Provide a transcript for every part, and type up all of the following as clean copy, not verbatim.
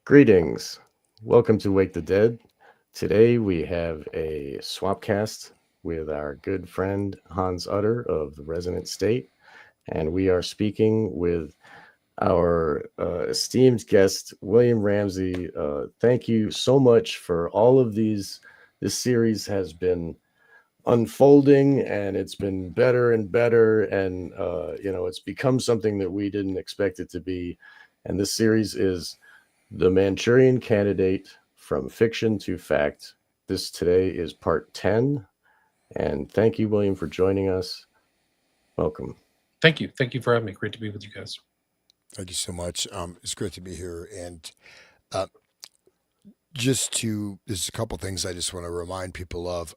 Greetings. Welcome to Wake the Dead. Today we have a swapcast with our good friend Hans Utter of the Resonant State, and we are speaking with our esteemed guest William Ramsey. Thank you so much for all of these. This series has been unfolding, and it's been better and better, and it's become something that we didn't expect it to be. And this series is the Manchurian Candidate from Fiction to Fact. This today is part 10. And thank you, William, for joining us. Welcome. Thank you. Thank you for having me. Great to be with you guys. Thank you so much. It's great to be here. And uh, there's a couple things I just want to remind people of.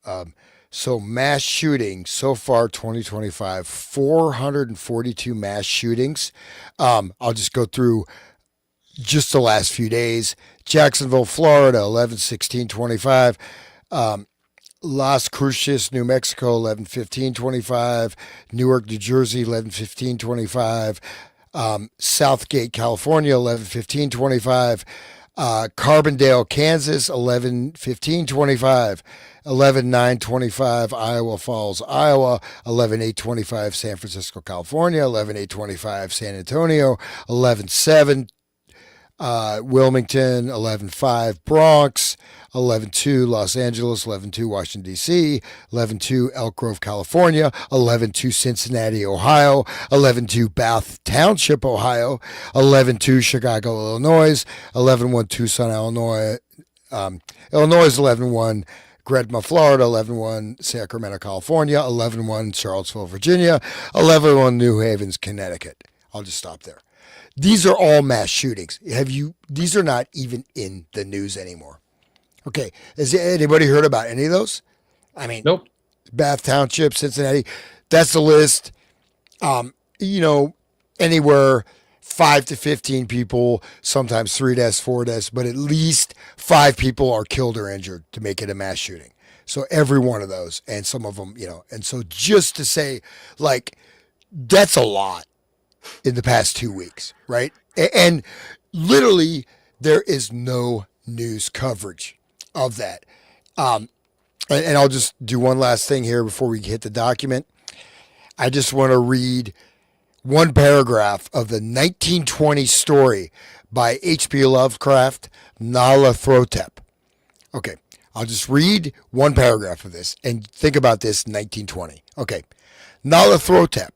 So, mass shooting so far, 2025, 442 mass shootings. I'll just go through just the last few days. Jacksonville, Florida, 11/16/25. Las Cruces, New Mexico, 11/15/25. Newark, New Jersey, 11/15/25. Southgate, California, 11/15/25. Carbondale, Kansas, 11/15/25. 11/9/25. Iowa Falls, Iowa, 11/8/25. San Francisco, California, 11/8/25. San Antonio, 11/7. Wilmington, 11/5. Bronx, 11/2. Los Angeles, 11/2. Washington, D.C., 11/2. Elk Grove, California, 11/2. Cincinnati, Ohio, 11/2. Bath Township, Ohio, 11/2. Chicago, Illinois, 11/1. Tucson, Illinois, Illinois, 11/1. Gretna, Florida, 11/1. Sacramento, California, 11/1. Charlottesville, Virginia, 11/1. New Havens, Connecticut. I'll just stop there. These are all mass shootings. These are not even in the news anymore. Okay. Has anybody heard about any of those? I mean, Nope. Bath Township, Cincinnati, that's the list. You know, anywhere 5 to 15 people, sometimes 3 deaths, 4 deaths, but at least 5 people are killed or injured to make it a mass shooting. So every one of those, and some of them, and so just to say, like, that's a lot in the past 2 weeks, right? And literally, there is no news coverage of that. And I'll just do one last thing here before we hit the document. I just want to read one paragraph of the 1920 story by H.P. Lovecraft, Nyarlathotep. Okay, I'll just read one paragraph of this and think about this 1920. Okay, Nyarlathotep,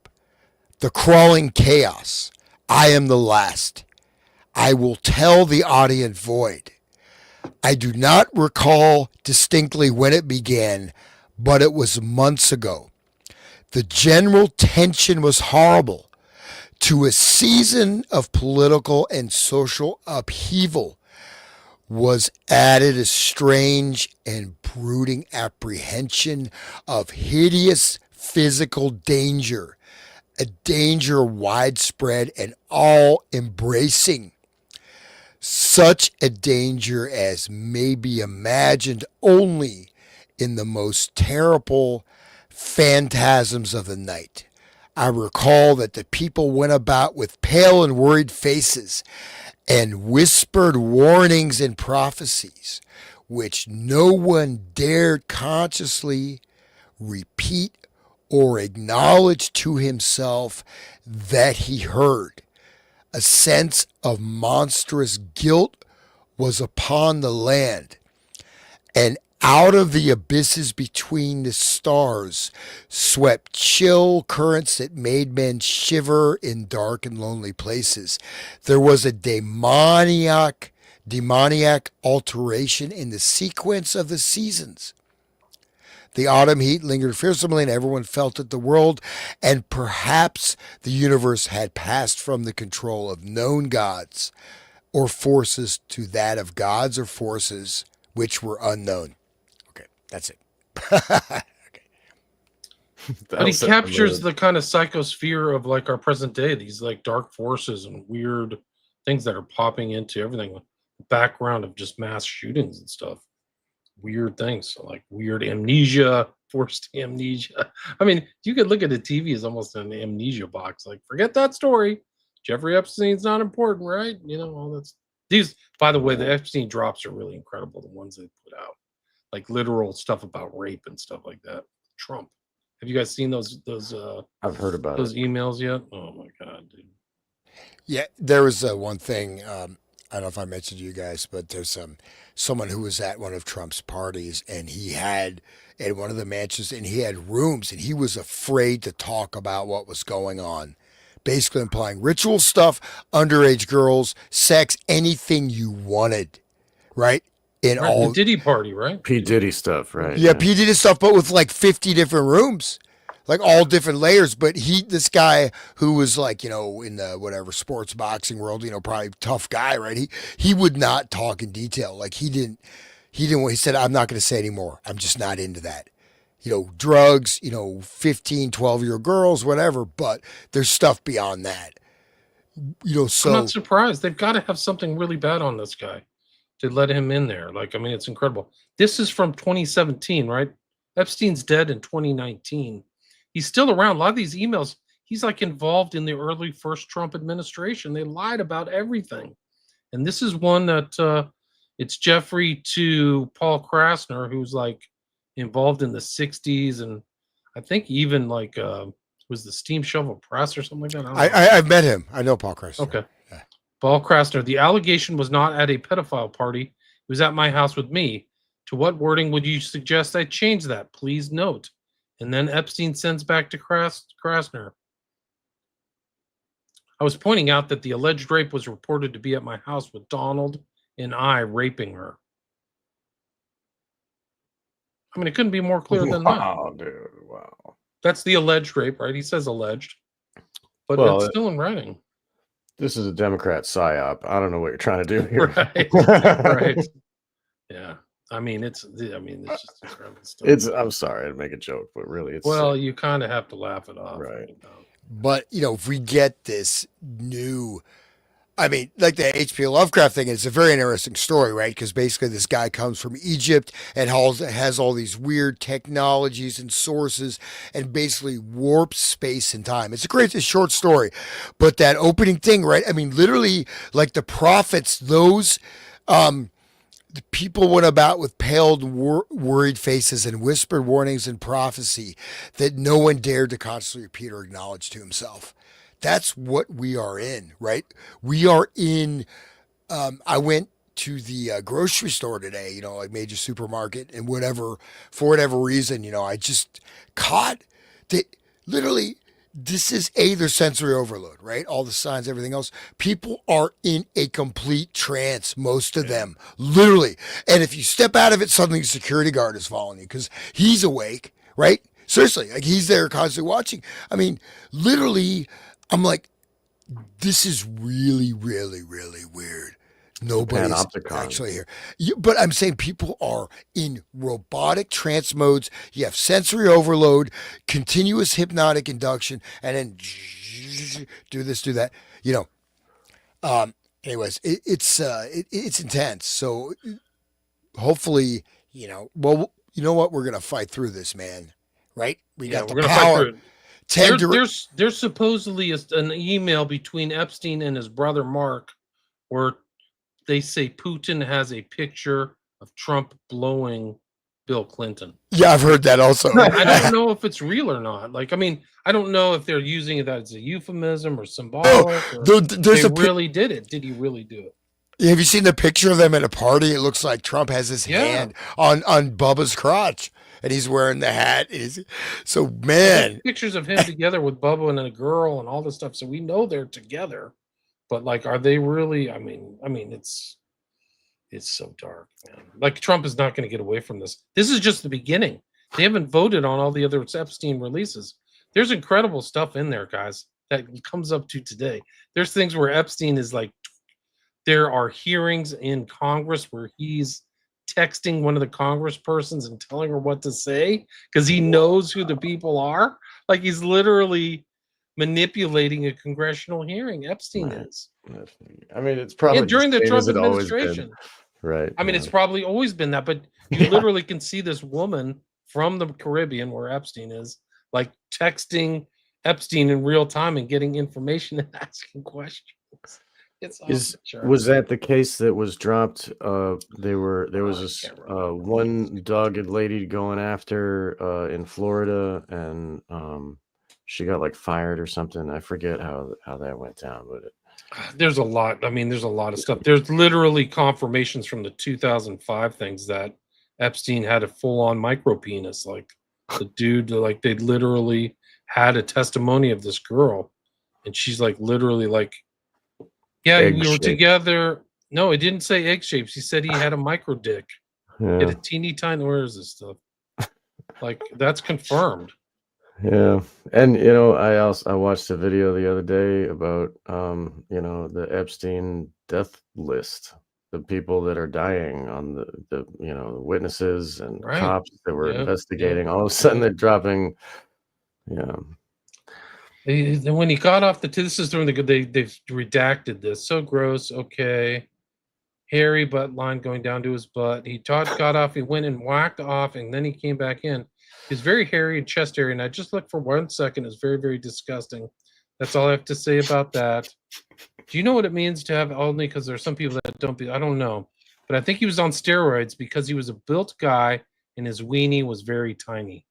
the crawling chaos. I am the last. I will tell the audience void. I do not recall distinctly when it began, but it was months ago. The general tension was horrible. To a season of political and social upheaval was added a strange and brooding apprehension of hideous physical danger, a danger widespread and all embracing. Such a danger as may be imagined only in the most terrible phantasms of the night. I recall that the people went about with pale and worried faces and whispered warnings and prophecies, which no one dared consciously repeat or acknowledge to himself that he heard. A sense of monstrous guilt was upon the land, and out of the abysses between the stars swept chill currents that made men shiver in dark and lonely places. There was a demoniac alteration in the sequence of the seasons. The autumn heat lingered fearsomely, and everyone felt that the world and perhaps the universe had passed from the control of known gods or forces to that of gods or forces which were unknown. Okay, that's it. Okay. But he That set the captures mood. the kind of psychosphere of like our present day, these like dark forces and weird things that are popping into everything. The background of just mass shootings and stuff. Weird things. So like weird amnesia, forced amnesia. I mean, you could look at the TV as almost an amnesia box. Like, forget that story. Jeffrey Epstein's not important, right? You know, all that's These, by the way, the Epstein drops are really incredible. The ones they put out, like literal stuff about rape and stuff like that. Trump. Have you guys seen those I've heard about those it. emails yet? Oh my god, dude. Yeah, there was one thing. I don't know if I mentioned to you guys, but there's someone who was at one of Trump's parties, and he had at one of the mansions, and he had rooms, and he was afraid to talk about what was going on. Basically, implying ritual stuff, underage girls, sex, anything you wanted, right? In Right, all, the Diddy party, right? P. Diddy stuff, right? yeah, P did his stuff, but with like 50 different rooms, like all different layers. But this guy who was like, in the whatever sports boxing world, probably tough guy, right? He would not talk in detail. Like he said, I'm not going to say anymore. I'm just not into that. Drugs, 15, 12-year-old girls, whatever. But there's stuff beyond that. I'm So not surprised. They've got to have something really bad on this guy to let him in there. Like, I mean, it's incredible. This is from 2017, right? Epstein's dead in 2019. He's still around. A lot of these emails, he's like involved in the early first Trump administration. They lied about everything. And this is one that it's Jeffrey to Paul Krasner, who's like involved in the 60s. And I think even like, was the Steam Shovel Press or something like that? I don't know. I've met him. I know Paul Chris. Okay. Paul Krasner, the allegation was not at a pedophile party. It was at my house with me. To what wording would you suggest I change that? Please note. And then Epstein sends back to Krasner. I was pointing out that the alleged rape was reported to be at my house with Donald and I raping her. I mean, it couldn't be more clear than that. Wow, dude. Wow. That's the alleged rape, right? He says alleged. But Well, it's still in writing. This is a Democrat psyop. I don't know what you're trying to do here. Right. Right. Yeah. I mean, it's just incredible stuff. I'm sorry to make a joke, but really, it's Well, you kind of have to laugh it off. Right. But if we get this new, like the H.P. Lovecraft thing, it's a very interesting story, right? Because basically this guy comes from Egypt and has all these weird technologies and sources and basically warps space and time. It's a short story. But that opening thing, right? I mean, literally, like the prophets, those the people went about with pale, worried faces and whispered warnings and prophecy that no one dared to consciously repeat or acknowledge to himself. That's what we are in, right? We are in. I went to the grocery store today, like major supermarket, and for whatever reason, I just caught that literally. This is their sensory overload, right? All the signs, everything else. People are in a complete trance, most of them, literally. And if you step out of it, suddenly the security guard is following you because he's awake, right? Seriously, like he's there constantly watching. I mean, literally, I'm like, this is really, really, really weird. Nobody's actually here. But I'm saying people are in robotic trance modes. You have sensory overload, continuous hypnotic induction, and then do this, do that. Anyways, it's intense. So hopefully, well, you know what? We're going to fight through this, man. Right? We got the power. There's supposedly an email between Epstein and his brother Mark where they say Putin has a picture of Trump blowing Bill Clinton. Yeah, I've heard that also. I don't know if it's real or not. Like, I mean, I don't know if they're using that as a euphemism or symbolic. Really did it. Did he really do it? Have you seen the picture of them at a party? It looks like Trump has his hand on Bubba's crotch. And he's wearing the hat. So, man. Pictures of him together with Bubba and a girl and all this stuff. So we know they're together. But like, are they really? I mean, it's so dark, man. Like Trump is not going to get away from this. This is just the beginning. They haven't voted on all the other Epstein releases. There's incredible stuff in there, guys, that comes up to today. There's things where Epstein is like, there are hearings in Congress where he's texting one of the congresspersons and telling her what to say because he knows who the people are. Like he's literally manipulating a congressional hearing. Epstein is. I mean, it's probably during the Trump administration. Right. I mean, it's probably always been that, but you literally can see this woman from the Caribbean where Epstein is, like texting Epstein in real time and getting information and asking questions. It's off Is the charts. was that the case that was dropped? There was I this can't remember. one dogged lady going after in Florida, and she got like fired or something. I forget how that went down, but There's a lot. I mean, there's a lot of stuff. There's literally confirmations from the 2005 things that Epstein had a full-on micro penis. Like the dude, like they literally had a testimony of this girl, and she's like literally like, yeah, we were egg-shaped. together. No, it didn't say egg shapes. He said he had a micro dick. He had Yeah, a teeny tiny. Where is this stuff? Like that's confirmed. yeah. And I watched a video the other day about the Epstein death list, the people that are dying on the witnesses and Right. cops that were Yep, investigating. yep, All of a sudden yep. they're dropping. Yeah. And when he got off this is during they've redacted this. So gross. Okay. Hairy butt line going down to his butt. Got off, he went and whacked off, and then he came back in. He's very hairy and chest area, and I just looked for 1 second. It's very, very disgusting. That's all I have to say about that. Do you know what it means to have only? Because there's some people that don't be. I don't know, but I think he was on steroids because he was a built guy and his weenie was very tiny.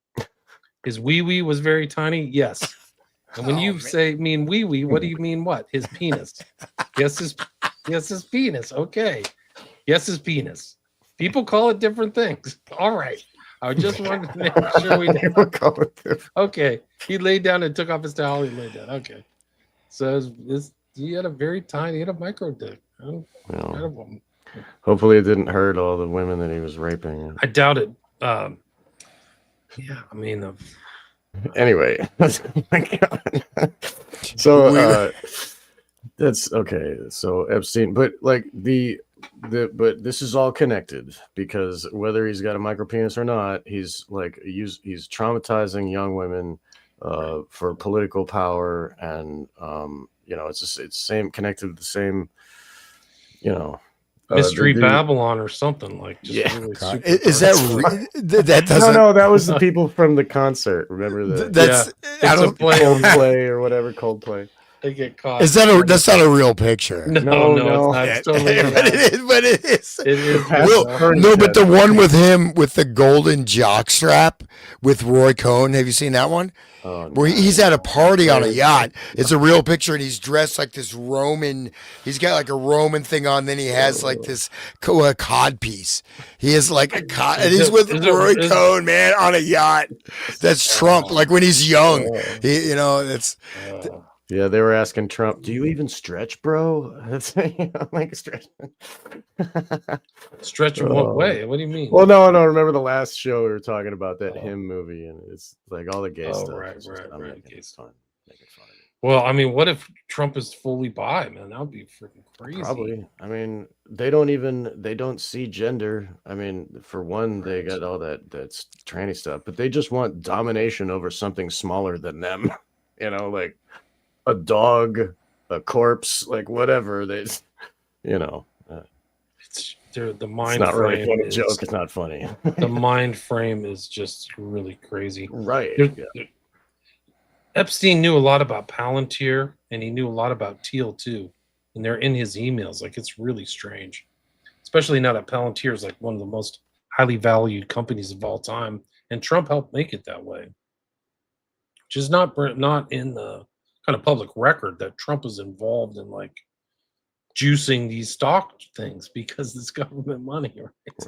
His wee wee was very tiny. Yes. And when you mean wee wee, what do you mean? What? His penis? Yes, his penis. Okay. Yes, his penis. People call it different things. All right. I just wanted to make sure we People call it different. Okay. He laid down and took off his towel. He laid down. Okay. So he had a micro dick. Well, hopefully it didn't hurt all the women that he was raping. I doubt it. Yeah, I mean, anyway. Oh my God. So that's okay. So Epstein, but like but this is all connected because whether he's got a micro penis or not, he's traumatizing young women for political power, and it's same connected to the same, Mystery Babylon or something like. Just yeah. really Is that that doesn't? No, that was the people from the concert. Remember that? That's I don't Coldplay or whatever Coldplay. They get caught. Is that that's not a real picture? No, it's not. It's totally but it is. It is. No, but the one with him with the golden jock strap with Roy Cohn. Have you seen that one? Oh, no. Where he's at a party on a yacht. It's a real picture, and he's dressed like this Roman. He's got like a Roman thing on. Then he has like this cod piece. He is like a cod, and he's with Roy Cohn, man, on a yacht. That's Trump. Like when he's young, it's. Yeah, they were asking Trump, "Do you even stretch, bro?" That's like stretch. Stretch in what way? What do you mean? Well, no. Remember the last show we were talking about that him movie, and it's like all the gay stuff. Right. Making fun of it. Well, I mean, what if Trump is fully bi, man? That would be freaking crazy. Probably. I mean, they don't see gender. I mean, for one, they got all that's tranny stuff, but they just want domination over something smaller than them. Like a dog, a corpse, like whatever. It's the mind. It's not frame really a joke. It's not funny. The mind frame is just really crazy. Right. Epstein knew a lot about Palantir, and he knew a lot about Teal too, and they're in his emails. Like it's really strange, especially now that Palantir is like one of the most highly valued companies of all time, and Trump helped make it that way, which is not in the kind of public record that Trump is involved in like juicing these stock things because it's government money,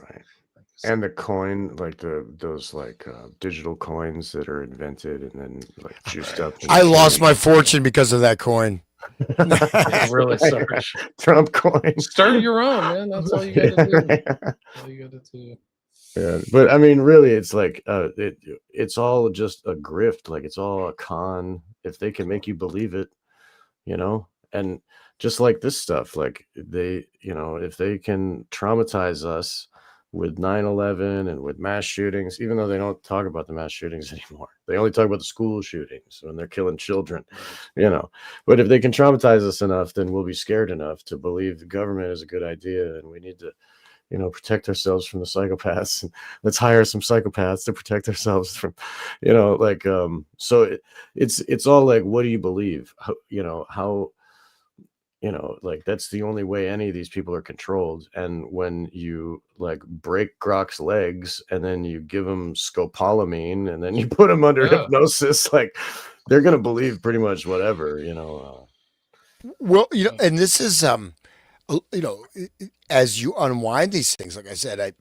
right? And the coin, like those digital coins that are invented and then like juiced up. I lost my fortune because of that coin. Really sorry. Trump coin. Start your own, man. That's all you got to do. All you got to do. Yeah, but I mean, really, it's like it's all just a grift. Like it's all a con. If they can make you believe it, and just like this stuff, like they, if they can traumatize us with 9/11 and with mass shootings, even though they don't talk about the mass shootings anymore, they only talk about the school shootings when they're killing children, But if they can traumatize us enough, then we'll be scared enough to believe the government is a good idea, and we need to protect ourselves from the psychopaths, and let's hire some psychopaths to protect ourselves from, so it's all like, what do you believe? How like that's the only way any of these people are controlled. And when you like break Grok's legs and then you give him scopolamine and then you put him under Yeah. hypnosis, like they're gonna believe pretty much whatever. Well, and this is as you unwind these things, like I said, I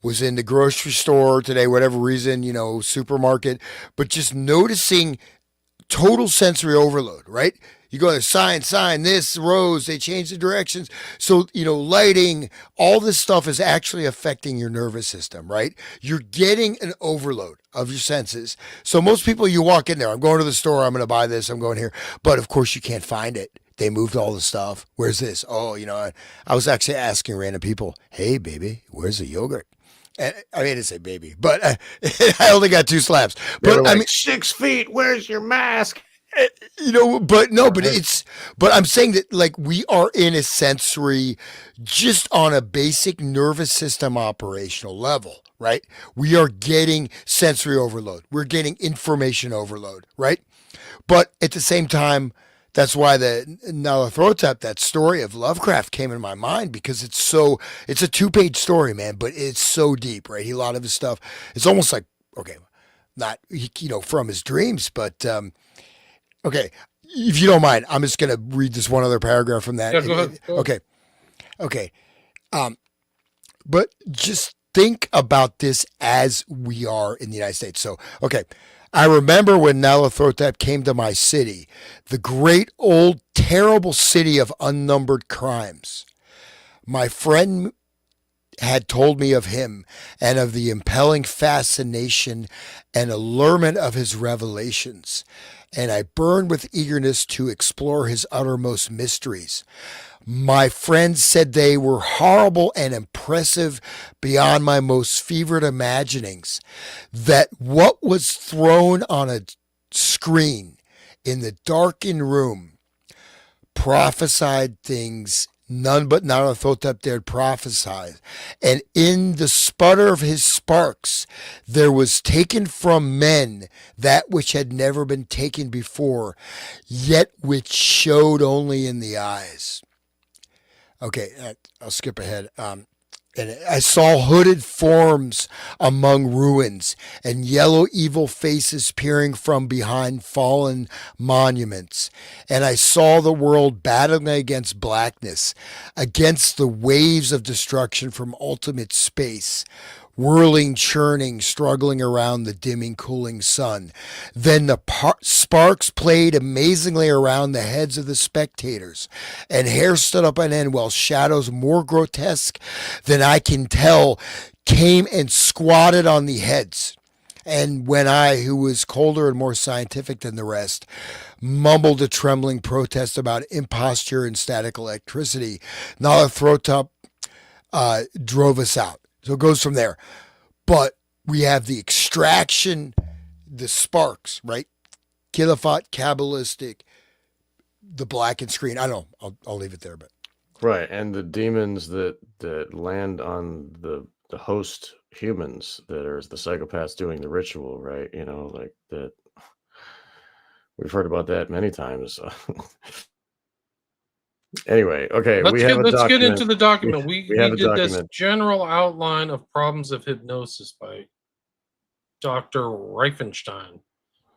was in the grocery store today, whatever reason, supermarket, but just noticing total sensory overload, right? You go to sign, this, rows, they change the directions. So, lighting, all this stuff is actually affecting your nervous system, right? You're getting an overload of your senses. So most people, you walk in there, I'm going to the store, I'm going to buy this, I'm going here. But of course you can't find it. They moved all the stuff. Where's this? Oh, I was actually asking random people, hey, baby, where's the yogurt? And I didn't say baby, but I only got 2 slaps. But like, 6 feet, where's your mask? But I'm saying that like we are in a sensory, just on a basic nervous system operational level, right? We are getting sensory overload. We're getting information overload, right? But at the same time, that's why the Nyarlathotep, that story of Lovecraft came in my mind, because it's a 2-page story, man, but it's so deep, right? A lot of his stuff, it's almost like, okay, not, from his dreams, but, okay, if you don't mind, I'm just going to read this one other paragraph from that. Yeah, go ahead. Okay. But just think about this as we are in the United States. So, okay. I remember when Nyarlathotep came to my city, the great old terrible city of unnumbered crimes. My friend had told me of him and of the impelling fascination and allurement of his revelations, and I burned with eagerness to explore his uttermost mysteries. My friends said they were horrible and impressive beyond my most fevered imaginings, that what was thrown on a screen in the darkened room prophesied things none but Nyarlathotep dared prophesy. And in the sputter of his sparks, there was taken from men that which had never been taken before, yet which showed only in the eyes. Okay, I'll skip ahead. And I saw hooded forms among ruins and yellow evil faces peering from behind fallen monuments. And I saw the world battling against blackness, against the waves of destruction from ultimate space, whirling, churning, struggling around the dimming, cooling sun. Then the sparks played amazingly around the heads of the spectators, and hair stood up on end, while shadows more grotesque than I can tell came and squatted on the heads. And when I, who was colder and more scientific than the rest, mumbled a trembling protest about imposture and static electricity, Nyarlathotep drove us out. So it goes from there. But we have the extraction, the sparks, right? Khilafat, Kabbalistic, the blackened screen. I don't know. I'll leave it there. But right, and the demons that land on the host humans, that are the psychopaths doing the ritual, right? Like that. We've heard about that many times. Anyway, okay, let's get into the document. We have a did document. this general outline of problems of hypnosis by Dr. Riefenstein.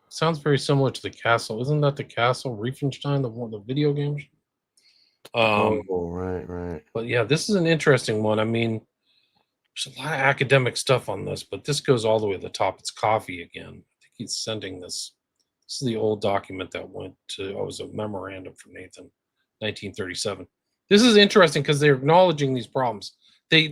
Sounds very similar to the Castle. Isn't that the Castle Riefenstein, the video game? Right. But yeah, this is an interesting one. There's a lot of academic stuff on this, but this goes all the way to the top. It's coffee again. I think he's sending this. This is the old document that went to, it was a memorandum from Nathan, 1937. This is interesting because they're acknowledging these problems. They,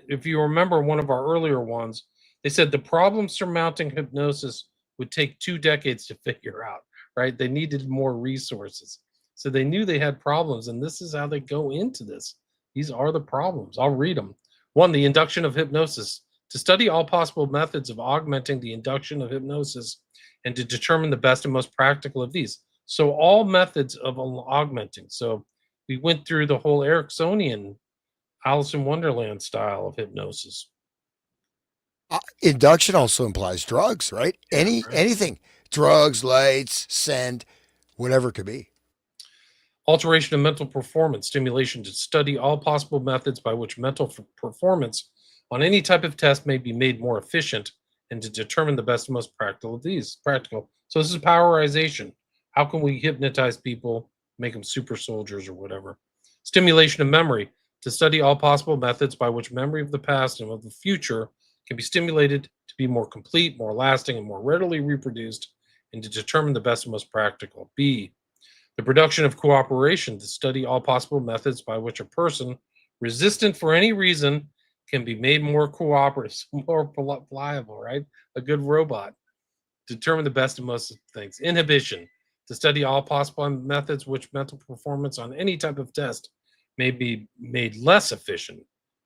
if you remember one of our earlier ones, they said the problem surmounting hypnosis would take 2 decades to figure out, right? They needed more resources. So they knew they had problems, and this is how they go into this. These are the problems. I'll read them. 1, the induction of hypnosis. To study all possible methods of augmenting the induction of hypnosis and to determine the best and most practical of these. So all methods of augmenting. So we went through the whole Ericksonian, Alice in Wonderland style of hypnosis. Induction also implies drugs, right? Anything. Drugs, lights, scent, whatever it could be. Alteration of mental performance stimulation to study all possible methods by which mental performance on any type of test may be made more efficient and to determine the best and most practical of these. Practical. So this is powerization. How can we hypnotize people, make them super soldiers or whatever? Stimulation of memory to study all possible methods by which memory of the past and of the future can be stimulated to be more complete, more lasting, and more readily reproduced, and to determine the best and most practical. B, the production of cooperation to study all possible methods by which a person resistant for any reason can be made more cooperative, more pliable, right? A good robot. Determine the best and most things. Inhibition to study all possible methods which mental performance on any type of test may be made less efficient,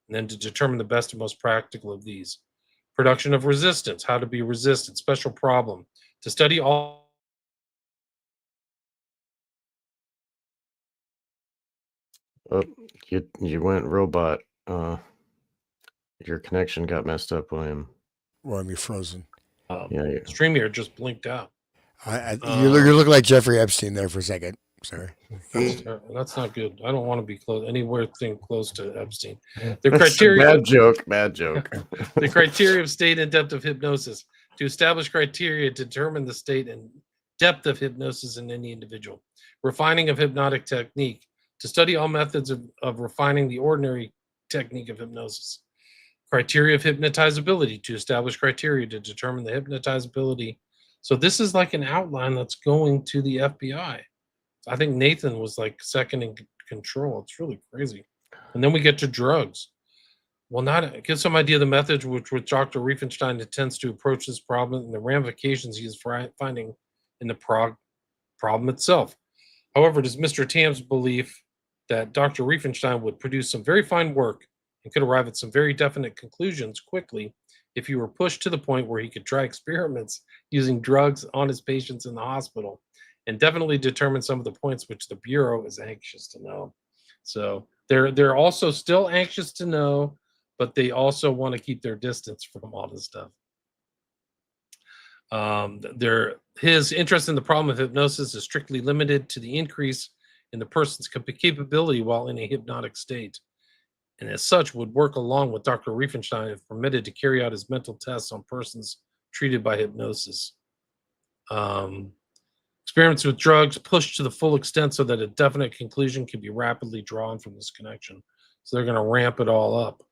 and then to determine the best and most practical of these. Production of resistance, how to be resistant, special problem, to study all. Oh, you went robot. Your connection got messed up, William. Well, you're frozen. Yeah. StreamYard just blinked out. You look like Jeffrey Epstein there for a second. Sorry. That's not good. I don't want to be anywhere close to Epstein. The That's criteria. bad joke. Bad joke. The criteria of state and depth of hypnosis to establish criteria to determine the state and depth of hypnosis in any individual. Refining of hypnotic technique to study all methods of refining the ordinary technique of hypnosis. Criteria of hypnotizability to establish criteria to determine the hypnotizability. So this is like an outline that's going to the FBI. I think Nathan was like second in control. It's really crazy. And then we get to drugs. Well, give some idea of the methods which Dr. Riefenstein intends to approach this problem and the ramifications he is finding in the problem itself. However, it is Mr. Tam's belief that Dr. Riefenstein would produce some very fine work and could arrive at some very definite conclusions quickly if he were pushed to the point where he could try experiments using drugs on his patients in the hospital and definitely determine some of the points which the Bureau is anxious to know. So they're also still anxious to know, but they also want to keep their distance from all this stuff. His interest in the problem of hypnosis is strictly limited to the increase in the person's capability while in a hypnotic state, and as such would work along with Dr. Riefenstein if permitted to carry out his mental tests on persons treated by hypnosis. Experiments with drugs pushed to the full extent so that a definite conclusion can be rapidly drawn from this connection. So they're going to ramp it all up.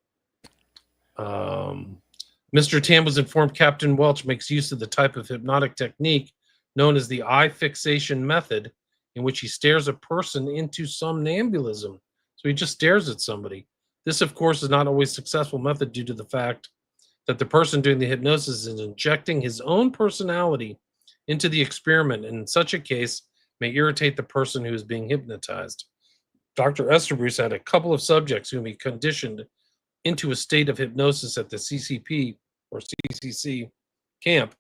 Mr. Tam was informed Captain Welch makes use of the type of hypnotic technique known as the eye fixation method, in which he stares a person into somnambulism. So he just stares at somebody. This, of course, is not always a successful method due to the fact that the person doing the hypnosis is injecting his own personality into the experiment, and in such a case may irritate the person who is being hypnotized. Dr. Esterbrook had a couple of subjects whom he conditioned into a state of hypnosis at the CCP or CCC camp,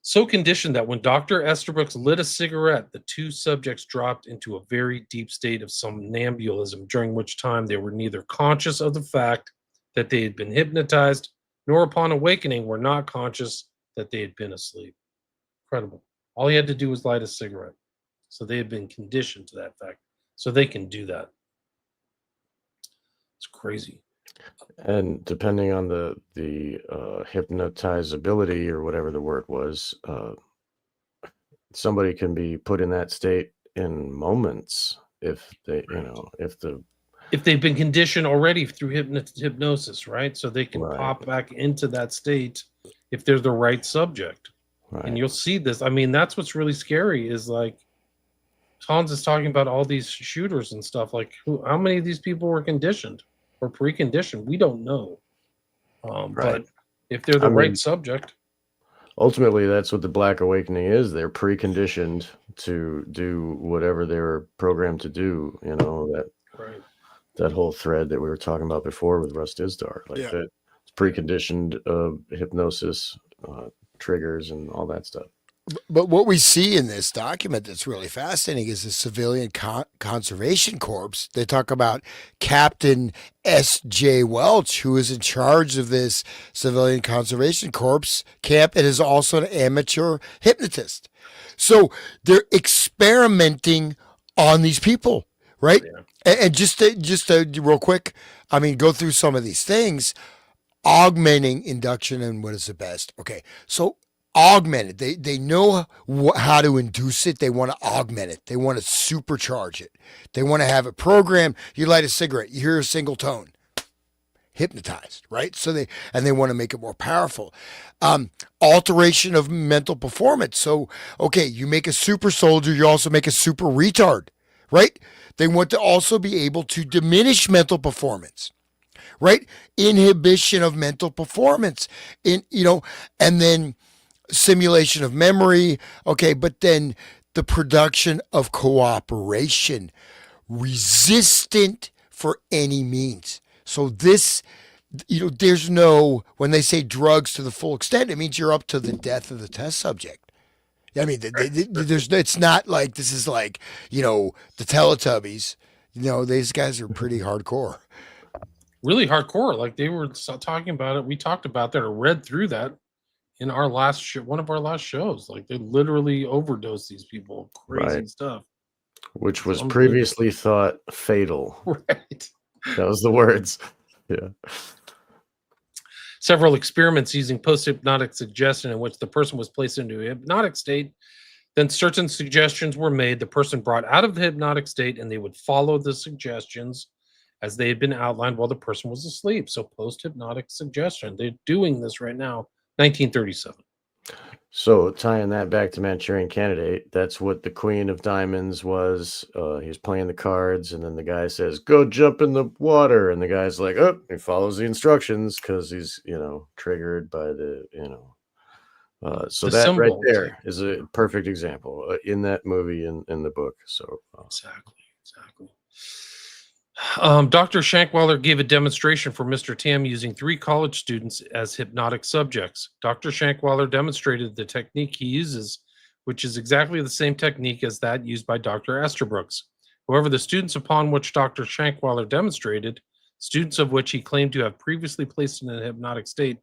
so conditioned that when Dr. Esterbrook lit a cigarette, the two subjects dropped into a very deep state of somnambulism, during which time they were neither conscious of the fact that they had been hypnotized, nor upon awakening were not conscious that they had been asleep. Incredible. All he had to do was light a cigarette. So they had been conditioned to that fact. So they can do that. It's crazy. And depending on the hypnotizability or whatever the word was, somebody can be put in that state in moments if they, if they've been conditioned already through hypnosis, right? So they can pop back into that state if they're the right subject. Right. And you'll see this. I mean, that's what's really scary is like Hans is talking about all these shooters and stuff. Like, how many of these people were conditioned or preconditioned? We don't know. But if they're the right subject. Ultimately, that's what the Black Awakening is. They're preconditioned to do whatever they were programmed to do. That whole thread that we were talking about before with Russ Dizdar. That it's preconditioned hypnosis, triggers and all that stuff. But what we see in this document that's really fascinating is the Civilian Conservation Corps. They talk about Captain S.J. Welch, who is in charge of this Civilian Conservation Corps camp and is also an amateur hypnotist. So they're experimenting on these people, right? Yeah. And just to real quick, I mean, go through some of these things. Augmenting induction and what is the best? Okay, so augment it. They know how to induce it. They want to augment it. They want to supercharge it. They want to have a program. You light a cigarette, you hear a single tone, hypnotized, right? So they want to make it more powerful. Alteration of mental performance. So okay, you make a super soldier, you also make a super retard, right? They want to also be able to diminish mental performance, right? Inhibition of mental performance, and then simulation of memory. Okay, but then the production of cooperation, resistant for any means. So this, there's no, when they say drugs to the full extent, it means you're up to the death of the test subject. I mean, it's not like this is like, the Teletubbies. These guys are pretty hardcore. Really hardcore. Like they were talking about it. We talked about that or read through that in our one of our last shows. Like they literally overdosed these people. Crazy Right. stuff. Which was Unbelievable. previously thought fatal. Right. That was the words. Yeah. Several experiments using post-hypnotic suggestion in which the person was placed into a hypnotic state. Then certain suggestions were made. The person brought out of the hypnotic state and they would follow the suggestions as they had been outlined while the person was asleep. So post-hypnotic suggestion. They're doing this right now, 1937. So tying that back to Manchurian Candidate, that's what the Queen of Diamonds was. He was playing the cards, and then the guy says, "Go jump in the water," and the guy's like, "Oh," he follows the instructions because he's triggered by the so The that right symbol, there is a perfect example in that movie in the book. So Exactly. Dr. Shankweiler gave a demonstration for Mr. Tam using 3 college students as hypnotic subjects. Dr. Shankweiler demonstrated the technique he uses, which is exactly the same technique as that used by Dr. Estabrooks. However, the students upon which Dr. Shankweiler demonstrated, students of which he claimed to have previously placed in a hypnotic state,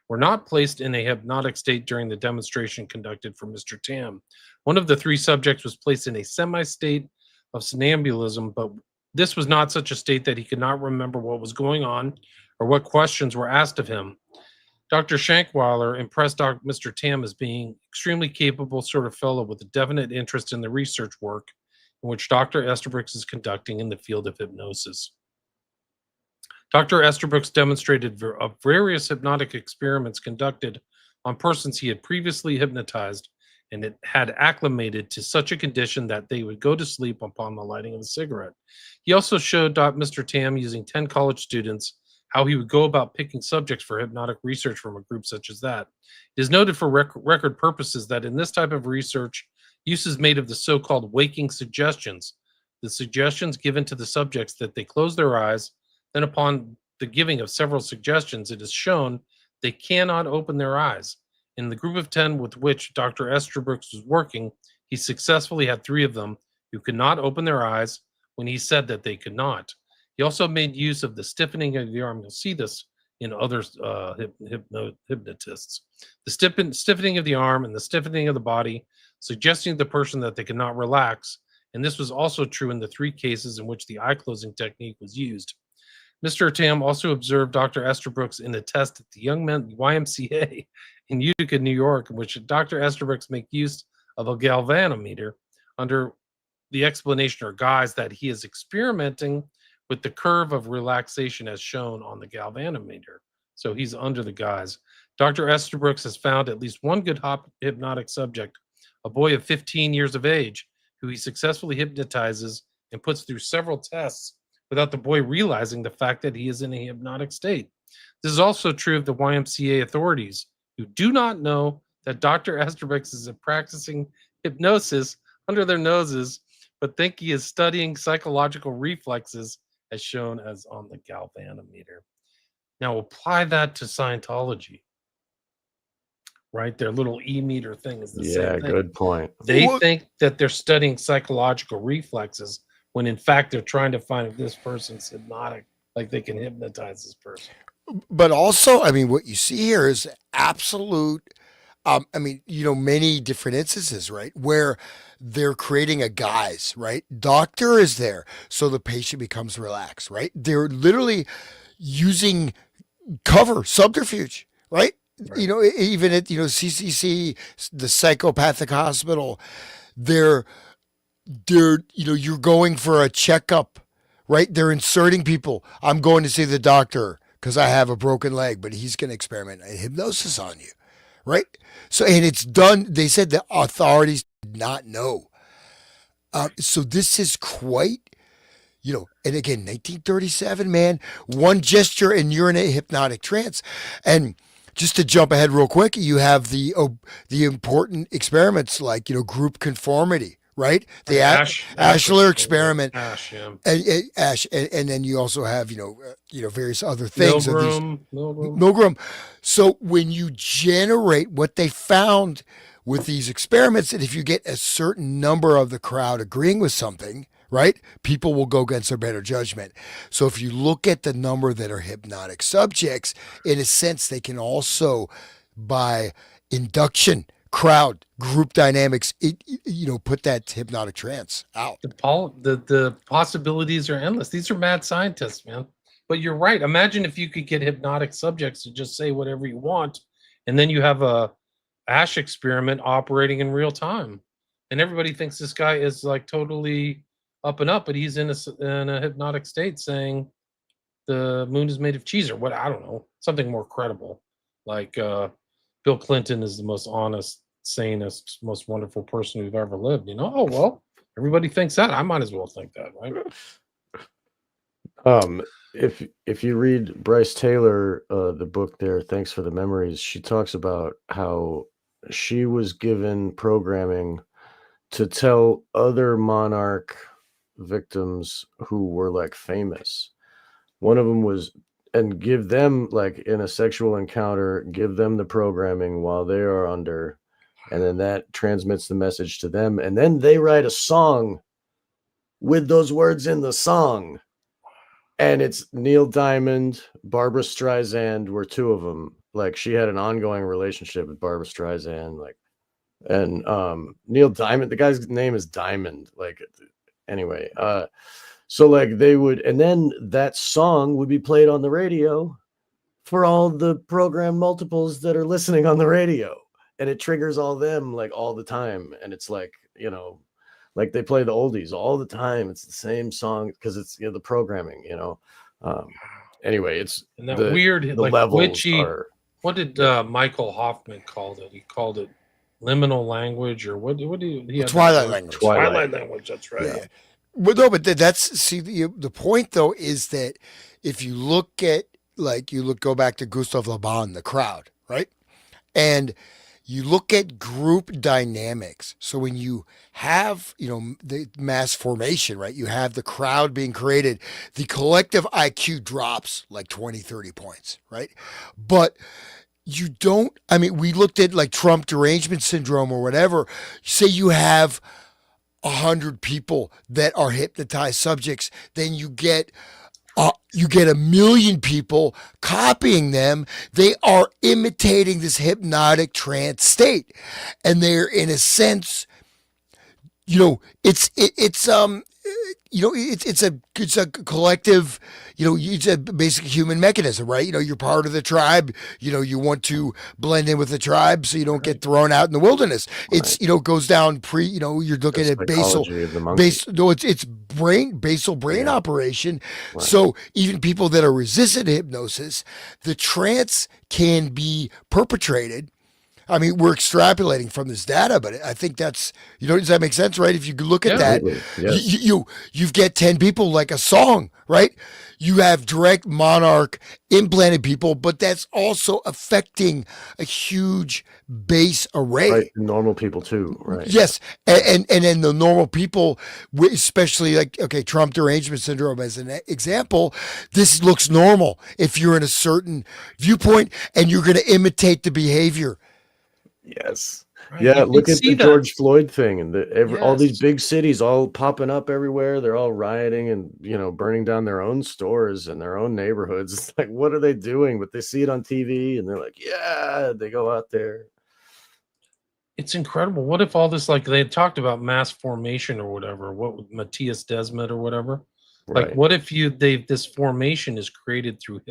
were not placed in a hypnotic state during the demonstration conducted for Mr. Tam. One of the 3 subjects was placed in a semi-state of somnambulism, but this was not such a state that he could not remember what was going on or what questions were asked of him. Dr. Shankweiler impressed Mr. Tam as being extremely capable sort of fellow with a definite interest in the research work in which Dr. Estabrooks is conducting in the field of hypnosis. Dr. Estabrooks demonstrated various hypnotic experiments conducted on persons he had previously hypnotized and it had acclimated to such a condition that they would go to sleep upon the lighting of a cigarette. He also showed Mr. Tam using 10 college students how he would go about picking subjects for hypnotic research from a group such as that. It is noted for record purposes that in this type of research, use is made of the so-called waking suggestions, the suggestions given to the subjects that they close their eyes, then upon the giving of several suggestions, it is shown they cannot open their eyes. In the group of 10 with which Dr. Estabrooks was working, he successfully had 3 of them who could not open their eyes when he said that they could not. He also made use of the stiffening of the arm. You'll see this in other hypnotists. The stiffening of the arm and the stiffening of the body, suggesting to the person that they could not relax. And this was also true in the 3 cases in which the eye closing technique was used. Mr. Tam also observed Dr. Estabrooks in a test at the Young Men YMCA in Utica, New York, in which Dr. Estabrooks make use of a galvanometer under the explanation or guise that he is experimenting with the curve of relaxation as shown on the galvanometer. So he's under the guise. Dr. Estabrooks has found at least one good hypnotic subject, a boy of 15 years of age, who he successfully hypnotizes and puts through several tests without the boy realizing the fact that he is in a hypnotic state. This is also true of the YMCA authorities, who do not know that Dr. Estabrooks is practicing hypnosis under their noses, but think he is studying psychological reflexes as shown as on the galvanometer. Now apply that to Scientology, right? Their little e-meter thing is the same thing. Good point. They think that they're studying psychological reflexes when in fact they're trying to find if this person's hypnotic, like they can hypnotize this person. But also, I mean, what you see here is absolute I mean, many different instances, right, where they're creating a guise, right? Doctor is there, so the patient becomes relaxed, right? They're literally using cover subterfuge, right? Right. Even at CCC, the psychopathic hospital, they're you're going for a checkup, right? They're inserting people. I'm going to see the doctor because I have a broken leg, but he's going to experiment hypnosis on you, right? So, and it's done. They said the authorities did not know. So this is quite, and again, 1937, man, one gesture and you're in a hypnotic trance. And just to jump ahead real quick, you have the important experiments like, group conformity, right? The Right. Ash Ashler experiment. experiment, Ash, yeah. and then you also have, various other things of these Milgram. Milgram. So when you generate what they found with these experiments, that if you get a certain number of the crowd agreeing with something, right, people will go against their better judgment. So if you look at the number that are hypnotic subjects, in a sense, they can also, by induction, crowd, group dynamics, put that hypnotic trance out. The possibilities are endless. These are mad scientists, man. But you're right. Imagine if you could get hypnotic subjects to just say whatever you want, and then you have a Ash experiment operating in real time, and everybody thinks this guy is like totally up and up, but he's in a hypnotic state saying the moon is made of cheese or what, I don't know, something more credible. Like Bill Clinton is the most honest, sanest, most wonderful person who've ever lived. Oh well, everybody thinks that. I might as well think that, right? If you read Bryce Taylor, the book there, Thanks for the Memories, she talks about how she was given programming to tell other monarch victims who were like famous. One of them was, and give them, like in a sexual encounter, give them the programming while they are under, and then that transmits the message to them, and then they write a song with those words in the song. And it's Neil Diamond, Barbara Streisand were two of them. Like she had an ongoing relationship with Barbara Streisand, like, and Neil Diamond, the guy's name is Diamond. Like, anyway, so like they would, and then that song would be played on the radio for all the program multiples that are listening on the radio, and it triggers all them like all the time. And it's like, like they play the oldies all the time. It's the same song because it's the programming. Anyway, it's and that weird the like levels witchy. are. What did Michael Hoffman call it? He called it liminal language, or what? What did he? Twilight language. Twilight language. That's right. Yeah. Well, no, but that's the point though is that if you look at go back to Gustav Le Bon, the crowd, right, and you look at group dynamics. So when you have, the mass formation, right, you have the crowd being created, the collective IQ drops like 20, 30 points, right? But you don't, I mean, we looked at like Trump derangement syndrome or whatever. Say you have 100 people that are hypnotized subjects, then you get 1 million people copying them. They are imitating this hypnotic trance state, and they're in a sense, it's a collective, it's a basic human mechanism, right? You're part of the tribe. You want to blend in with the tribe so you don't get thrown out in the wilderness. It's goes down you're looking at basal no, it's basal brain operation. Right. So even people that are resistant to hypnosis, the trance can be perpetrated. I mean, we're extrapolating from this data, but I think that's, does that make sense, right? If you look at that, yes. you get 10 people like a song, right? You have direct monarch implanted people, but that's also affecting a huge base array. Right, normal people too, right? Yes, and then the normal people, especially like, Trump derangement syndrome as an example, this looks normal if you're in a certain viewpoint and you're going to imitate the behavior. Yes. Right. Yeah. Look at the George Floyd thing and all these big cities all popping up everywhere. They're all rioting and, burning down their own stores and their own neighborhoods. It's like, what are they doing? But they see it on TV and they're like, yeah, they go out there. It's incredible. What if all this, like they had talked about mass formation or whatever, what with Matthias Desmet or whatever? Like, Right. what if this formation is created through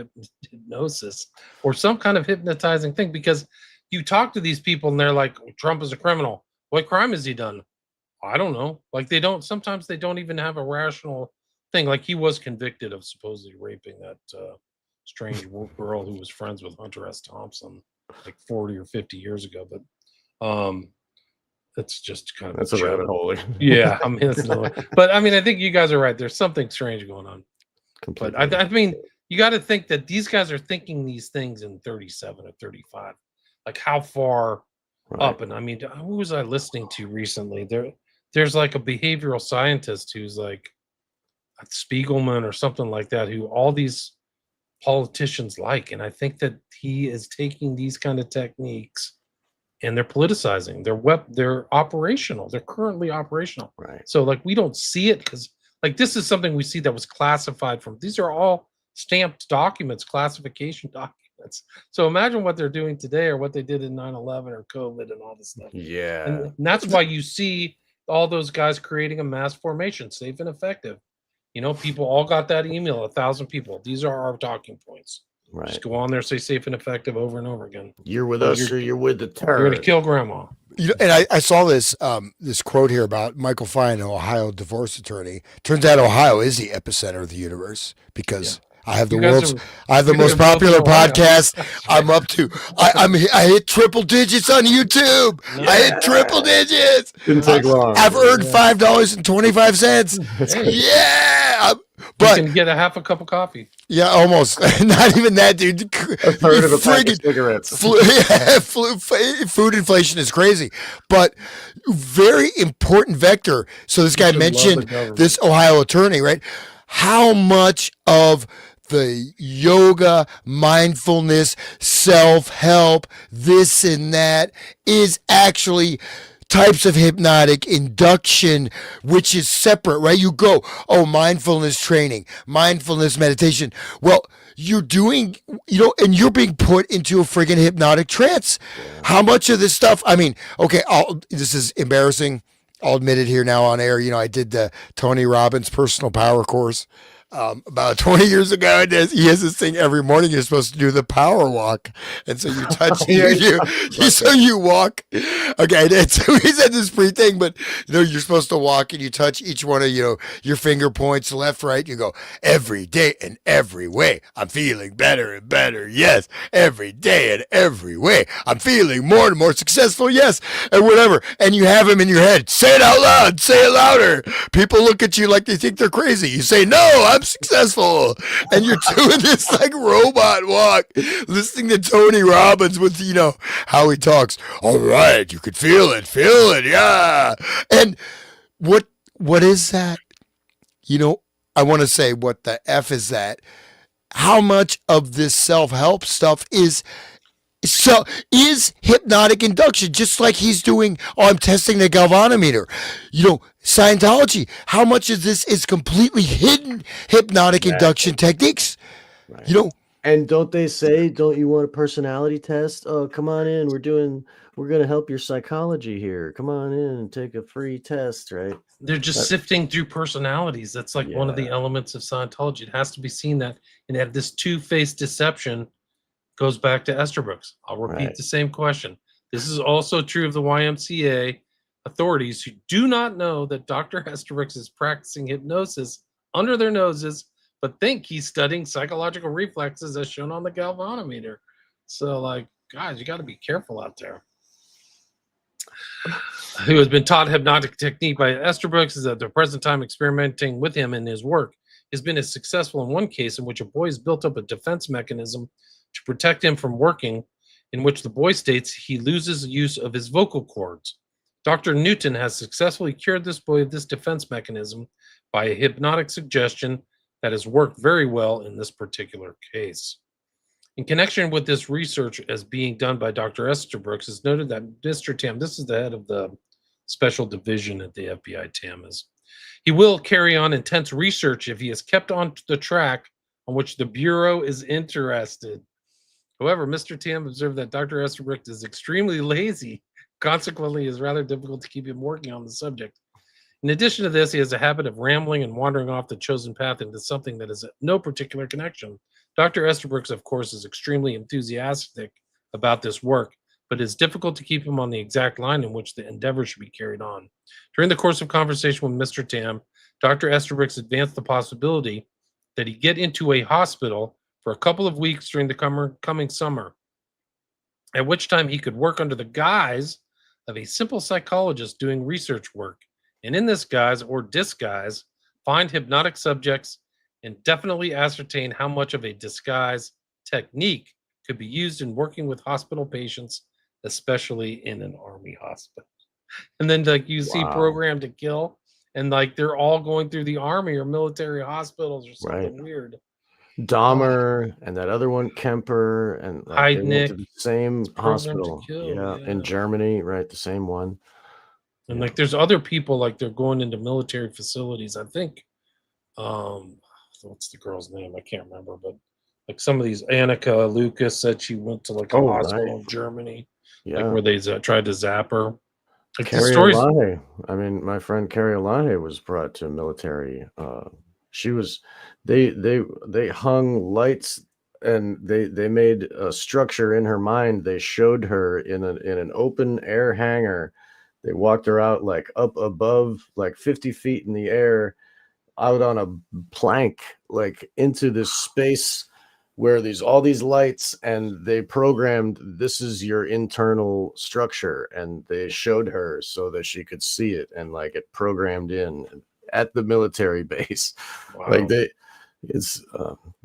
hypnosis or some kind of hypnotizing thing? Because you talk to these people and they're like, Trump is a criminal. What crime has he done? I don't know. Like sometimes they don't even have a rational thing. Like he was convicted of supposedly raping that strange girl who was friends with Hunter S. Thompson like 40 or 50 years ago. But that's just kind of That's a rabbit hole. yeah, I mean, it's no, but I mean, I think you guys are right. There's something strange going on. But Completely. I mean, you got to think that these guys are thinking these things in 37 or 35. Like how far Right. up? And I mean, who was I listening to recently? There's like a behavioral scientist who's like Spiegelman or something like that, who all these politicians like, and I think that he is taking these kind of techniques and they're politicizing. They're operational. They're currently operational. Right. So like we don't see it because like this is something we see that was classified from. These are all stamped documents, classification documents. So imagine what they're doing today or what they did in 9/11 or COVID and all this stuff. Yeah. And that's why you see all those guys creating a mass formation, safe and effective. You know, people all got that email, 1,000 people. These are our talking points. Right. Just go on there, say safe and effective over and over again. You're with us or you're with the You're going to turd. kill grandma. You know, and I saw this this quote here about Michael Fine, an Ohio divorce attorney. Turns out Ohio is the epicenter of the universe because I have the You guys world's are- I have the you most guys are both in popular Ohio. podcast. I'm up to I hit triple digits on YouTube. I hit triple digits. Didn't take long. I've earned Yeah. $5.25. Hey, Yeah, you but can get a half a cup of coffee. yeah, almost not even that, dude. A third of a pack of Friggin' cigarettes. food inflation is crazy, but very important vector. So this guy should love the mentioned government. this Ohio attorney, right? How much of the yoga, mindfulness, self-help, this and that is actually types of hypnotic induction, which is separate, right? You go, oh, mindfulness training, mindfulness meditation. Well, you're doing, and you're being put into a friggin' hypnotic trance. How much of this stuff? I mean, okay, this is embarrassing. I'll admit it here now on air. I did the Tony Robbins personal power course about 20 years ago. And he has this thing every morning. You're supposed to do the power walk, and so you touch so you walk. Okay, and so he said this free thing, but you're supposed to walk and you touch each one of your finger points, left, right. You go every day and every way. I'm feeling better and better. Yes, every day and every way. I'm feeling more and more successful. Yes, and whatever. And you have him in your head. Say it out loud. Say it louder. People look at you like they think they're crazy. You say, no, I'm successful. And you're doing this like robot walk, listening to Tony Robbins with, how he talks. All right, you could feel it, yeah. And what is that? I want to say, what the F is that? How much of this self-help stuff is hypnotic induction, just like he's doing, I'm testing the galvanometer. Scientology, how much of this is completely hidden hypnotic induction techniques? Right. And don't they say, don't you want a personality test? Oh, come on in. We're going to help your psychology here. Come on in and take a free test, right? They're just sifting through personalities. That's like one of the elements of Scientology. It has to be seen that, and have this two-faced deception goes back to Esterbrooks. I'll repeat the same question. This is also true of the YMCA authorities who do not know that Dr. Esterbrooks is practicing hypnosis under their noses, but think he's studying psychological reflexes as shown on the galvanometer. So, guys, you got to be careful out there. Who has been taught hypnotic technique by Esterbrooks is at the present time experimenting with him in his work. Has been as successful in one case in which a boy has built up a defense mechanism to protect him from working, in which the boy states he loses use of his vocal cords. Dr. Newton has successfully cured this boy of this defense mechanism by a hypnotic suggestion that has worked very well in this particular case. In connection with this research as being done by Dr. Esterbrooks, it's noted that Mr. Tam, this is the head of the special division at the FBI, Tam is, he will carry on intense research if he is kept on the track on which the Bureau is interested. However, Mr. Tam observed that Dr. Esterbrooks is extremely lazy, Consequently, it is rather difficult to keep him working on the subject. In addition to this, he has a habit of rambling and wandering off the chosen path into something that has no particular connection. Dr. Estabrooks, of course, is extremely enthusiastic about this work, but it's difficult to keep him on the exact line in which the endeavor should be carried on. During the course of conversation with Mr. Tam, Dr. Estabrooks advanced the possibility that he get into a hospital for a couple of weeks during the coming summer, at which time he could work under the guise of a simple psychologist doing research work, and in this guise or disguise, find hypnotic subjects and definitely ascertain how much of a disguise technique could be used in working with hospital patients, especially in an army hospital. And then, like, you see Wow. Program to Kill, and like they're all going through the army or military hospitals or Right. something weird. Dahmer and that other one, Kemper, and like they went to Heidnik, the same Program to hospital. Kill, Yeah, yeah. in Germany, right? The same one. And Yeah. like there's other people like they're going into military facilities. I think what's the girl's name? I can't remember, but like some of these Annika Lucas said she went to like a Oh, hospital right. in Germany, like Yeah. where they tried to zap her. Like the Carrie stories. Elahe. I mean, my friend Carrie Elahe was brought to military. She was they hung lights and they made a structure in her mind. They showed her in an open air hangar. They walked her out like up above like 50 feet in the air, out on a plank, like into this space where there's all these lights, and they programmed this is your internal structure, and they showed her so that she could see it, and like it programmed in at the military base. Like Wow. they it's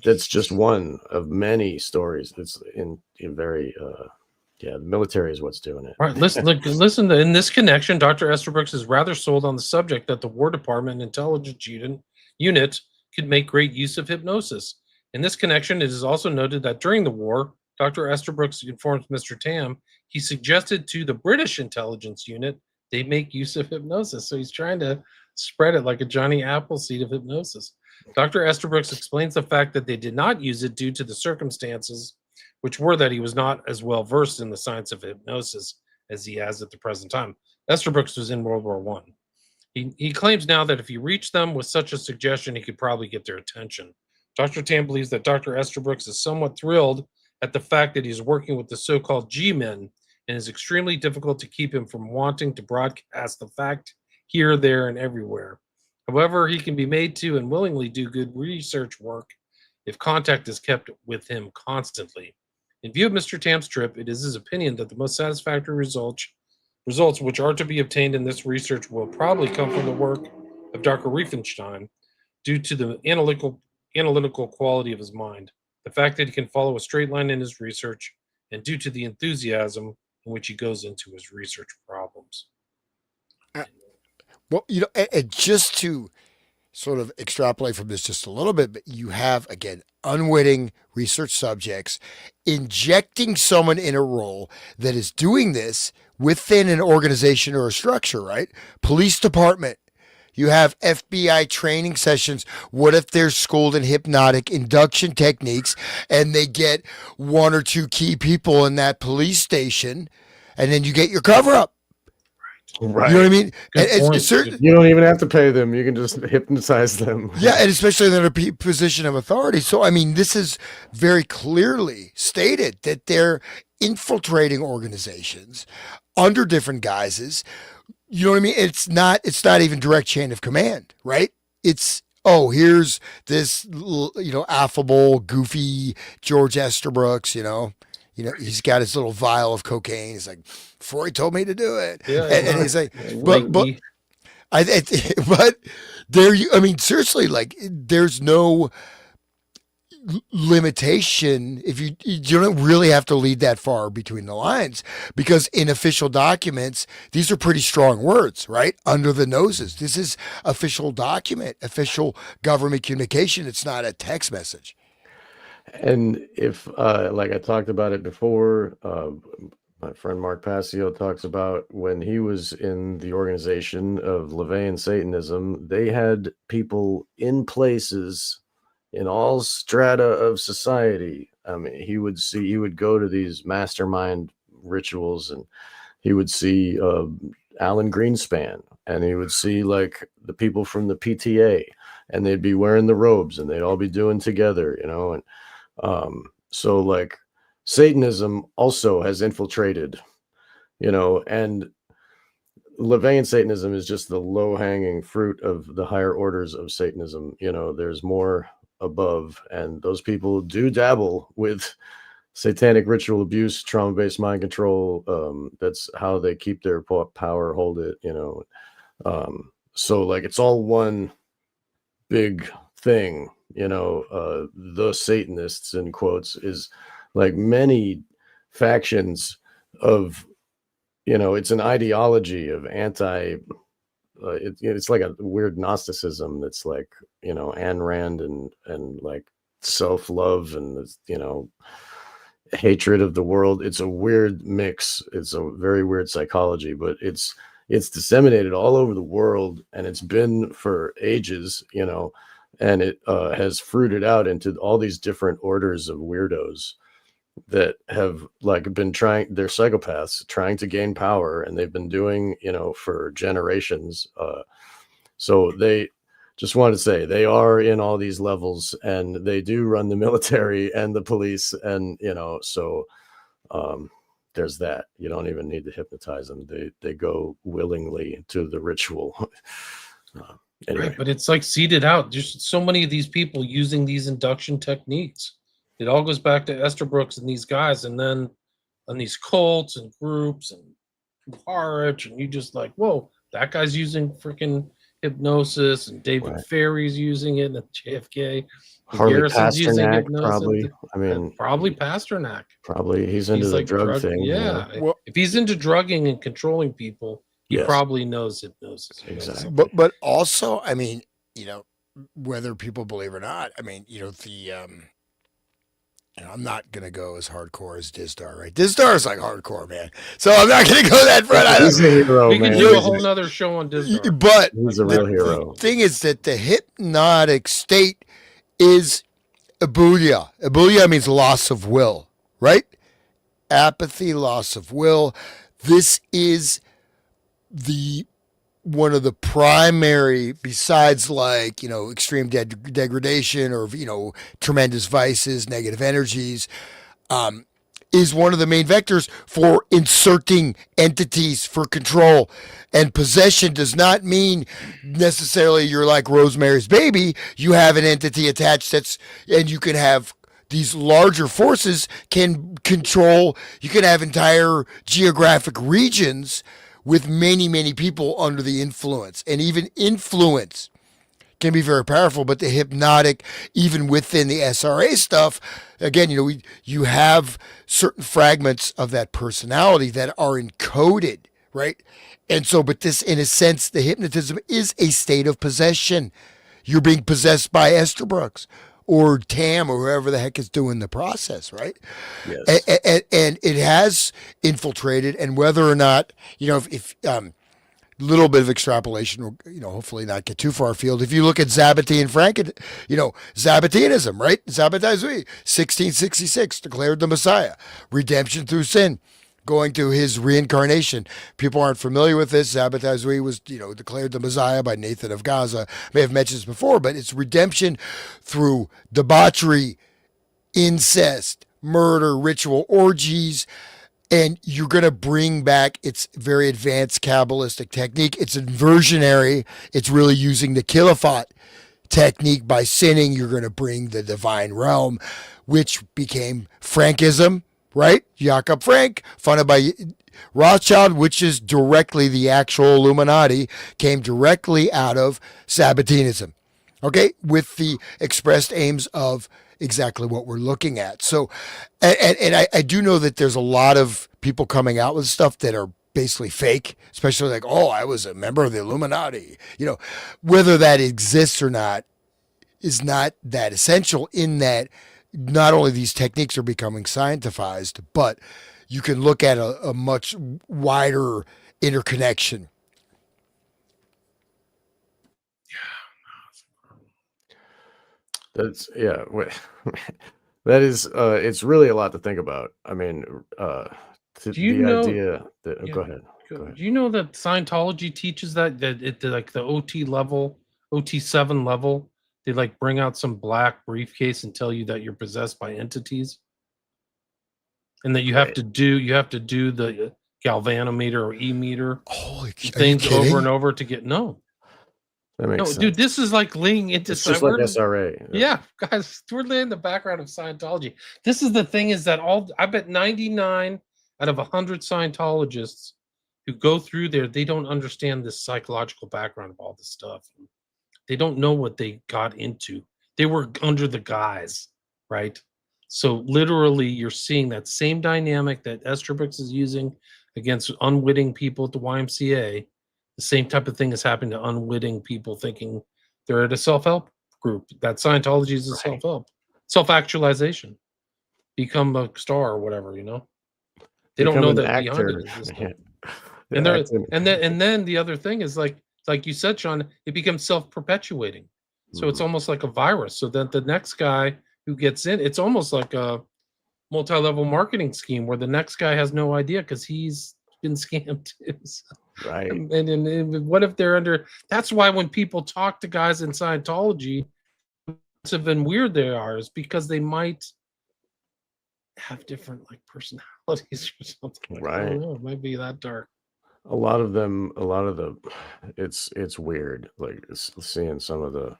that's just one of many stories that's in very yeah, the military is what's doing it. Right. Listen. In this connection, Dr. Estabrooks is rather sold on the subject that the War Department intelligence unit could make great use of hypnosis. In this connection, it is also noted that during the war, Dr. Estabrooks informs Mr. Tam he suggested to the British intelligence unit they make use of hypnosis. So he's trying to spread it like a Johnny Appleseed of hypnosis. Dr. Estabrooks explains the fact that they did not use it due to the circumstances, which were that he was not as well versed in the science of hypnosis as he has at the present time. Estabrooks was in World War One. He claims now that if he reached them with such a suggestion, he could probably get their attention. Dr. Tam believes that Dr. Estabrooks is somewhat thrilled at the fact that he's working with the so-called G-men, and is extremely difficult to keep him from wanting to broadcast the fact here, there, and everywhere. However, he can be made to and willingly do good research work if contact is kept with him constantly. In view of Mr. Tam's trip, it is his opinion that the most satisfactory results which are to be obtained in this research will probably come from the work of Dr. Riefenstein, due to the analytical quality of his mind, the fact that he can follow a straight line in his research, and due to the enthusiasm in which he goes into his research problems. Well, and just to sort of extrapolate from this just a little bit, but you have, again, unwitting research subjects injecting someone in a role that is doing this within an organization or a structure, right? Police department. You have FBI training sessions. What if they're schooled in hypnotic induction techniques and they get one or two key people in that police station, and then you get your cover up? Right. You know what I mean? Good point. You don't even have to pay them. You can just hypnotize them. Yeah, and especially in a position of authority. So, I mean, this is very clearly stated that they're infiltrating organizations under different guises. You know what I mean? It's not even direct chain of command, right? It's, oh, here's this, affable, goofy George Estabrooks, he's got his little vial of cocaine. He's like, Freud told me to do it. Yeah, and he's like, but Lanky. but there, I mean, seriously, like, there's no limitation if you don't really have to lead that far between the lines, because in official documents these are pretty strong words, right? Under the noses. This is official document, official government communication. It's not a text message. And if, like I talked about it before, my friend Mark Passio talks about when he was in the organization of LaVeyan Satanism, they had people in places in all strata of society. I mean, he would go to these mastermind rituals, and he would see Alan Greenspan, and he would see like the people from the PTA, and they'd be wearing the robes, and they'd all be doing together, and so like Satanism also has infiltrated, and LaVeyan Satanism is just the low hanging fruit of the higher orders of Satanism. There's more above, and those people do dabble with satanic ritual abuse, trauma based mind control. That's how they keep their power, hold it, so like it's all one big thing, the Satanists in quotes is like many factions of, it's an ideology of it's like a weird Gnosticism that's like, Ayn Rand and like self-love and, hatred of the world. It's a weird mix. It's a very weird psychology, but it's disseminated all over the world, and it's been for ages, and it has fruited out into all these different orders of weirdos that have like been they're psychopaths trying to gain power, and they've been doing, for generations. So they just want to say they are in all these levels, and they do run the military and the police, and so there's that. You don't even need to hypnotize them. They go willingly to the ritual. Anyway. Right, but it's like seeded out. There's so many of these people using these induction techniques. It all goes back to Esther Brooks and these guys, and then on these cults and groups and Harwich, and you just like, whoa, that guy's using freaking hypnosis, and David Right. Ferry's using it, and JFK. Harvey Garrison's using Pasternak, hypnosis. probably. I mean, probably Pasternak. probably he's into the like drug thing. Yeah. Well- If he's into drugging and controlling people, he Yes. probably knows hypnosis. Exactly. But also, I mean, whether people believe or not, I mean, I'm not gonna go as hardcore as Dizdar, right? Dizdar is like hardcore, man. So I'm not gonna go that front. He's a hero, We man. can do a whole nother show on Disney. But He's a real hero. the thing is that the hypnotic state is abulia. Abulia means loss of will, right? Apathy, loss of will. This is one of the primary, besides like, extreme degradation or, tremendous vices, negative energies, is one of the main vectors for inserting entities for control. And possession does not mean necessarily you're like Rosemary's Baby. You have an entity attached and you can have these larger forces can control, you can have entire geographic regions with many, many people under the influence. And even influence can be very powerful, but the hypnotic, even within the SRA stuff, again, you have certain fragments of that personality that are encoded, right? And so, but this, in a sense, the hypnotism is a state of possession. You're being possessed by Esther Brooks or Tam or whoever the heck is doing the process, right? Yes. And it has infiltrated, and whether or not, if little bit of extrapolation will, hopefully not get too far afield. If you look at Zabbatean Zabbatianism, right? Zabbatai Zui, 1666, declared the Messiah, redemption through sin, going to his reincarnation. People aren't familiar with this. Zabbatai Zui was, declared the Messiah by Nathan of Gaza. I may have mentioned this before, but it's redemption through debauchery, incest, murder, ritual orgies. And you're going to bring back its very advanced Kabbalistic technique. It's inversionary. It's really using the Khilafat technique. By sinning, you're going to bring the divine realm, which became Frankism, right? Jakob Frank, funded by Rothschild, which is directly the actual Illuminati, came directly out of Sabbatianism, okay? With the expressed aims of exactly what we're looking at. So, and I do know that there's a lot of people coming out with stuff that are basically fake, especially like, oh, I was a member of the Illuminati. Whether that exists or not is not that essential, in that not only these techniques are becoming scientified, but you can look at a much wider interconnection. That's that is it's really a lot to think about. I mean, Do you the know? idea that Yeah, go ahead. Go ahead. Do you know that Scientology teaches that it like the OT level, OT7 level, they like bring out some black briefcase and tell you that you're possessed by entities, and that Wait, you have to do the galvanometer or e-meter Holy, are you things over kidding? and over to get that makes no, sense. dude. This is like leaning into It's just like we're SRA. yeah, guys, we're in the background of Scientology. This is the thing is that I bet 99 out of 100 Scientologists who go through there, they don't understand the psychological background of all this stuff. They don't know what they got into. They were under the guise, right? So literally, you're seeing that same dynamic that Estrabix is using against unwitting people at the YMCA. The same type of thing is happening to unwitting people thinking they're at a self-help group. That Scientology is a Right. self-help, self-actualization, become a star or whatever, you know. They don't Become know an that behind it actor. is this stuff. Yeah. And The there acting. and then the other thing is like you said, Sean, it becomes self-perpetuating. So it's Mhm. almost like a virus. So that the next guy who gets in, it's almost like a multi-level marketing scheme where the next guy has no idea because he's been scammed too. So, Right. and what if they're under? That's why when people talk to guys in Scientology, and weird they are is because they might have different like personalities or something. Like, I Right. don't know. It might be that dark. A lot of them, a lot of the, it's weird. Like seeing some of the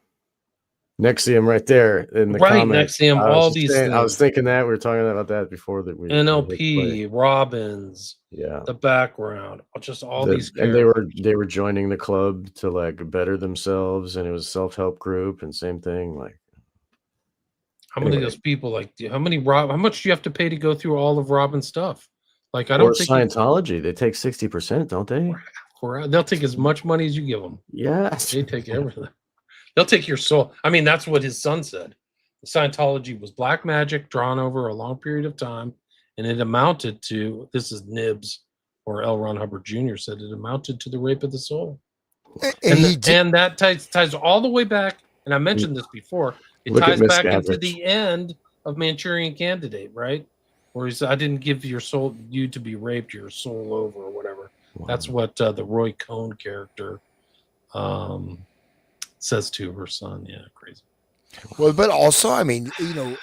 Nexium right there in the Right, comments. Nexium, I was all just these saying, I was things. thinking that we were talking about that before that we hit play. NLP, Robbins, Yeah. the background, just all these And characters. they were joining the club to like better themselves, and it was self-help group and same thing. Like How many of anyway, those people like how much do you have to pay to go through all of Robin's stuff? Like I or don't think you Scientology, they take 60%, don't they? they'll take as much money as you give them. Yes. They take everything. They'll take your soul. I mean, that's what his son said. Scientology was black magic drawn over a long period of time, and it amounted to this is Nibs or L. Ron Hubbard Jr. said it amounted to the rape of the soul. And he did. And that ties all the way back. And I mentioned this before. It Look at ties back into Miscavige. the end of Manchurian Candidate, right? Where he said, "I didn't give you to be raped, your soul over," or whatever. Wow. That's what the Roy Cohn character says to her son. Yeah, crazy. Well, but also, I mean,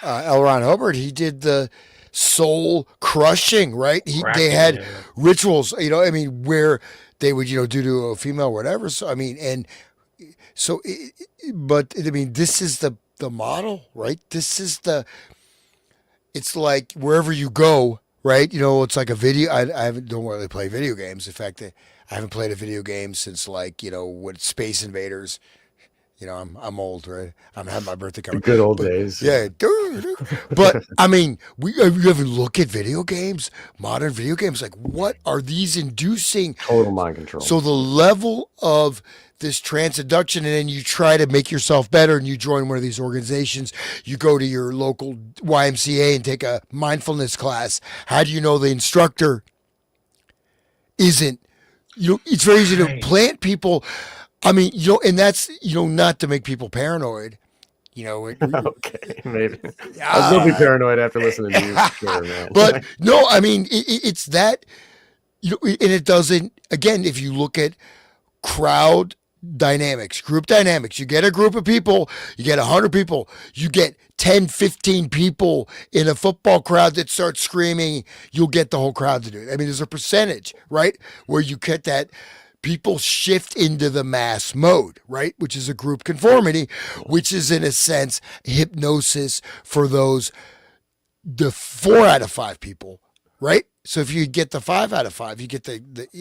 L. Ron Hubbard, he did the soul crushing, right? They Cracking, had yeah. rituals, I mean, where they would, do to a female, whatever. So, I mean, and so, but I mean, this is the model, right? It's like wherever you go, right? It's like a video. I don't really play video games. In fact, I haven't played a video game since like, what Space Invaders. I'm old, right? I'm having my birthday The coming. good old But, days. yeah. But I mean, you ever look at video games, modern video games, like what are these inducing? Total mind control. So the level of this transduction, and then you try to make yourself better, and you join one of these organizations. You go to your local YMCA and take a mindfulness class. How do you know the instructor isn't? It's very easy to plant people. I mean, and that's, not to make people paranoid. Okay, maybe. I'll still be paranoid after listening to you, for sure, man. But no, I mean, it's that, and it doesn't, again, if you look at crowd dynamics, group dynamics, you get a group of people, you get 100 people, you get 10, 15 people in a football crowd that start screaming, you'll get the whole crowd to do it. I mean, there's a percentage, right, where you get that people shift into the mass mode, right? Which is a group conformity, which is in a sense hypnosis for the 4 out of 5 people, right? So if you get the 5 out of 5, you get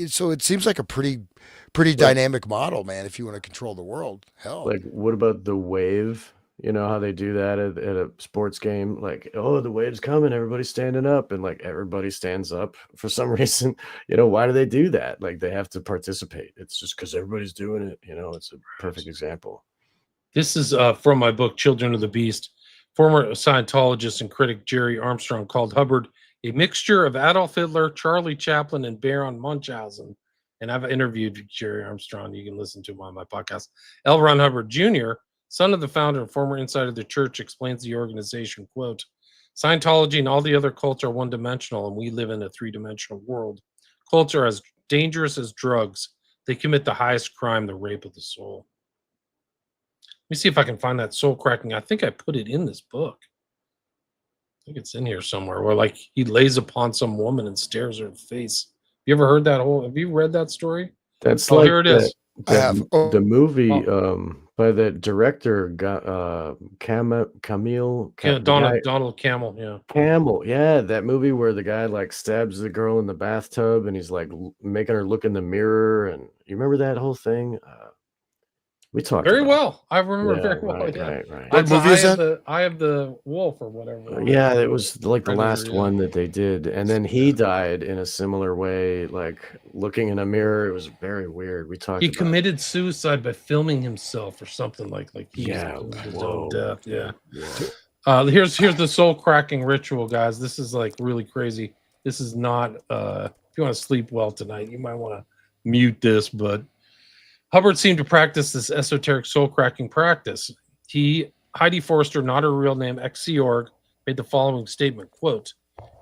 so it seems like a pretty dynamic model, man. If you want to control the world, hell. Like, what about the wave? You know how they do that at a sports game? Like, oh, the wave's coming, everybody's standing up, and like everybody stands up for some reason. Why do they do that? Like, they have to participate. It's just because everybody's doing it. It's a perfect example. This is from my book, Children of the Beast. Former Scientologist and critic Jerry Armstrong called Hubbard a mixture of Adolf Hitler, Charlie Chaplin, and Baron Munchausen. And I've interviewed Jerry Armstrong. You can listen to him on my podcast. L. Ron Hubbard Jr., son of the founder and former insider of the church, explains the organization, quote, Scientology and all the other cults are one-dimensional, and we live in a three-dimensional world. Cults are as dangerous as drugs. They commit the highest crime, the rape of the soul. Let me see if I can find that soul cracking. I think I put it in this book. I think it's in here somewhere, where like he lays upon some woman and stares her in the face. You ever heard that whole? Have you read that story? That's Oh, like here it that, is. I have. the movie Oh, by that director got Camille yeah, the guy Donald Camel. Yeah, Camel. Yeah, that movie where the guy like stabs the girl in the bathtub and he's like making her look in the mirror, and you remember that whole thing? We talked very about it. well. I remember Yeah, very well. Yeah, right. What that's movie is that? the Eye of the Wolf or whatever. Yeah, it was like the Predator. last Yeah. one that they did, and then he died in a similar way, like looking in a mirror. It was very weird. We talked He about committed suicide by filming himself or something like he was yeah, doing his own whoa, death. Yeah. whoa. Here's the soul cracking ritual, guys. This is like really crazy. This is not if you want to sleep well tonight, you might want to mute this, but Hubbard seemed to practice this esoteric soul cracking practice. Heidi Forrester, not her real name, ex-Sea Org, made the following statement, quote,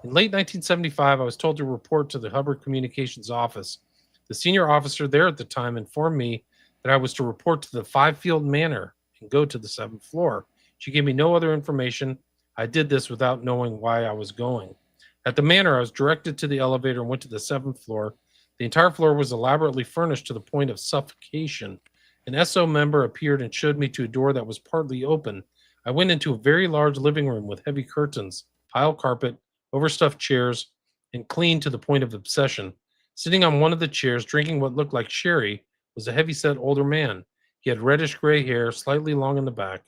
in late 1975, I was told to report to the Hubbard Communications Office. The senior officer there at the time informed me that I was to report to the Five-Field Manor and go to the 7th floor. She gave me no other information. I did this without knowing why I was going. At the manor, I was directed to the elevator and went to the 7th floor. The entire floor was elaborately furnished to the point of suffocation. An SO member appeared and showed me to a door that was partly open. I went into a very large living room with heavy curtains, pile carpet, overstuffed chairs, and clean to the point of obsession. Sitting on one of the chairs, drinking what looked like sherry, was a heavy-set older man. He had reddish-gray hair, slightly long in the back.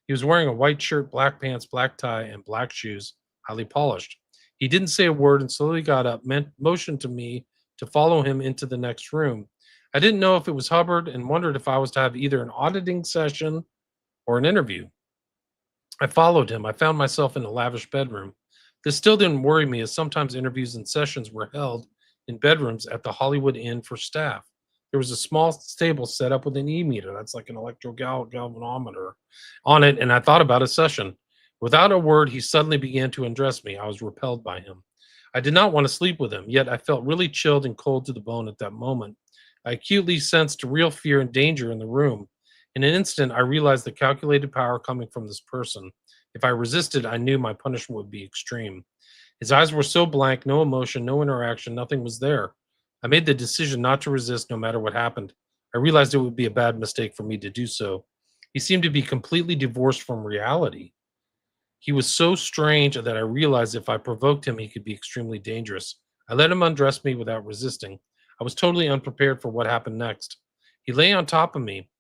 He was wearing a white shirt, black pants, black tie, and black shoes, highly polished. He didn't say a word and slowly got up, motioned to me to follow him into the next room. I didn't know if it was Hubbard and wondered if I was to have either an auditing session or an interview. I followed him. I found myself in a lavish bedroom. This still didn't worry me, as sometimes interviews and sessions were held in bedrooms at the Hollywood Inn for staff. There was a small table set up with an e-meter, that's like an galvanometer, on it, and I thought about a session. Without a word, he suddenly began to undress me. I was repelled by him. I did not want to sleep with him, yet I felt really chilled and cold to the bone at that moment. I acutely sensed real fear and danger in the room. In an instant, I realized the calculated power coming from this person. If I resisted, I knew my punishment would be extreme. His eyes were so blank, no emotion, no interaction, nothing was there. I made the decision not to resist no matter what happened. I realized it would be a bad mistake for me to do so. He seemed to be completely divorced from reality. He was so strange that I realized if I provoked him, he could be extremely dangerous. I let him undress me without resisting. I was totally unprepared for what happened next. He lay on top of me.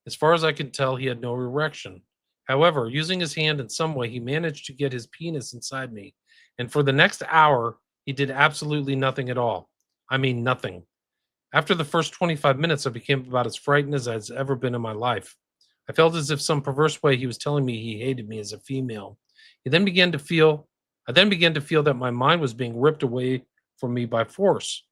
As far as I could tell, he had no erection. However, using his hand in some way, he managed to get his penis inside me. And for the next hour, he did absolutely nothing at all. I mean, nothing. After the first 25 minutes, I became about as frightened as I'd ever been in my life. I felt as if some perverse way he was telling me he hated me as a female. He then began to feel, I then began to feel that my mind was being ripped away from me by force.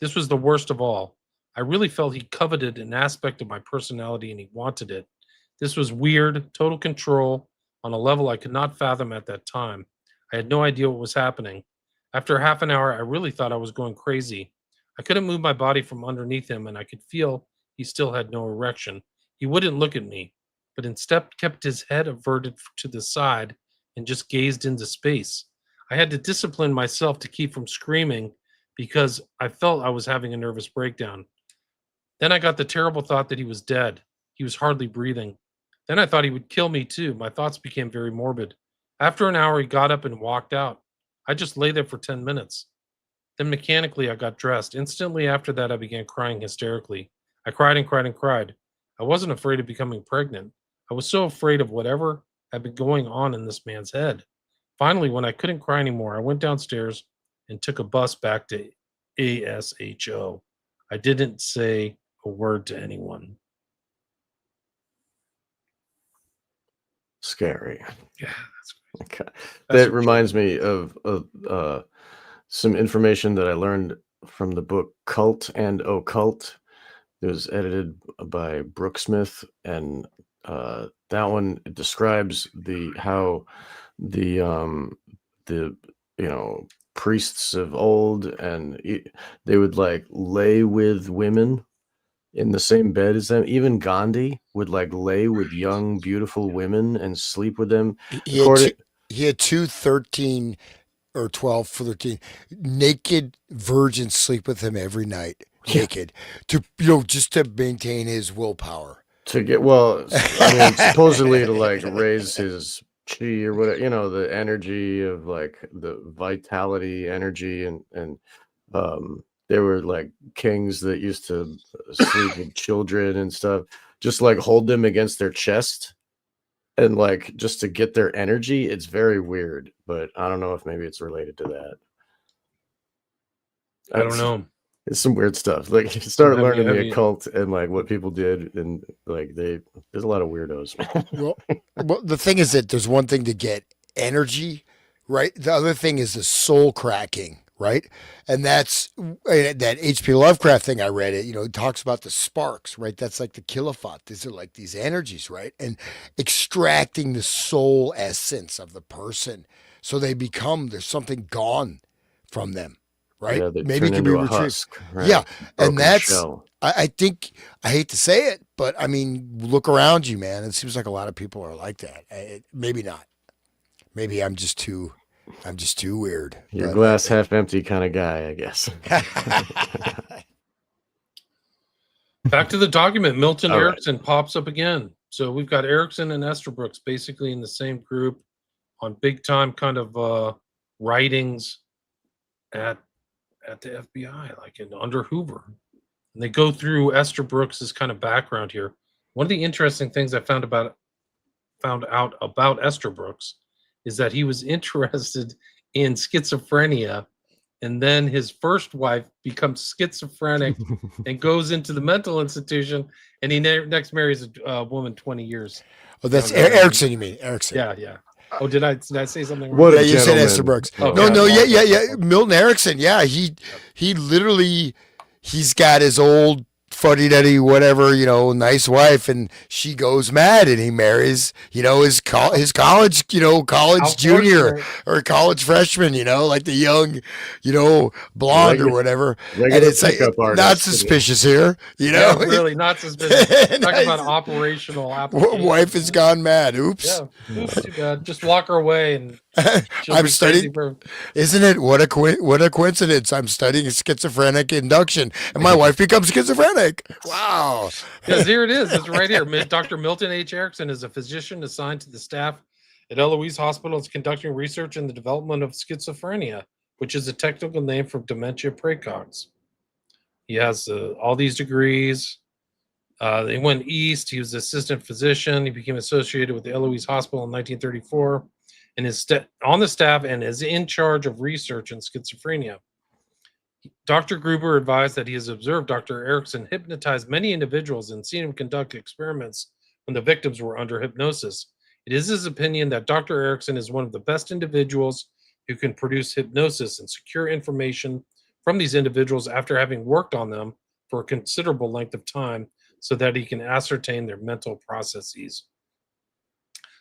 This was the worst of all. I really felt he coveted an aspect of my personality and he wanted it. This was weird, total control on a level I could not fathom at that time. I had no idea what was happening. After half an hour, I really thought I was going crazy. I couldn't move my body from underneath him, and I could feel he still had no erection. He wouldn't look at me, but instead kept his head averted to the side and just gazed into space. I had to discipline myself to keep from screaming because I felt I was having a nervous breakdown. Then I got the terrible thought that he was dead. He was hardly breathing. Then I thought he would kill me too. My thoughts became very morbid. After an hour, he got up and walked out. I just lay there for 10 minutes. Then mechanically, I got dressed. Instantly after that, I began crying hysterically. I cried and cried and cried. I wasn't afraid of becoming pregnant. I was so afraid of whatever had been going on in this man's head. Finally, when I couldn't cry anymore, I went downstairs and took a bus back to ASHO. I didn't say a word to anyone. Scary. Yeah, that's Okay. That's That reminds me of some information that I learned from the book Cult and Occult. It was edited by Brooke Smith, and that one describes how the the priests of old, and they would like lay with women in the same bed as them. Even Gandhi would like lay with young, beautiful women and sleep with them. He had According, two, he had two 13 or 12 for 13 naked virgins sleep with him every night, yeah, naked, to just to maintain his willpower. to get well, I mean, supposedly to like raise his chi or whatever, the energy of like the vitality, energy, and there were like kings that used to sleep with children and stuff, just like hold them against their chest and like just to get their energy. It's very weird, but I don't know if maybe it's related to that. I don't know. It's some weird stuff. Like you start Have you- learning have the you- occult and like what people did, and like there's a lot of weirdos. Well, the thing is that there's one thing to get energy, right? The other thing is the soul cracking, right? And that's that H.P. Lovecraft thing I read. It talks about the sparks, right? That's like the kilowatt. These are like these energies, right? And extracting the soul essence of the person, so there's something gone from them, right? Yeah, they Maybe it turn can be into a retrieved. husk. Right? Yeah, and Broken that's shell. I think I hate to say it, but I mean, look around you, man. It seems like a lot of people are like that. Maybe not. Maybe I'm just too weird. You're but- glass half empty kind of guy, I guess. Back to the document. Milton All right. Erickson pops up again. So we've got Erickson and Estabrooks basically in the same group on big time kind of writings at the FBI, like under Hoover. And they go through Esther Brooks's kind of background here. One of the interesting things I found out about Esther Brooks is that he was interested in schizophrenia, and then his first wife becomes schizophrenic and goes into the mental institution, and he next marries a woman 20 years. Oh, that's younger than him. Erickson. You mean Erickson? Yeah. Oh, did I say something wrong? What Yeah, a you said gentleman. Esther Brooks. Oh, No, yeah. yeah. Milton Erickson. Yeah, he literally he's got his old fuddy-duddy whatever, nice wife, and she goes mad, and he marries, his college, college junior or college freshman, like the young, blonde or whatever. Regular And it's like pickup artist. not suspicious here, Yeah, really not suspicious. Talking Nice. about operational application. Wife has gone mad. Oops. Yeah, oops, too bad. Just walk her away, and she'll I'm be studying. crazy for- Isn't it what a coincidence? I'm studying schizophrenic induction, and my wife becomes schizophrenic. Wow. Because here it is. It's right here. Dr. Milton H. Erickson is a physician assigned to the staff at Eloise Hospital. Is conducting research in the development of schizophrenia, which is a technical name for dementia praecox. He has all these degrees. He went east. He was assistant physician. He became associated with the Eloise Hospital in 1934, and is on the staff and is in charge of research in schizophrenia. Dr. Gruber advised that he has observed Dr. Erickson hypnotize many individuals and seen him conduct experiments when the victims were under hypnosis. It is his opinion that Dr. Erickson is one of the best individuals who can produce hypnosis and secure information from these individuals after having worked on them for a considerable length of time so that he can ascertain their mental processes.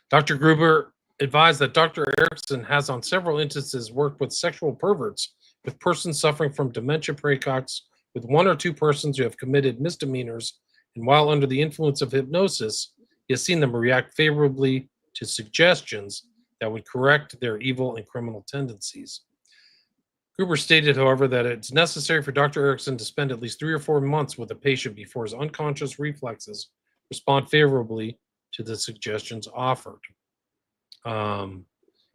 Dr. Gruber advised that Dr. Erickson has on several instances worked with sexual perverts, with persons suffering from dementia praecox, with one or two persons who have committed misdemeanors, and while under the influence of hypnosis, he has seen them react favorably to suggestions that would correct their evil and criminal tendencies. Gruber stated, however, that it's necessary for Dr. Erickson to spend at least 3 or 4 months with a patient before his unconscious reflexes respond favorably to the suggestions offered.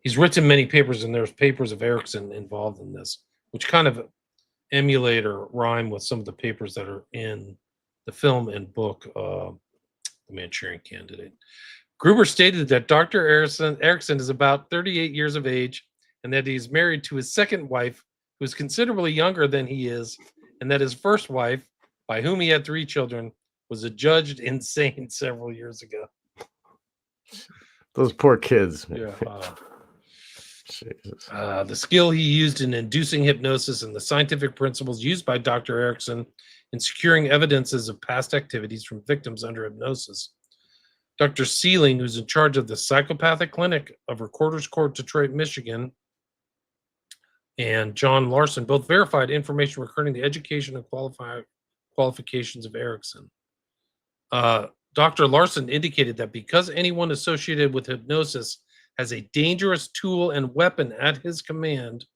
He's written many papers, and there's papers of Erickson involved in this, which kind of emulate or rhyme with some of the papers that are in the film and book, The Manchurian Candidate. Gruber stated that Dr. Erickson is about 38 years of age, and that he's married to his second wife, who is considerably younger than he is, and that his first wife, by whom he had 3 children, was adjudged insane several years ago. Those poor kids. Yeah. Jesus. The skill he used in inducing hypnosis and the scientific principles used by Dr. Erickson in securing evidences of past activities from victims under hypnosis. Dr. Sealing, who's in charge of the psychopathic clinic of Recorder's Court, Detroit, Michigan, and John Larson both verified information regarding the education and qualifications of Erickson. Dr. Larson indicated that because anyone associated with hypnosis has a dangerous tool and weapon at his command,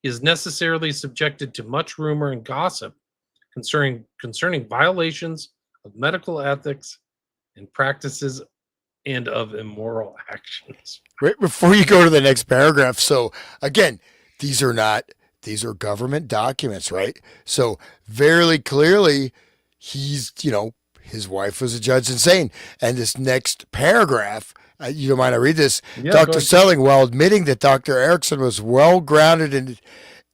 he is necessarily subjected to much rumor and gossip concerning violations of medical ethics and practices and of immoral actions. Right before you go to the next paragraph. So again, these are government documents, right? So very clearly he's, his wife was a judge insane. And this next paragraph, you don't mind I read this? Yeah, Dr. Selling, while admitting that Dr. Erickson was well grounded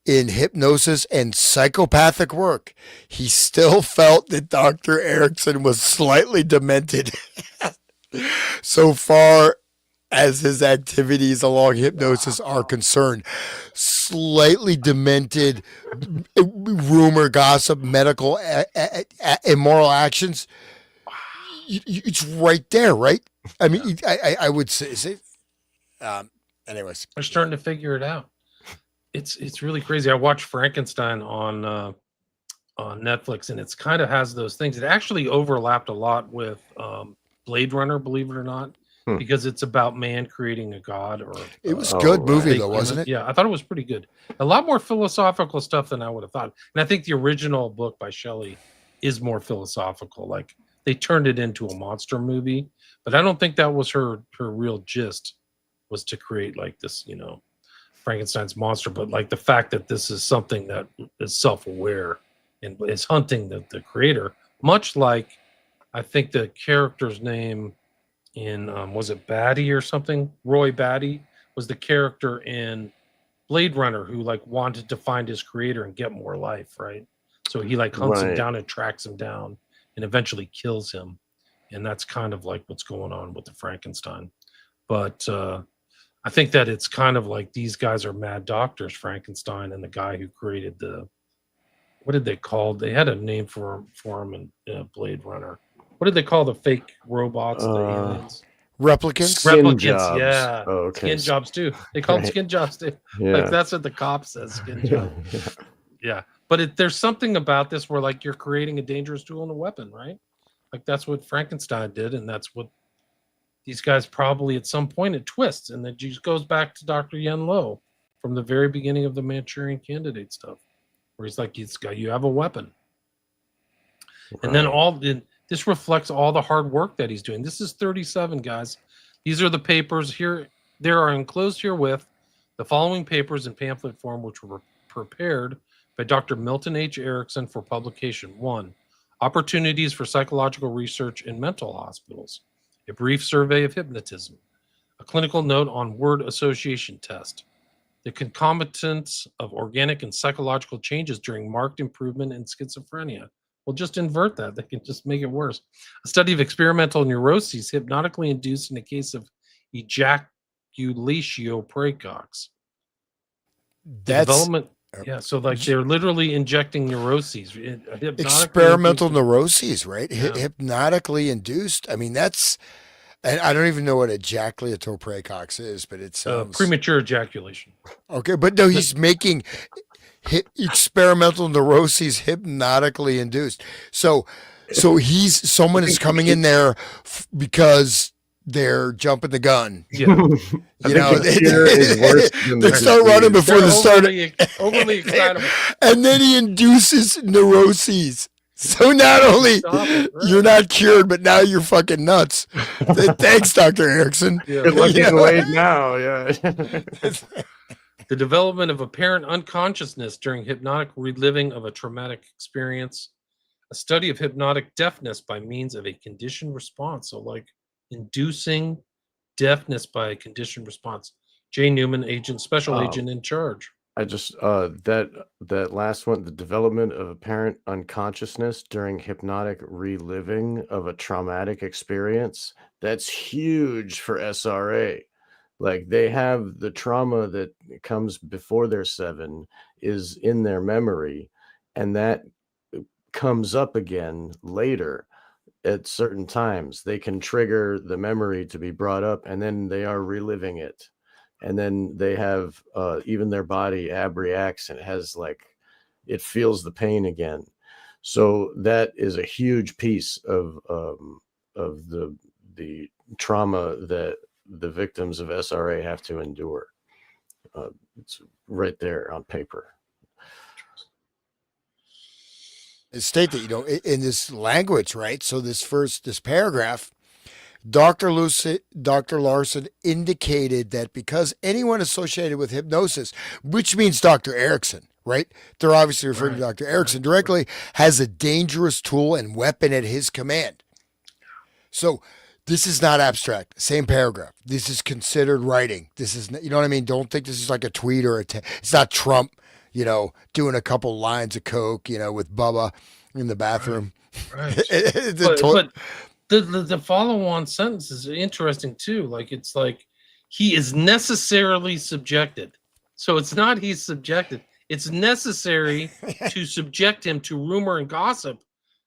in hypnosis and psychopathic work, he still felt that Dr. Erickson was slightly demented so far as his activities along hypnosis are concerned. Slightly demented, rumor, gossip, medical, immoral actions. It's right there, right? I mean, I would say anyways. They're starting to figure it out. It's really crazy. I watched Frankenstein on Netflix, and it's kind of has those things. It actually overlapped a lot with Blade Runner, believe it or not, because it's about man creating a god. Or it was a good movie though, wasn't it? Yeah, I thought it was pretty good. A lot more philosophical stuff than I would have thought. And I think the original book by Shelley is more philosophical. Like they turned it into a monster movie, but I don't think that was her real gist, was to create like this, Frankenstein's monster. But like the fact that this is something that is self-aware and is hunting the creator, much like I think the character's name in was it Batty or something? Roy Batty was the character in Blade Runner who like wanted to find his creator and get more life, right? So he like hunts him down and tracks him down and eventually kills him. And that's kind of like what's going on with the Frankenstein. But I think that it's kind of like these guys are mad doctors, Frankenstein and the guy who created what did they call? They had a name for him in Blade Runner. What did they call the fake robots? The aliens? Replicants? Skin jobs. Yeah. Oh, okay. Skin jobs too. They call them skin jobs too. Yeah. Like that's what the cop says, skin job. Yeah. But there's something about this where like you're creating a dangerous tool and a weapon, right? Like that's what Frankenstein did, and that's what these guys probably at some point it twists, and it just goes back to Dr. Yen Lo from the very beginning of the Manchurian Candidate stuff, where he's like, you have a weapon. Right. And then this reflects all the hard work that he's doing. This is 37, guys. These are the papers here. There are enclosed herewith the following papers in pamphlet form, which were prepared by Dr. Milton H. Erickson for publication. 1. Opportunities for psychological research in mental hospitals. A brief survey of hypnotism. A clinical note on word association test. The concomitants of organic and psychological changes during marked improvement in schizophrenia. We'll just invert that. They can just make it worse. A study of experimental neuroses hypnotically induced in the case of ejaculatio praecox. Development. Yeah, so like they're literally injecting neuroses. Experimental neuroses, right? Yeah. Hypnotically induced. I mean, that's, and I don't even know what ejaculatory praecox is, but it's premature ejaculation. Okay, but no, he's making experimental neuroses hypnotically induced. So someone is coming in there because they're jumping the gun. Yeah. They start running before they start. Overly excitable. And then he induces neuroses. So not only you're not cured, but now you're fucking nuts. Thanks, Dr. Erickson. Yeah, you're looking late now. Yeah. The development of apparent unconsciousness during hypnotic reliving of a traumatic experience. A study of hypnotic deafness by means of a conditioned response. So like inducing deafness by a conditioned response. J. Newman, special agent in charge. I just that last one, the development of apparent unconsciousness during hypnotic reliving of a traumatic experience. That's huge for SRA. Like they have the trauma that comes before they're 7 is in their memory, and that comes up again later. At certain times, they can trigger the memory to be brought up, and then they are reliving it. and then they have even their body abreacts and it feels the pain again. So that is a huge piece of the trauma that the victims of SRA have to endure. It's right there on paper. State that, in this language, right? So this paragraph, Dr. Larson indicated that because anyone associated with hypnosis, which means Dr. Erickson, right? They're obviously referring to Dr. Erickson directly, has a dangerous tool and weapon at his command. So this is not abstract. Same paragraph. This is considered writing. This is, you know what I mean? Don't think this is like a tweet or it's not Trump, doing a couple lines of coke, with Bubba in the bathroom. Right. But the follow-on sentence is interesting too. It's like he is necessarily subjected. So it's not he's subjected. It's necessary to subject him to rumor and gossip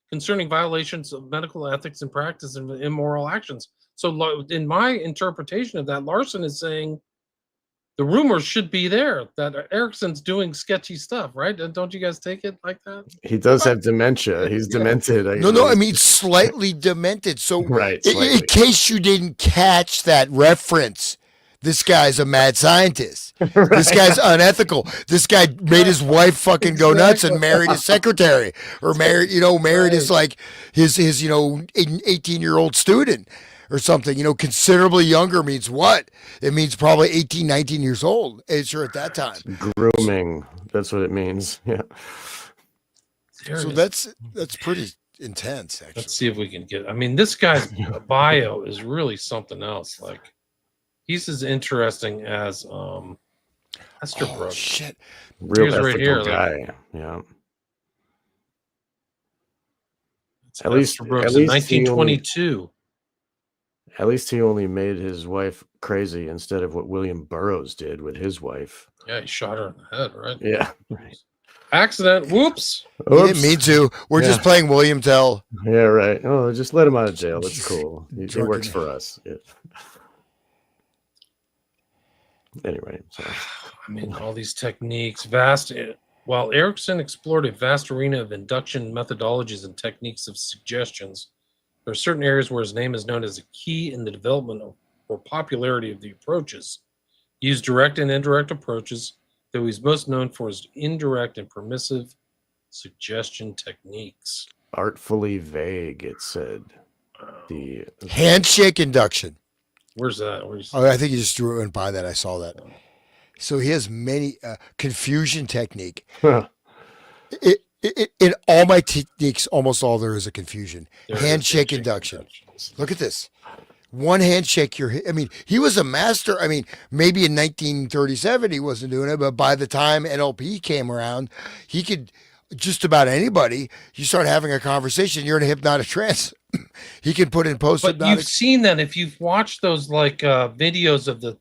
concerning violations of medical ethics and practice and immoral actions. So in my interpretation of that, Larson is saying the rumors should be there that Erickson's doing sketchy stuff, right? Don't you guys take it like that? He does have dementia. He's demented. No, I mean slightly demented. So right, in case you didn't catch that reference, this guy's a mad scientist. Right. This guy's unethical. This guy made his wife fucking go nuts and married his secretary, or married his 18-year-old student or something. Considerably younger means what? It means probably 18, 19 years old. Sure, at that time. Grooming. That's what it means. Yeah. So that's pretty intense, actually. Let's see if we can get. I mean, this guy's bio is really something else. He's as interesting as Estabrook. Oh, shit. Real ethical guy. Yeah. At least in 1922. At least he only made his wife crazy instead of what William Burroughs did with his wife. Yeah, he shot her in the head, right? Yeah. Accident. Whoops. He didn't mean to. We're just playing William Tell. Yeah, right. Oh, just let him out of jail. That's cool. He works for us. Yeah. Anyway, sorry. I mean, all these techniques, while Erickson explored a vast arena of induction methodologies and techniques of suggestions, there are certain areas where his name is known as a key in the development or popularity of the approaches. He used direct and indirect approaches, though he's most known for his indirect and permissive suggestion techniques. Artfully vague, it said. The handshake induction. Where's that? I think he just went by that. I saw that. So he has many confusion technique. In all my techniques, almost all there is a confusion. Handshake induction. Look at this. One handshake, he was a master. Maybe in 1937 he wasn't doing it, but by the time NLP came around, he could just about anybody. You start having a conversation, you're in a hypnotic trance. He can put in post-hypnotic. But you've seen that if you've watched those videos of the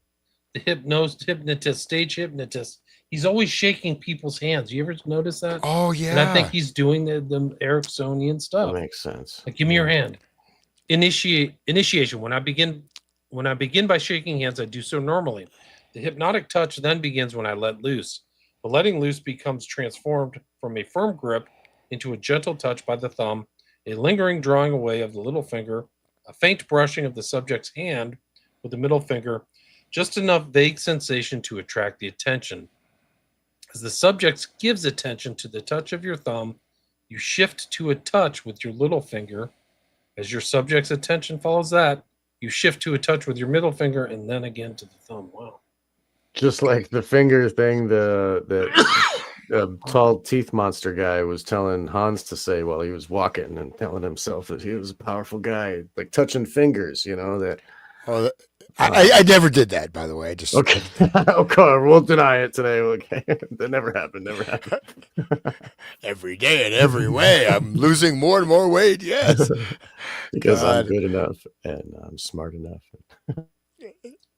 hypnotist, stage hypnotist. He's always shaking people's hands. You ever notice that? Oh yeah. And I think he's doing the Ericksonian stuff. That makes sense. Give me your hand. Initiation. When I begin by shaking hands, I do so normally. The hypnotic touch then begins when I let loose. The letting loose becomes transformed from a firm grip into a gentle touch by the thumb, a lingering drawing away of the little finger, a faint brushing of the subject's hand with the middle finger, just enough vague sensation to attract the attention. As the subject gives attention to the touch of your thumb, you shift to a touch with your little finger. As your subject's attention follows that, you shift to a touch with your middle finger and then again to the thumb. Wow. Just like the finger thing, the tall teeth monster guy was telling Hans to say while he was walking and telling himself that he was a powerful guy, like touching fingers, that. Oh, I never did that, by the way. I just okay. Okay, we'll deny it today. Okay, that never happened. Every day and every way, I'm losing more and more weight. Yes, because I'm good enough and I'm smart enough.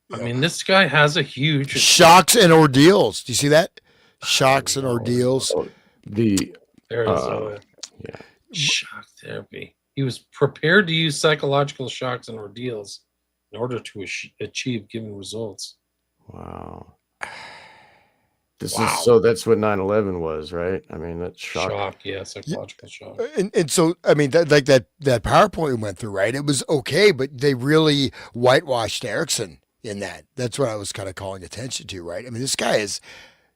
This guy has a huge shocks and ordeals. Do you see that? Shocks and ordeals. There it is. Yeah. Shock therapy. He was prepared to use psychological shocks and ordeals in order to achieve given results. Wow. Wow. That's what 9/11 was, right? I mean, that's shock. Shock, yeah, psychological shock. And so I mean that PowerPoint we went through, right? It was okay, but they really whitewashed Erickson in that. That's what I was kind of calling attention to, right? I mean, this guy is,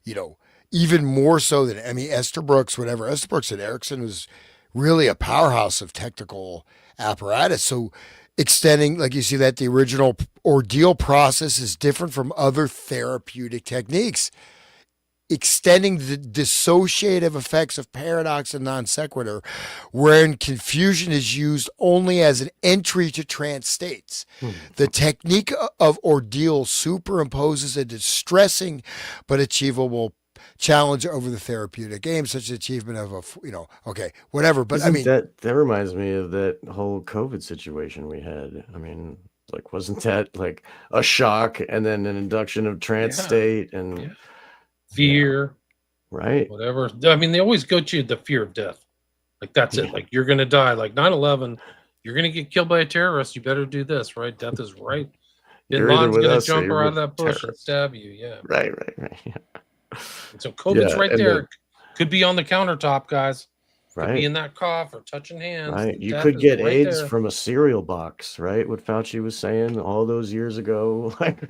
you know, even more so than Esther Brooks, whatever. Esther Brooks and Erickson was really a powerhouse of technical apparatus. So extending, like you see that the original ordeal process is different from other therapeutic techniques. Extending the dissociative effects of paradox and non sequitur, wherein confusion is used only as an entry to trance states. The technique of ordeal superimposes a distressing but achievable challenge over the therapeutic aim, such as achievement of whatever. But Isn't that reminds me of that whole COVID situation we had. I mean, like, wasn't that like a shock and then an induction of trance Yeah. state and Yeah. Fear, right? whatever. I mean, they always go to the fear of death. Like, that's it. Like, you're going to die. Like 9/11, you're going to get killed by a terrorist. You better do this, right? Death is right. Bin You're either Laden's with going to us or jump you're around with that bush and terrorists. stab you. Yeah. Right. Yeah. And so COVID's Yeah, right and there. Could be on the countertop, guys. Could be Right. in that cough or touching hands. Right. You Death could is get right AIDS there. from a cereal box, right? What Fauci was saying all those years ago. Like,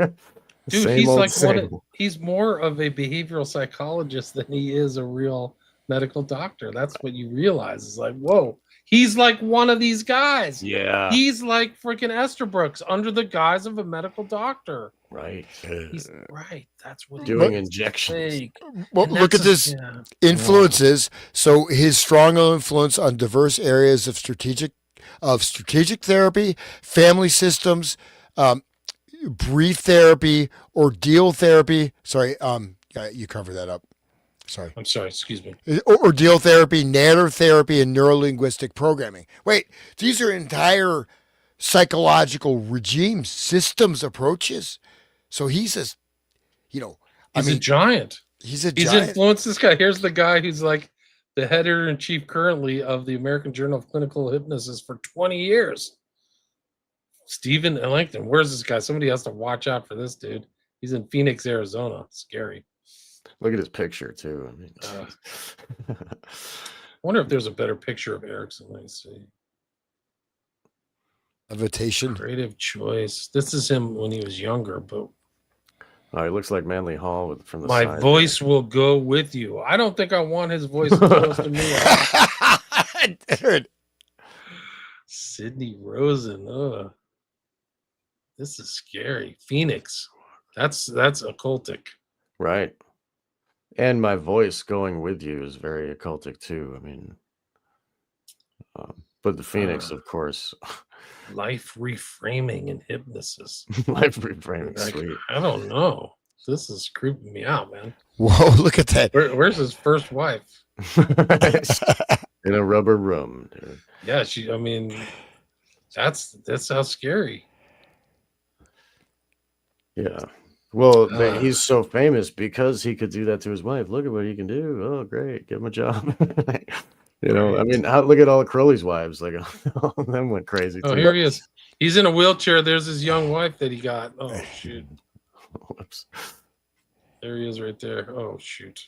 Dude, same he's old like same. he's more of a behavioral psychologist than he is a real medical doctor. That's what you realize. Is like, whoa, he's like one of these guys. Yeah. He's like freaking Esther Brooks under the guise of a medical doctor. Right. He's right. That's what Doing he's injections. fake. well, And look at that's this yeah. influences. So his strong influence on diverse areas of strategic therapy, family systems, brief therapy, ordeal therapy. Sorry, yeah, you covered that up. Sorry. I'm sorry, excuse me. Ordeal therapy, natter therapy, and neurolinguistic programming. Wait, these are entire psychological regimes, systems, approaches. So he's a, He's a giant. he's a He's giant. influenced this guy. Here's the guy who's like the editor in chief currently of the American Journal of Clinical Hypnosis for 20 years. Stephen Ellington. Where's this guy? Somebody has to watch out for this dude. He's in Phoenix, Arizona. Scary. Look at his picture too. I mean, I wonder if there's a better picture of Erickson. Let me see. Levitation. Creative choice. This is him when he was younger, but oh, he looks like Manly Hall from the my side. voice will go with you. I don't think I want his voice close to me. Dude. Sidney Rosen. Ugh. This is scary. Phoenix. That's occultic. Right. And my voice going with you is very occultic too. I mean, but the Phoenix, of course, Life reframing and hypnosis. life reframing, Like, sweet. I don't know. This is creeping me out, man. Whoa, look at that. Where's his first wife? In a rubber room, dude. Yeah, I mean, that's how scary. Yeah. Well, he's so famous because he could do that to his wife. Look at what he can do. Oh, great. Give him a job. You know, I mean, look at all Crowley's wives. Like, all of them went crazy. Oh, too. here he is. He's in a wheelchair. There's his young wife that he got. Oh, shoot. Whoops. There he is right there. Oh, shoot.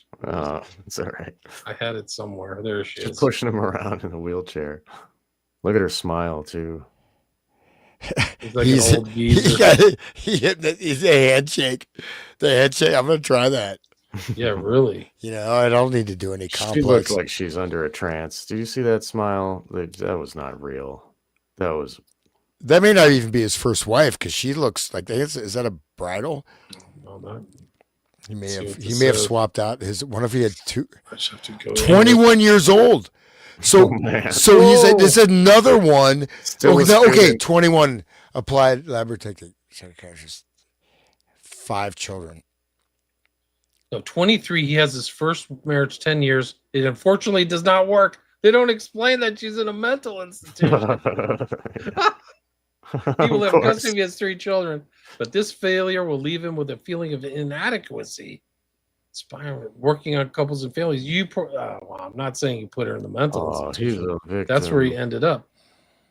It's all right. I had it somewhere. There she Just is. pushing him around in a wheelchair. Look at her smile, too. He's like an old geezer. He's a handshake. The handshake. I'm going to try that. Yeah, really. I don't need to do any She complex. looks like she's under a trance. Do you see that smile? That was not real. That may not even be his first wife because she looks like is that a bridal? No, not. He may See have what he this may have says. swapped out his one if he had two. I just have to go 21 years old. So man. so he's like this is another one. Still a Okay, student. 21 applied laboratory technique. 5 children. No, 23. He has his first marriage 10 years. It unfortunately does not work. They don't explain that she's in a mental institution. He will Of have course. custody. He has 3 children, but this failure will leave him with a feeling of inadequacy. Working on couples and families. Well, I'm not saying you put her in the mental Oh, he's institution. a victim. That's where he ended up.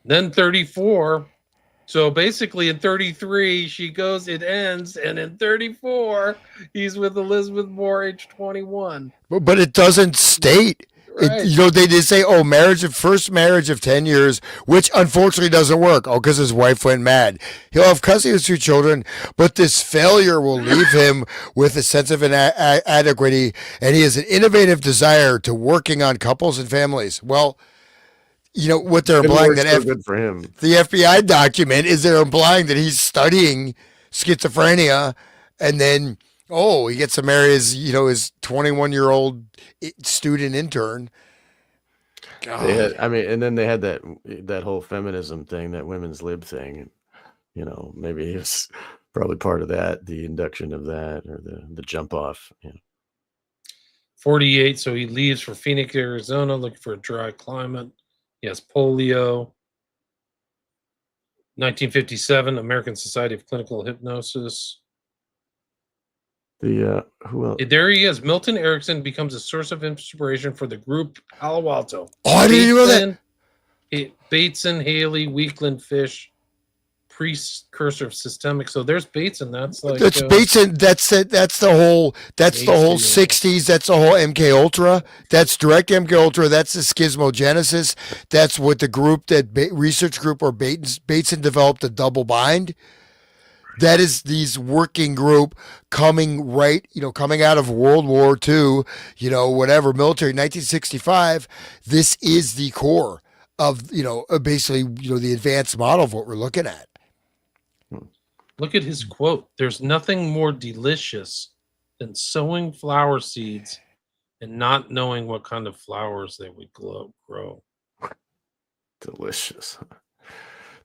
Then 34, So basically, in 33, she goes, it ends, and in 34, he's with Elizabeth Moore, age 21. But it doesn't state. It, Right. you know, they say, oh, first marriage of 10 years, which unfortunately doesn't work. Oh, because his wife went mad. He'll have custody of his 2 children, but this failure will leave him with a sense of inadequacy, and he has an innovative desire to working on couples and families. Well, you know, what they're Didn't implying work that so good for him. the FBI document is they're implying that he's studying schizophrenia, and then he gets to marry his 21-year-old student intern. God. They had, I mean, and then they had that whole feminism thing, that women's lib thing, and you know, maybe he was probably part of that, the induction of that, or the jump off. You know. 48, so he leaves for Phoenix, Arizona, looking for a dry climate. He has polio. 1957, American Society of Clinical Hypnosis. Who else? There he is. Milton Erickson becomes a source of inspiration for the group Palo Alto. Oh, I didn't even know that. Bateson, Haley, Weakland, Fish, precursor of systemic. So there's Bateson. That's like Bateson. That's it. That's the whole 60s. That's the whole MK Ultra. That's direct MK Ultra. That's the schismogenesis. That's what the group research group or Bateson developed a double bind. That is these working group coming out of World War II, whatever, military, 1965. This is the core of, basically, the advanced model of what we're looking at. Look at his quote. There's nothing more delicious than sowing flower seeds and not knowing what kind of flowers they would grow. Delicious.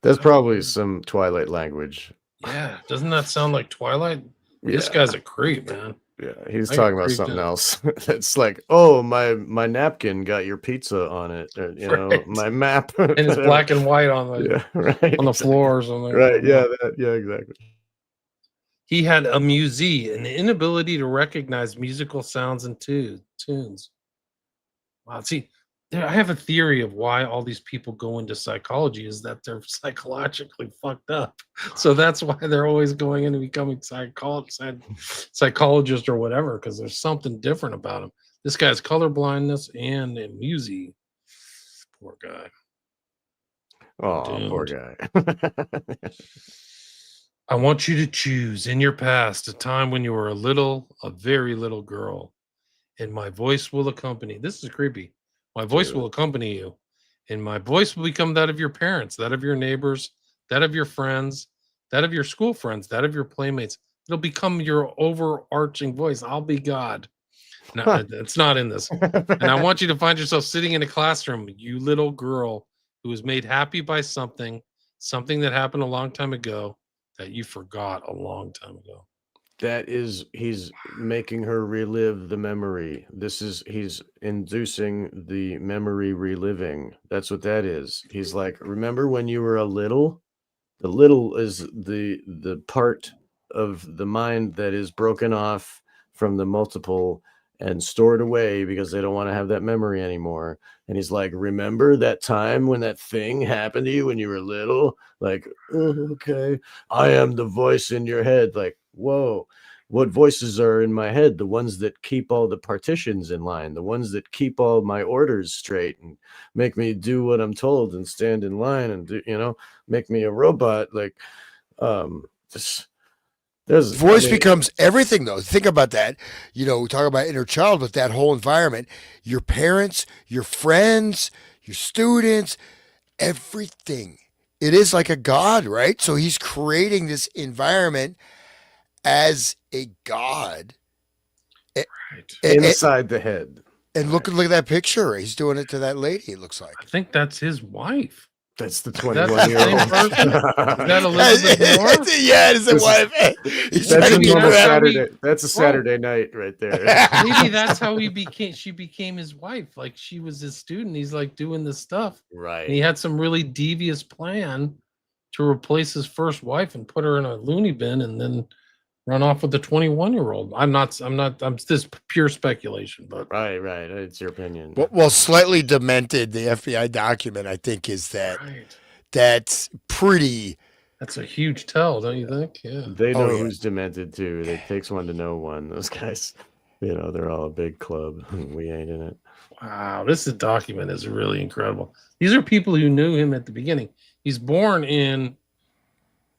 That's probably some Twilight language. Yeah, doesn't that sound like Twilight? Yeah. This guy's a creep, man. Yeah, he's talking about something else. It's like, oh, my napkin got your pizza on it. Or, right. My map. And it's black and white on the floor or something. Right, yeah, exactly. He had amusie, an inability to recognize musical sounds and tunes. Wow, see, I have a theory of why all these people go into psychology is that they're psychologically fucked up. So that's why they're always going into becoming psychologist or whatever, because there's something different about them. This guy's colorblindness and amusie. Poor guy. Oh, poor guy. I want you to choose in your past a time when you were a very little girl, and my voice will accompany. This is creepy. My voice will accompany you, and my voice will become that of your parents, that of your neighbors, that of your friends, that of your school friends, that of your playmates. It'll become your overarching voice. I'll be God. No, it's not in this. And I want you to find yourself sitting in a classroom, you little girl who was made happy by something that happened a long time ago that you forgot a long time ago. He's making her relive the memory. He's inducing the memory reliving. That's what that is. He's like, remember when you were a little? The little is the part of the mind that is broken off from the multiple and stored away because they don't want to have that memory anymore. And he's like, remember that time when that thing happened to you when you were little? Like, okay, I am the voice in your head. Like, whoa, what voices are in my head? The ones that keep all the partitions in line, the ones that keep all my orders straight and make me do what I'm told and stand in line and do, make me a robot. Like, voice becomes everything, though. Think about that. We talk about inner child, but that whole environment, your parents, your friends, your students, everything. It is like a god, right? So he's creating this environment as a god. Right. Inside the head. And look at that picture. He's doing it to that lady, it looks like. I think that's his wife. That's the 21-year-old. Is that Elizabeth Moore? Yeah, it's a wife. That's a Saturday night right there. Maybe that's how she became his wife. Like, she was his student. He's like doing this stuff. Right. And he had some really devious plan to replace his first wife and put her in a loony bin and then run off with the 21-year-old. I'm this pure speculation, but right. It's your opinion. Well, slightly demented, the FBI document, I think, is that that's pretty That's a huge tell, don't you think? Yeah. They Oh know yeah. who's demented too. It takes one to know one. Those guys, they're all a big club. We ain't in it. Wow, this document is really incredible. These are people who knew him at the beginning. He's born in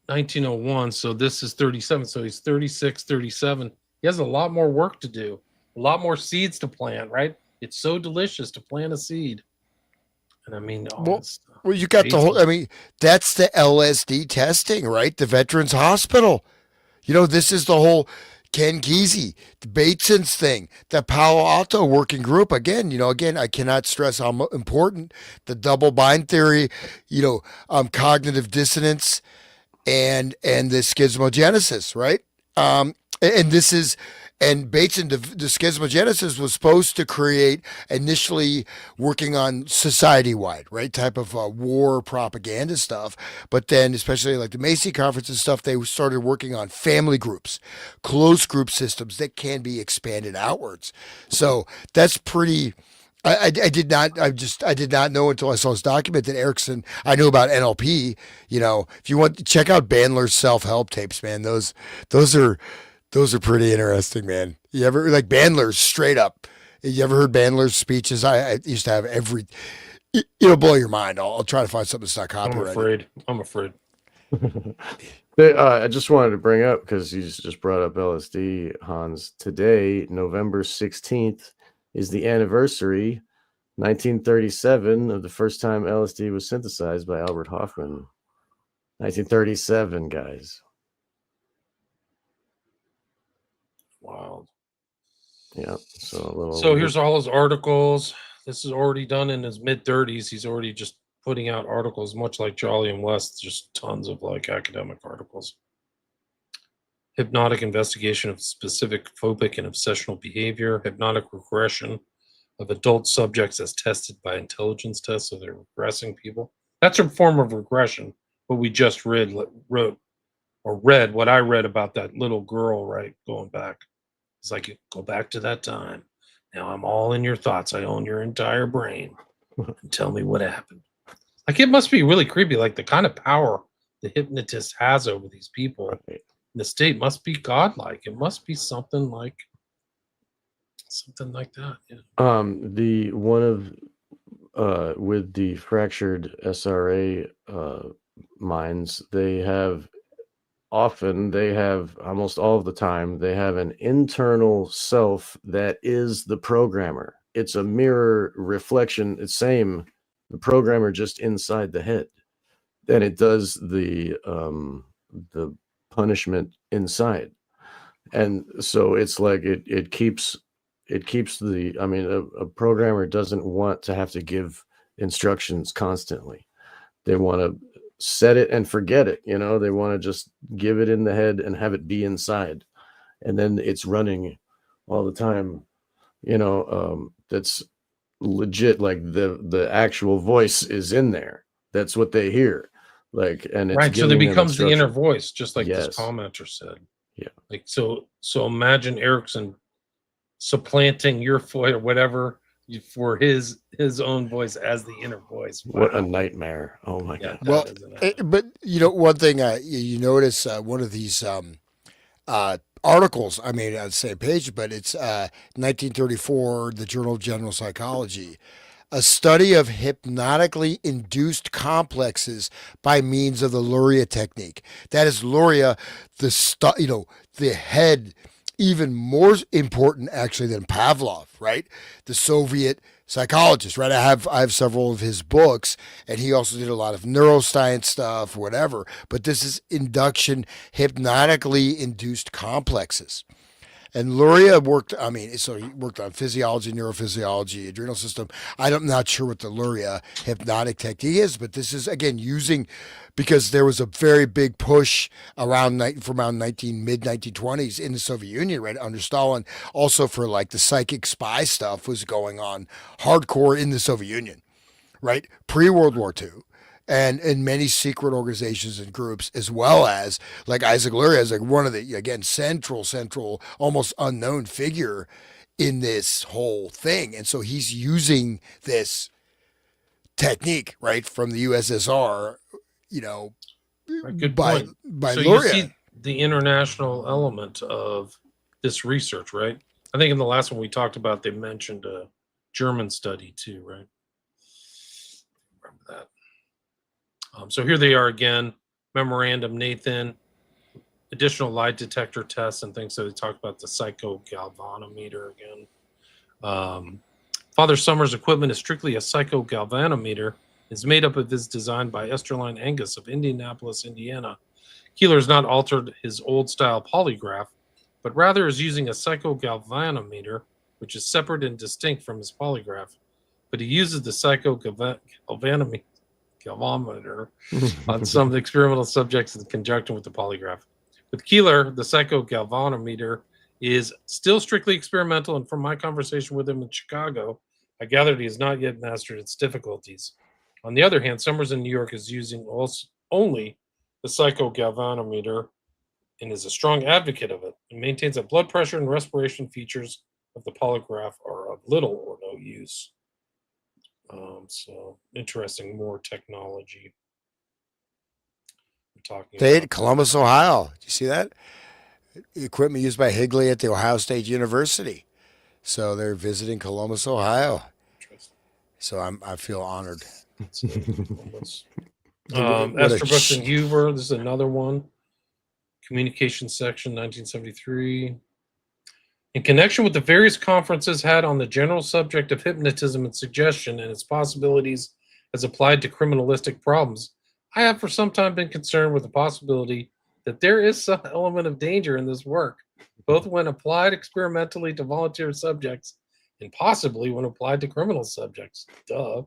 1901, so this is 37. So he's 36, 37. He has a lot more work to do, a lot more seeds to plant, right? It's so delicious to plant a seed. And I mean, all Well, this stuff. well, you got the whole. Bateson. I mean, that's the LSD testing, right? The Veterans Hospital. This is the whole Ken Kesey, the Bateson's thing, the Palo Alto working group. Again, I cannot stress how important the double bind theory, cognitive dissonance, and the schismogenesis, right? And this is and Bateson, the schismogenesis was supposed to create initially working on society wide, right, type of war propaganda stuff. But then, especially like the Macy conference and stuff, they started working on family groups, close group systems that can be expanded outwards. So that's pretty. I did not know until I saw this document that Erickson. I knew about NLP. If you want to check out Bandler's self help tapes, man, those are those are pretty interesting, man. You ever like Bandler's straight up? You ever heard Bandler's speeches? I used to have every. It'll blow your mind. I'll try to find something that's not copyrighted. I'm afraid. I just wanted to bring up, because you just brought up LSD, Hans. Today, November 16th, is the anniversary, 1937, of the first time LSD was synthesized by Albert Hoffman. 1937, guys. Wow. Yeah. So So here's all his articles. This is already done in his mid 30s. He's already just putting out articles, much like Jolly and West, just tons of like academic articles. Hypnotic investigation of specific phobic and obsessional behavior, hypnotic regression of adult subjects as tested by intelligence tests. So they're regressing people. That's a form of regression. What we just read what I read about that little girl, right? Going back. It's like, go back to that time. Now I'm all in your thoughts. I own your entire brain. And tell me what happened. Like, it must be really creepy. Like, the kind of power the hypnotist has over these people. Right. The state must be godlike. It must be something like that. Yeah. The one of with the fractured SRA minds, they have almost all of the time, they have an internal self that is the programmer. It's a mirror reflection. It's the programmer just inside the head. Then it does the punishment inside. And so it's like it keeps a programmer doesn't want to have to give instructions constantly. They want to set it and forget it. They want to just give it in the head and have it be inside, and then it's running all the time. That's legit. Like the actual voice is in there. That's what they hear. Like, and it's Right. So there giving them becomes the inner instruction. voice, just like this Yes. commenter said. Yeah. Like, so imagine Erickson supplanting your voice or whatever for his own voice as the inner voice. Wow. What a nightmare! Oh my Yeah, god. Well, that is a nightmare. but one thing you notice one of these articles. I mean, on the same page, but it's 1934, the Journal of General Psychology. A study of hypnotically induced complexes by means of the Luria technique. That is Luria, the head, even more important actually than Pavlov, right? The Soviet psychologist, right? I have several of his books, and he also did a lot of neuroscience stuff, whatever. But this is induction, hypnotically induced complexes. And Luria worked, so he worked on physiology, neurophysiology, adrenal system. I'm not sure what the Luria hypnotic technique is, but this is, again, because there was a very big push from around mid 1920s in the Soviet Union, right, under Stalin, also for like the psychic spy stuff was going on hardcore in the Soviet Union, right, pre-World War II. And in many secret organizations and groups, as well as like Isaac Luria is like one of the, again, central, almost unknown figure in this whole thing. And so he's using this technique, right, from the USSR, Good by point. by So you Luria. see the international element of this research, right? I think in the last one we talked about, they mentioned a German study too, right? Remember that. So here they are again, memorandum, Nathan, additional lie detector tests and things. So they talk about the psychogalvanometer again. Father Summers' equipment is strictly a psychogalvanometer. It's made up of is designed by Esterline Angus of Indianapolis, Indiana. Keeler has not altered his old-style polygraph, but rather is using a psychogalvanometer, which is separate and distinct from his polygraph. But he uses the psychogalvanometer on some experimental subjects in conjunction with the polygraph. With Keeler, the psychogalvanometer is still strictly experimental, and from my conversation with him in Chicago, I gathered he has not yet mastered its difficulties. On the other hand, Summers in New York is using only the psychogalvanometer and is a strong advocate of it, and maintains that blood pressure and respiration features of the polygraph are of little or no use. So interesting, more technology. We're talking They about had Columbus, Ohio. Do you see that? Equipment used by Higley at the Ohio State University. So they're visiting Columbus, Ohio. interesting. So I feel honored. So, Columbus. What a Esther Brooks and Huber. This is another one. Communication section, 1973. In connection with the various conferences had on the general subject of hypnotism and suggestion and its possibilities as applied to criminalistic problems, I have for some time been concerned with the possibility that there is some element of danger in this work, both when applied experimentally to volunteer subjects and possibly when applied to criminal subjects. Duh.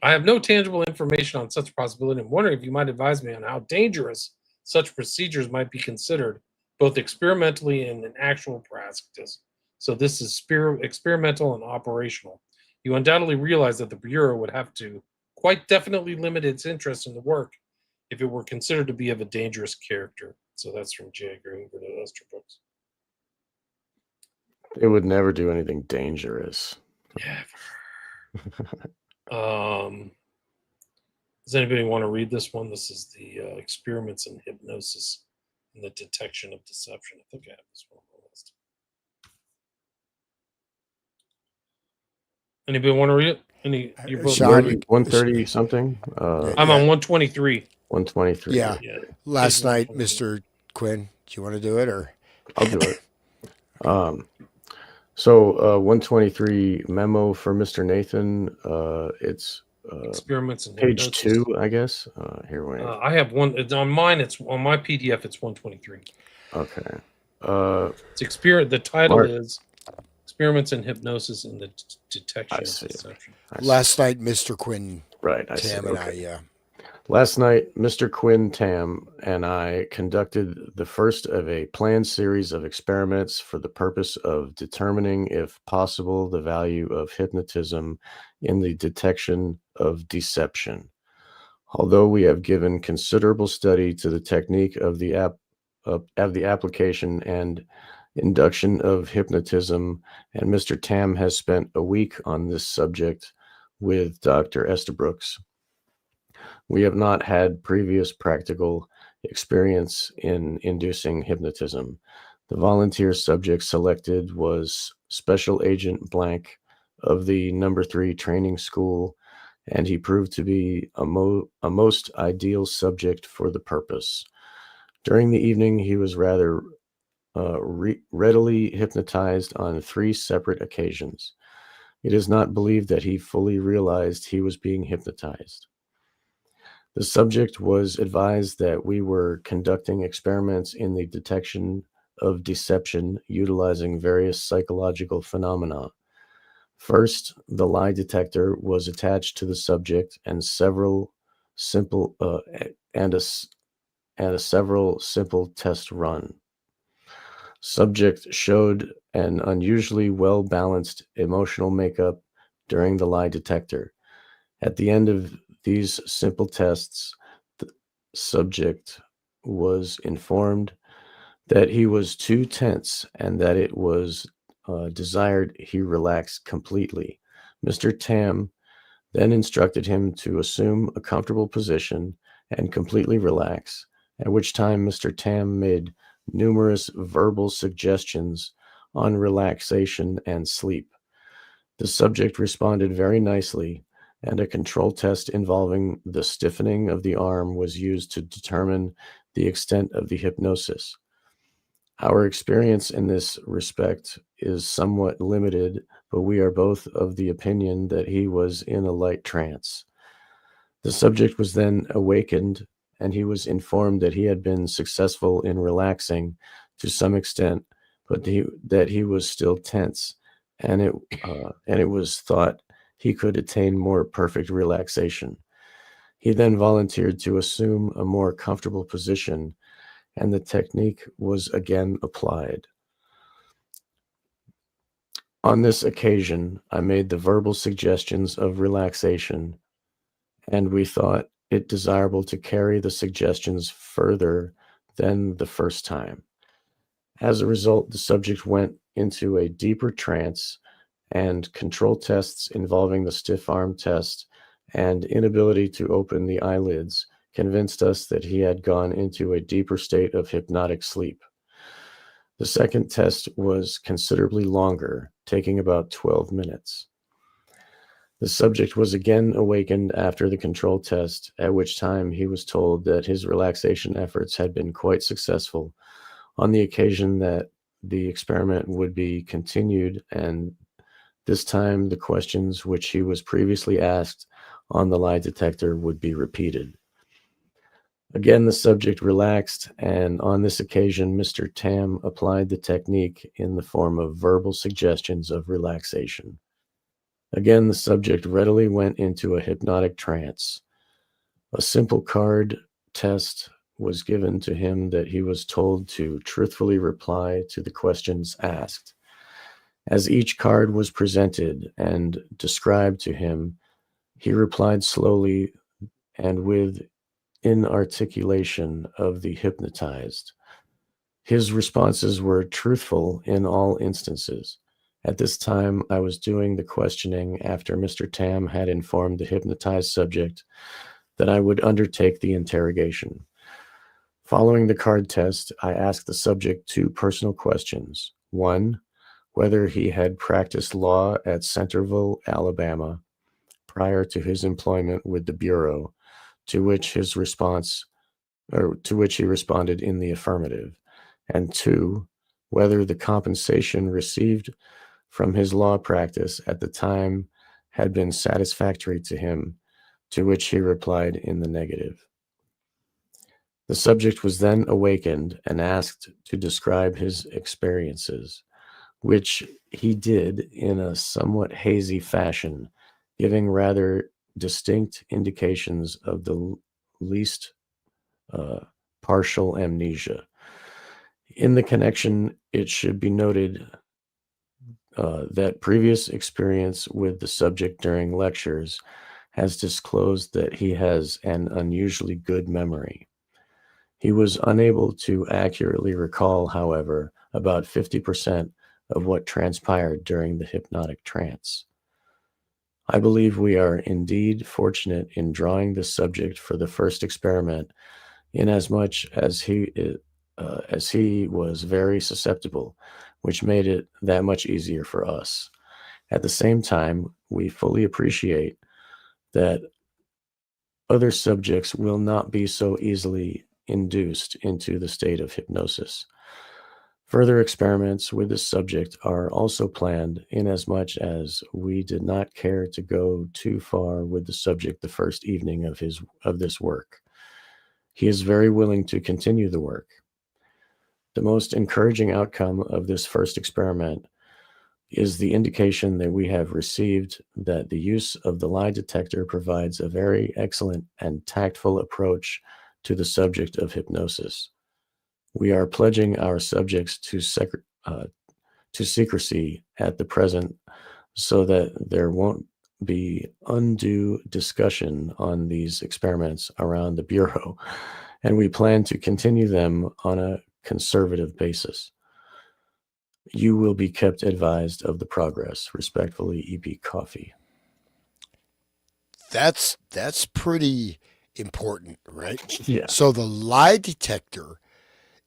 I have no tangible information on such possibility. I'm wondering if you might advise me on how dangerous such procedures might be considered, both experimentally and in actual practice. So this is experimental and operational. You undoubtedly realize that the Bureau would have to quite definitely limit its interest in the work if it were considered to be of a dangerous character. So that's from J. Edgar Hoover to Esther Brooks. It would never do anything dangerous. Does anybody want to read this one? This is the experiments in hypnosis and the detection of deception. I think I have this one on the list. Anybody want to read it? You're both Sean, 130 something. I'm on 123. 123. Yeah. Yeah. Last night, Mr. Quinn, do you want to do it or? I'll do it. So 123 memo for Mr. Nathan. It's Experiments in page hypnosis. 2, I guess. Here we are. I have one. It's on mine. It's on my PDF. It's 123. Okay. It's the title Mark. is Experiments in Hypnosis and the Detection I of see. Deception. Last night, Mr. Quinn, Right. I see. Tam, and Okay. I, Last night, Mr. Quinn Tam and I conducted the first of a planned series of experiments for the purpose of determining, if possible, the value of hypnotism in the detection of deception. Although we have given considerable study to the technique of the application and induction of hypnotism, and Mr. Tam has spent a week on this subject with Dr. Estabrooks, we have not had previous practical experience in inducing hypnotism. The volunteer subject selected was Special Agent Blank of the No. 3 Training School, and he proved to be a most ideal subject for the purpose. During the evening, he was rather readily hypnotized on 3 separate occasions. It is not believed that he fully realized he was being hypnotized. The subject was advised that we were conducting experiments in the detection of deception utilizing various psychological phenomena. First, the lie detector was attached to the subject and several simple test run. Subject showed an unusually well-balanced emotional makeup during the lie detector. At the end of these simple tests, the subject was informed that he was too tense and that it was desired he relax completely. Mr. Tam then instructed him to assume a comfortable position and completely relax, at which time Mr. Tam made numerous verbal suggestions on relaxation and sleep. The subject responded very nicely, and a control test involving the stiffening of the arm was used to determine the extent of the hypnosis. Our experience in this respect is somewhat limited, but we are both of the opinion that he was in a light trance. The subject was then awakened, and he was informed that he had been successful in relaxing to some extent, but that he was still tense, and it was thought he could attain more perfect relaxation. He then volunteered to assume a more comfortable position, and the technique was again applied. On this occasion, I made the verbal suggestions of relaxation, and we thought it desirable to carry the suggestions further than the first time. As a result, the subject went into a deeper trance, and control tests involving the stiff arm test and inability to open the eyelids convinced us that he had gone into a deeper state of hypnotic sleep. The second test was considerably longer, taking about 12 minutes. The subject was again awakened after the control test, at which time he was told that his relaxation efforts had been quite successful, on the occasion that the experiment would be continued, and this time the questions which he was previously asked on the lie detector would be repeated. Again, the subject relaxed, and on this occasion, Mr. Tam applied the technique in the form of verbal suggestions of relaxation. Again, the subject readily went into a hypnotic trance. A simple card test was given to him that he was told to truthfully reply to the questions asked. As each card was presented and described to him, he replied slowly and with inarticulation of the hypnotized. His responses were truthful in all instances. At this time, I was doing the questioning after Mr. Tam had informed the hypnotized subject that I would undertake the interrogation. Following the card test, I asked the subject two personal questions. One, whether he had practiced law at Centerville, Alabama, prior to his employment with the Bureau, to which he responded in the affirmative. And two, whether the compensation received from his law practice at the time had been satisfactory to him, to which he replied in the negative. The subject was then awakened and asked to describe his experiences, which he did in a somewhat hazy fashion, giving rather distinct indications of the least partial amnesia. In the connection, it should be noted that previous experience with the subject during lectures has disclosed that he has an unusually good memory. He was unable to accurately recall, however, about 50% of what transpired during the hypnotic trance. I believe we are indeed fortunate in drawing the subject for the first experiment, inasmuch as he was very susceptible, which made it that much easier for us. At the same time, we fully appreciate that other subjects will not be so easily induced into the state of hypnosis. Further experiments with this subject are also planned, inasmuch as we did not care to go too far with the subject the first evening of this work. He is very willing to continue the work. The most encouraging outcome of this first experiment is the indication that we have received that the use of the lie detector provides a very excellent and tactful approach to the subject of hypnosis. We are pledging our subjects to secrecy at the present, so that there won't be undue discussion on these experiments around the Bureau, and we plan to continue them on a conservative basis. You will be kept advised of the progress. Respectfully, E.P. Coffee. That's pretty important, right? Yeah. So the lie detector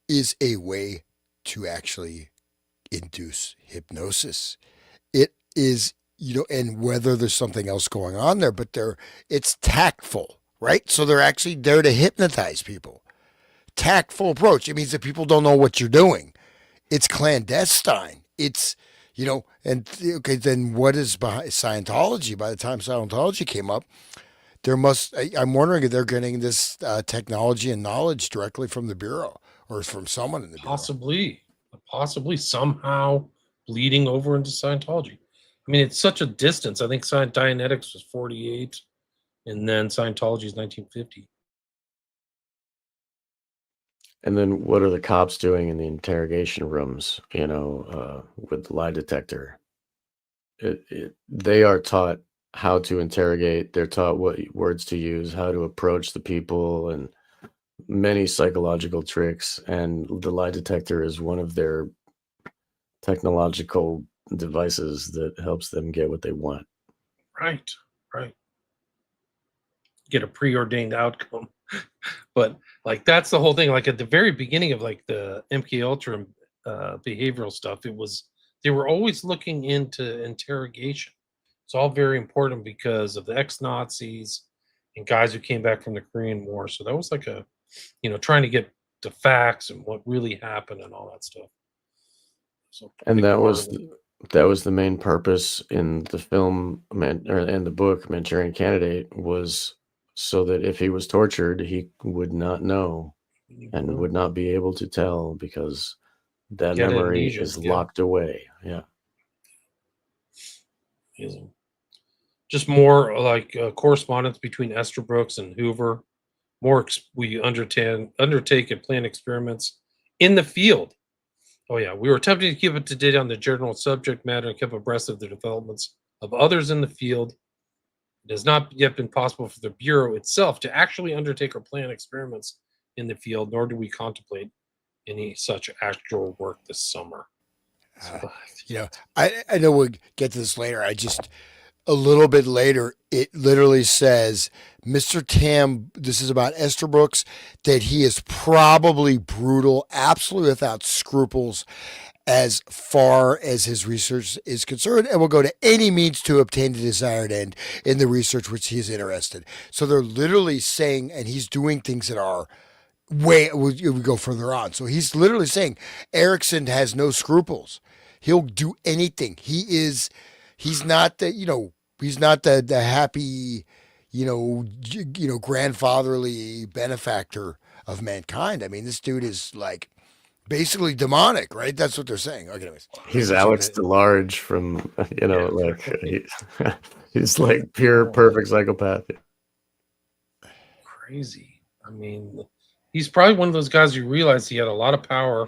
is a way to actually induce hypnosis. It is, and whether there's something else going on there, but it's tactful, right? So they're actually there to hypnotize people. Tactful approach. It means that people don't know what you're doing. It's clandestine. It's, and okay, then what is behind Scientology? By the time Scientology came up, I'm wondering if they're getting this technology and knowledge directly from the Bureau or from someone in the Bureau. Possibly somehow bleeding over into Scientology. I mean, it's such a distance. I think Dianetics was 48, and then Scientology is 1950. And then what are the cops doing in the interrogation rooms, with the lie detector? They are taught how to interrogate. They're taught what words to use, how to approach the people, and many psychological tricks. And the lie detector is one of their technological devices that helps them get what they want. Right. Get a preordained outcome. But like that's the whole thing. Like at the very beginning of like the MK Ultra behavioral stuff, they were always looking into interrogation. It's all very important because of the ex-Nazis and guys who came back from the Korean War. So that was like trying to get the facts and what really happened and all that stuff. So And that was the main purpose in the film and the book Manchurian Candidate, was so that if he was tortured, he would not know and would not be able to tell, because that memory amnesia, is locked away. Yeah. Just more like correspondence between Estabrooks and Hoover. We undertake and plan experiments in the field. Oh yeah, we were attempting to keep up to date on the general subject matter and keep abreast of the developments of others in the field. It has not yet been possible for the Bureau itself to actually undertake or plan experiments in the field, nor do we contemplate any such actual work this summer. I know we'll get to this later. A little bit later, it literally says, Mr. Tam, this is about Estabrooks, that he is probably brutal, absolutely without scruples, as far as his research is concerned, and will go to any means to obtain the desired end in the research which he is interested. So they're literally saying, and he's doing things that are we go further on. So he's literally saying Erickson has no scruples. He'll do anything. He's not the happy, grandfatherly benefactor of mankind. I mean, this dude is like basically demonic, right? That's what they're saying. Okay, anyways. He's Alex DeLarge from, he's like pure, perfect psychopath. Crazy. I mean, he's probably one of those guys you realize he had a lot of power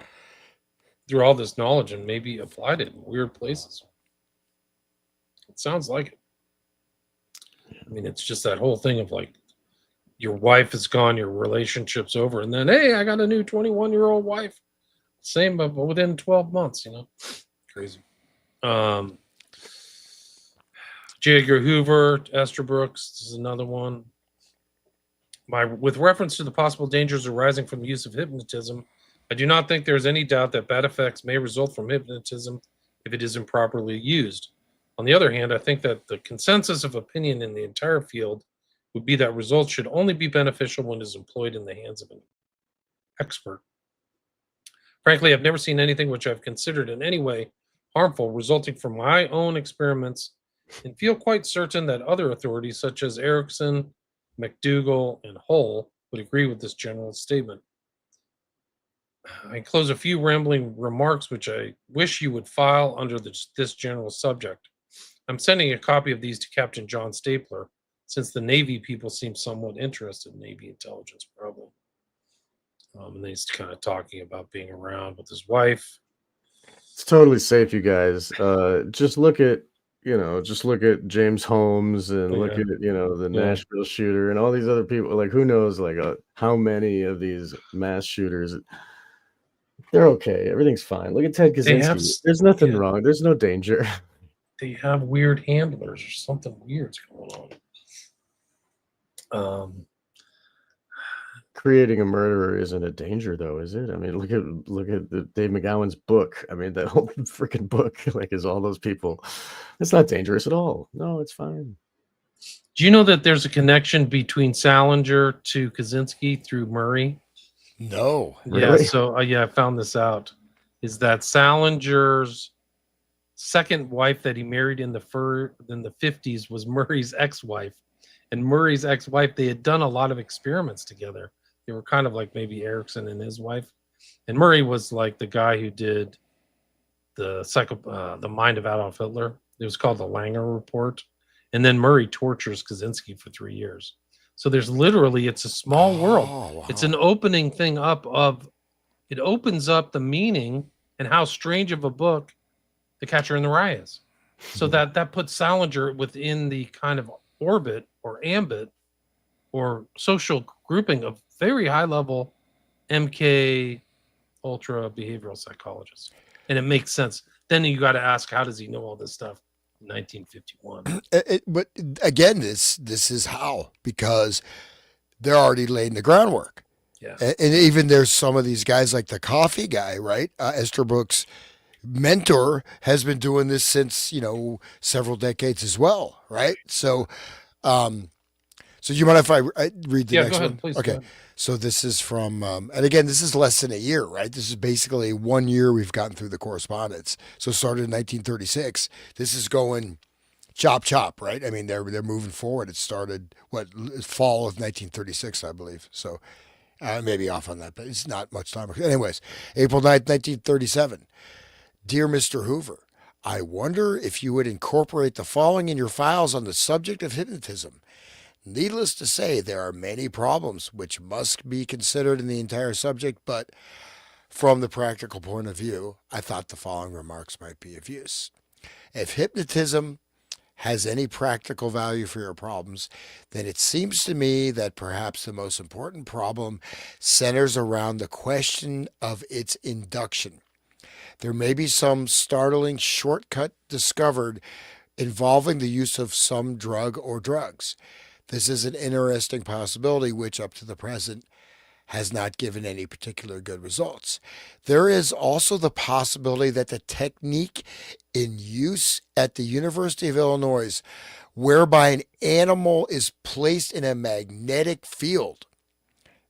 through all this knowledge and maybe applied it in weird places. It sounds like it. I mean, it's just that whole thing of like, your wife is gone, your relationship's over, and then, hey, I got a new 21-year-old wife. Same, but within 12 months, crazy. J. Edgar Hoover, Estabrooks, this is another one. With reference to the possible dangers arising from the use of hypnotism, I do not think there is any doubt that bad effects may result from hypnotism if it is improperly used. On the other hand, I think that the consensus of opinion in the entire field would be that results should only be beneficial when it is employed in the hands of an expert. Frankly, I've never seen anything which I've considered in any way harmful resulting from my own experiments, and feel quite certain that other authorities such as Erickson, McDougall, and Hull would agree with this general statement. I enclose a few rambling remarks which I wish you would file under this general subject. I'm sending a copy of these to Captain John Stapler, since the Navy people seem somewhat interested in Navy intelligence, probably. And he's kind of talking about being around with his wife. It's totally safe, you guys. Just look at James Holmes and look at the Nashville shooter and all these other people. Like, who knows, like how many of these mass shooters, they're okay. Everything's fine. Look at Ted Kaczynski. There's nothing wrong. There's no danger. They have weird handlers or something weird's going on. creating a murderer isn't a danger, though, is it? I mean, look at Dave McGowan's book. I mean, that whole freaking book, like, is all those people. It's not dangerous at all. No, it's fine. Do you know that there's a connection between Salinger to Kaczynski through Murray? No. Yeah. Really? So yeah, I found this out. Is that Salinger's second wife that he married in the 50s was Murray's ex-wife, and Murray's ex-wife, they had done a lot of experiments together. They were kind of like maybe Erickson and his wife, and Murray was like the guy who did the Mind of Adolf Hitler. It was called the Langer Report, and then Murray tortures Kaczynski for 3 years. So there's literally, it's a small world. Wow. It's an opening thing up of, it opens up the meaning and how strange of a book The Catcher in the Rye is. So that puts Salinger within the kind of orbit or ambit or social grouping of very high level MK ultra behavioral psychologists. And it makes sense. Then you got to ask, how does he know all this stuff in 1951? But again, this is how, because they're already laying the groundwork. Yeah. And even there's some of these guys like the coffee guy, right? Esterbrook's mentor has been doing this since, several decades as well, right? So, so you mind if I read the Yeah, next go ahead, one? please. go Okay. ahead. So this is from, and again, this is less than a year, right? This is basically 1 year we've gotten through the correspondence. So it started in 1936. This is going chop, right? I mean, they're moving forward. It started fall of 1936, I believe. So maybe off on that, but it's not much time. Anyways, April 9th, 1937. Dear Mr. Hoover, I wonder if you would incorporate the following in your files on the subject of hypnotism. Needless to say, there are many problems which must be considered in the entire subject, but from the practical point of view, I thought the following remarks might be of use. If hypnotism has any practical value for your problems, then it seems to me that perhaps the most important problem centers around the question of its induction. There may be some startling shortcut discovered involving the use of some drug or drugs. This is an interesting possibility which, up to the present, has not given any particular good results. There is also the possibility that the technique in use at the University of Illinois, whereby an animal is placed in a magnetic field,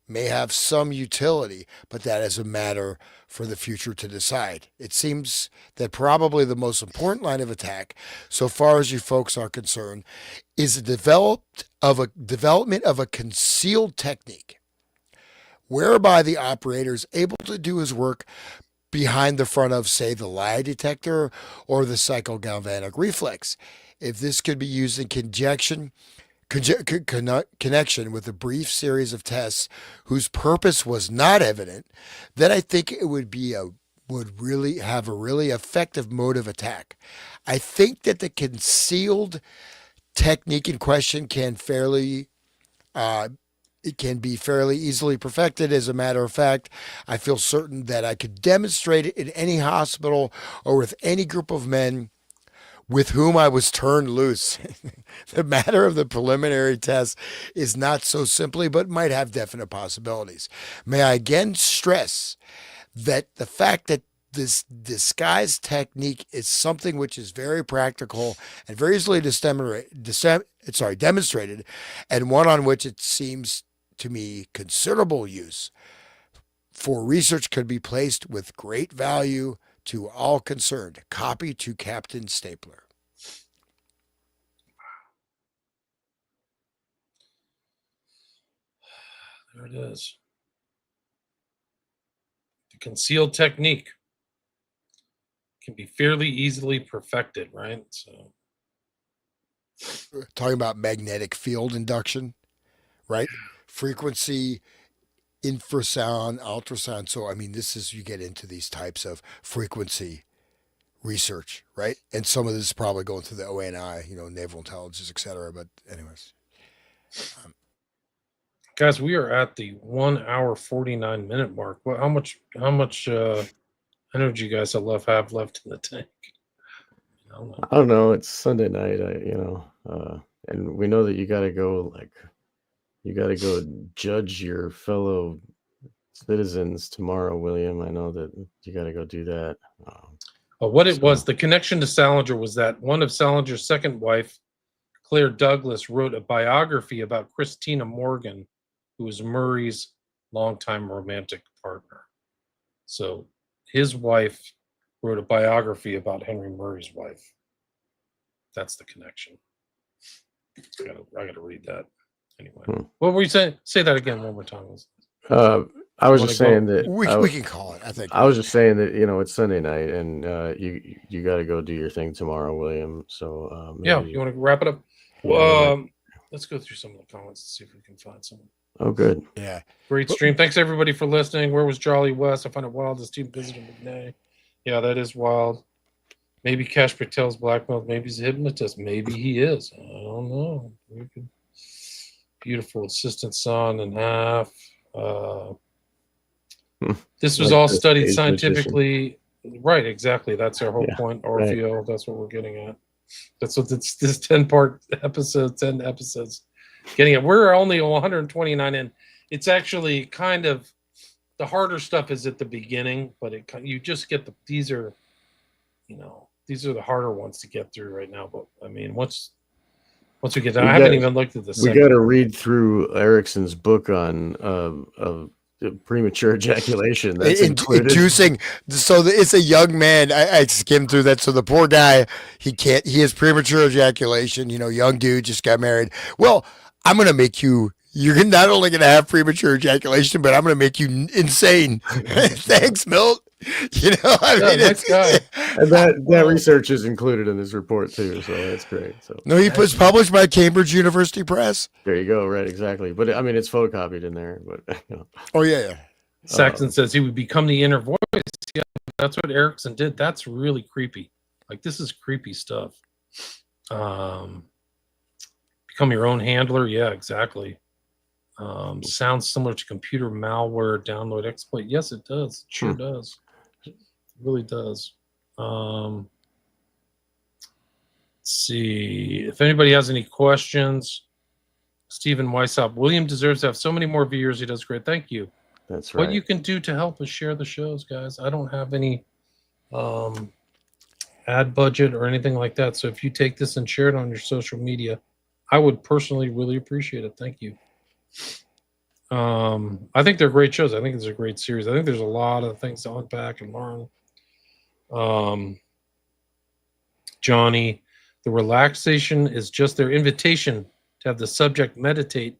may have some utility, but that is a matter for the future to decide. It seems that probably the most important line of attack, so far as you folks are concerned, is the development of a concealed technique, whereby the operator is able to do his work behind the front of, say, the lie detector or the psychogalvanic reflex. If this could be used in connection with a brief series of tests whose purpose was not evident, then I think it would really have a really effective mode of attack. I think that the concealed technique in question can be fairly easily perfected. As a matter of fact, I feel certain that I could demonstrate it in any hospital or with any group of men with whom I was turned loose. The matter of the preliminary test is not so simply, but might have definite possibilities. May I again stress that the fact that this disguise technique is something which is very practical and very easily demonstrated, and one on which it seems to me considerable use for research could be placed with great value to all concerned. Copy to Captain Stapler. There it is. The concealed technique can be fairly easily perfected, right? So, Talking about magnetic field induction, right? Frequency, infrasound, ultrasound. So, I mean, you get into these types of frequency research, right? And some of this is probably going through the ONI, naval intelligence, et cetera. But anyways. guys, we are at the 1 hour 49-minute mark. How much energy you guys have left in the tank? I don't know. It's Sunday night, and we know that you got to go, You got to go judge your fellow citizens tomorrow, William. I know that you got to go do that. What it was, the connection to Salinger was that one of Salinger's second wife, Claire Douglas, wrote a biography about Christina Morgan, who was Murray's longtime romantic partner. So his wife wrote a biography about Henry Murray's wife. That's the connection. I got to read that. Anyway, what were you saying? Say that again one more time. I was just saying that we can call it. I think I was just saying that it's Sunday night, and you got to go do your thing tomorrow, William. So yeah, you want to wrap it up? Let's go through some of the comments and see if we can find some. Oh, good. Yeah, great stream. Thanks everybody for listening. Where was Charlie West? I find it wild this team visited McNay. Yeah, that is wild. Maybe Cash Patel's blackmailed. Maybe he's a hypnotist. Maybe he is. I don't know. Beautiful assistant son and half. This was Like all the studied stage scientifically. Right, exactly. That's our whole point, Orfeo. Right. That's what we're getting at. That's what this 10-part episode, 10 episodes getting at. We're only 129 in. It's actually kind of the harder stuff is at the beginning, but you just get these are the harder ones to get through right now. But I mean, once we get done, I haven't even looked at this. We got to read through Erickson's book on premature ejaculation. That's inducing. So it's a young man. I skimmed through that. So the poor guy, he has premature ejaculation. Young dude just got married. Well, I'm gonna make you. You're not only gonna have premature ejaculation, but I'm gonna make you insane. Thanks, Milt. Nice guy. And that research is included in this report too, so that's great. So no, he was published by Cambridge University Press. There you go. Right, exactly. But I mean, it's photocopied in there. But Oh yeah. Saxon says he would become the inner voice. Yeah, that's what Erickson did. That's really creepy. Like, this is creepy stuff. Become your own handler. Yeah, exactly. Sounds similar to computer malware download exploit. Yes, it does. It sure does. It really does. Let's see if anybody has any questions. Stephen Weishaupt, William deserves to have so many more viewers. He does great. Thank you. That's right. What you can do to help is share the shows, guys. I don't have any ad budget or anything like that. So if you take this and share it on your social media, I would personally really appreciate it. Thank you. I think they're great shows. I think it's a great series. I think there's a lot of things to unpack and learn. Johnny, the relaxation is just their invitation to have the subject meditate,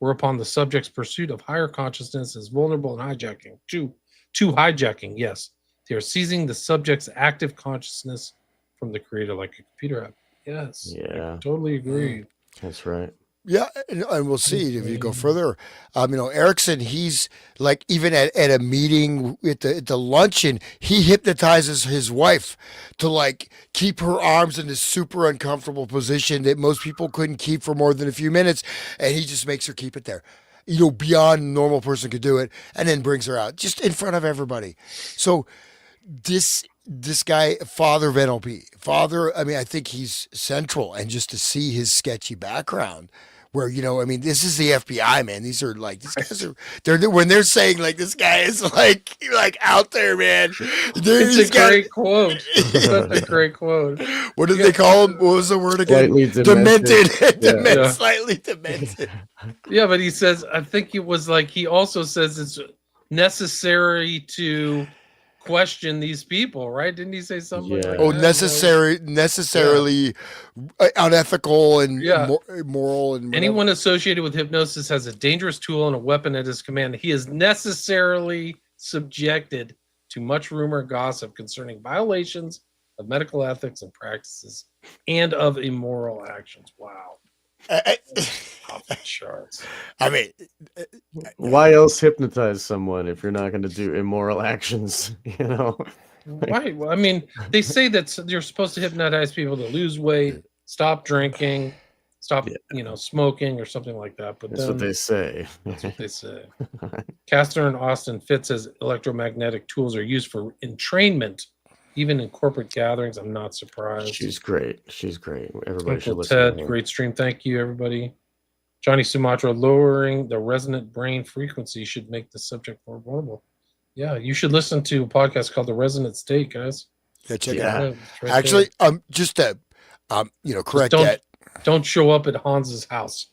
whereupon the subject's pursuit of higher consciousness is vulnerable and hijacking. To hijacking, yes. They are seizing the subject's active consciousness from the creator like a computer app. Yes. Yeah. I totally agree. That's right. Yeah, and we'll see if you go further. Erickson, he's like even at a meeting at the luncheon, he hypnotizes his wife to like keep her arms in this super uncomfortable position that most people couldn't keep for more than a few minutes, and he just makes her keep it there. Beyond a normal person could do it, and then brings her out just in front of everybody. So this guy, Father of NLP, I think he's central, and just to see his sketchy background. Where this is the FBI, man. These guys are when they're saying like this guy is like out there, man. It's a great quote. Such a great quote. What did they call him? What was the word again? Slightly demented. Yeah. Slightly demented. Yeah, but he says, I think it was like he also says it's necessary to question these people, right? Didn't he say something? Yeah. Like that? Necessarily unethical and moral. And anyone associated with hypnosis has a dangerous tool and a weapon at his command. He is necessarily subjected to much rumor and gossip concerning violations of medical ethics and practices and of immoral actions. Wow. Off the charts. I mean, why else hypnotize someone if you're not going to do immoral actions? Right. Well, I mean, they say that you're supposed to hypnotize people to lose weight, stop drinking, stop, smoking or something like that. But that's what they say. That's what they say. Castor and Austin Fitz says electromagnetic tools are used for entrainment, even in corporate gatherings. I'm not surprised. She's great. Everybody should Uncle listen Ted, to her. great stream. Thank you, everybody. Johnny Sumatra, lowering the resonant brain frequency should make the subject more vulnerable. Yeah, you should listen to a podcast called The Resonant State, guys. Yeah, check it Yeah. out. It's right Actually, there. just to, Just correct that. don't show up at Hans's house.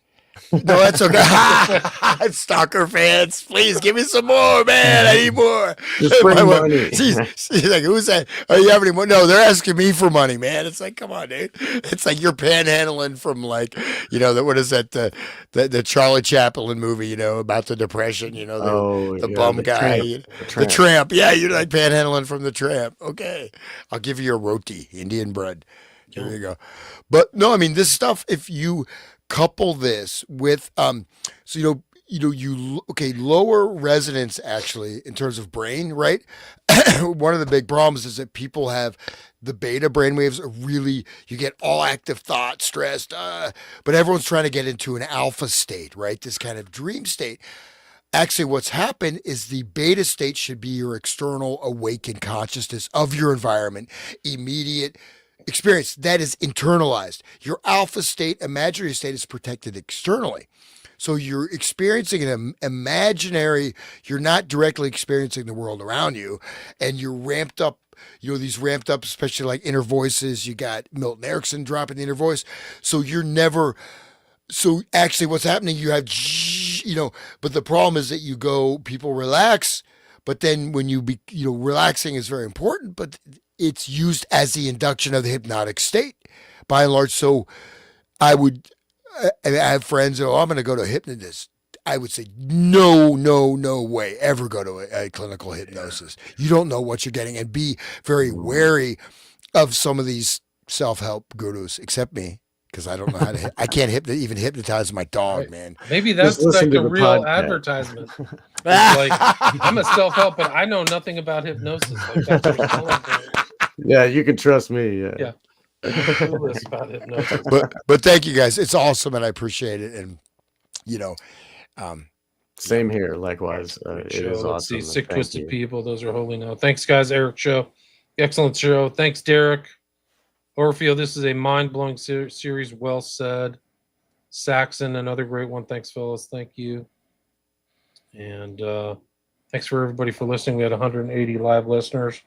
No, that's okay. Stalker fans, please give me some more, man. I need more. Just bring My wife- money. she's like, who's that? Oh, you have any more? No, they're asking me for money, man. It's like, come on, dude. It's like you're panhandling from like, what is that? The Charlie Chaplin movie, about the Depression, the bum the guy. Tramp. The tramp. Yeah, you're like panhandling from the tramp. Okay. I'll give you a roti, Indian bread. There you go. But no, I mean, this stuff, if you couple this with, lower resonance actually in terms of brain, right? One of the big problems is that people have the beta brain waves are really, you get all active thought, stressed, but everyone's trying to get into an alpha state, right? This kind of dream state. Actually, what's happened is the beta state should be your external awakened consciousness of your environment, immediate experience that is internalized. Your alpha state, imaginary state is protected externally. So you're experiencing an imaginary, you're not directly experiencing the world around you, and you're ramped up, these ramped up, especially like inner voices. You got Milton Erickson dropping the inner voice. So so actually what's happening, you have, but the problem is that people relax, but then when relaxing is very important, but it's used as the induction of the hypnotic state by and large. So I have friends, I'm going to go to a hypnotist. I would say, no way, ever go to a clinical hypnosis. You don't know what you're getting, and be very wary of some of these self-help gurus, except me, because I don't know how to, I can't even hypnotize my dog, Right. man. Maybe that's Just listen like to a the real podcast. advertisement. It's like, I'm a self-help, but I know nothing about hypnosis. Like, that's what it's calling for. Yeah, you can trust me. Yeah. Clueless about hypnosis. But thank you guys. It's awesome, and I appreciate it. And Same here. Likewise, it Show. is Let's awesome. see, Sick Thank Twisted you. People. Those are holy now. Thanks, guys. Eric Show. Excellent show. Thanks, Derek. Orfeo, this is a mind-blowing series. Well said. Saxon, another great one. Thanks, fellas. Thank you. And thanks for everybody for listening. We had 180 live listeners.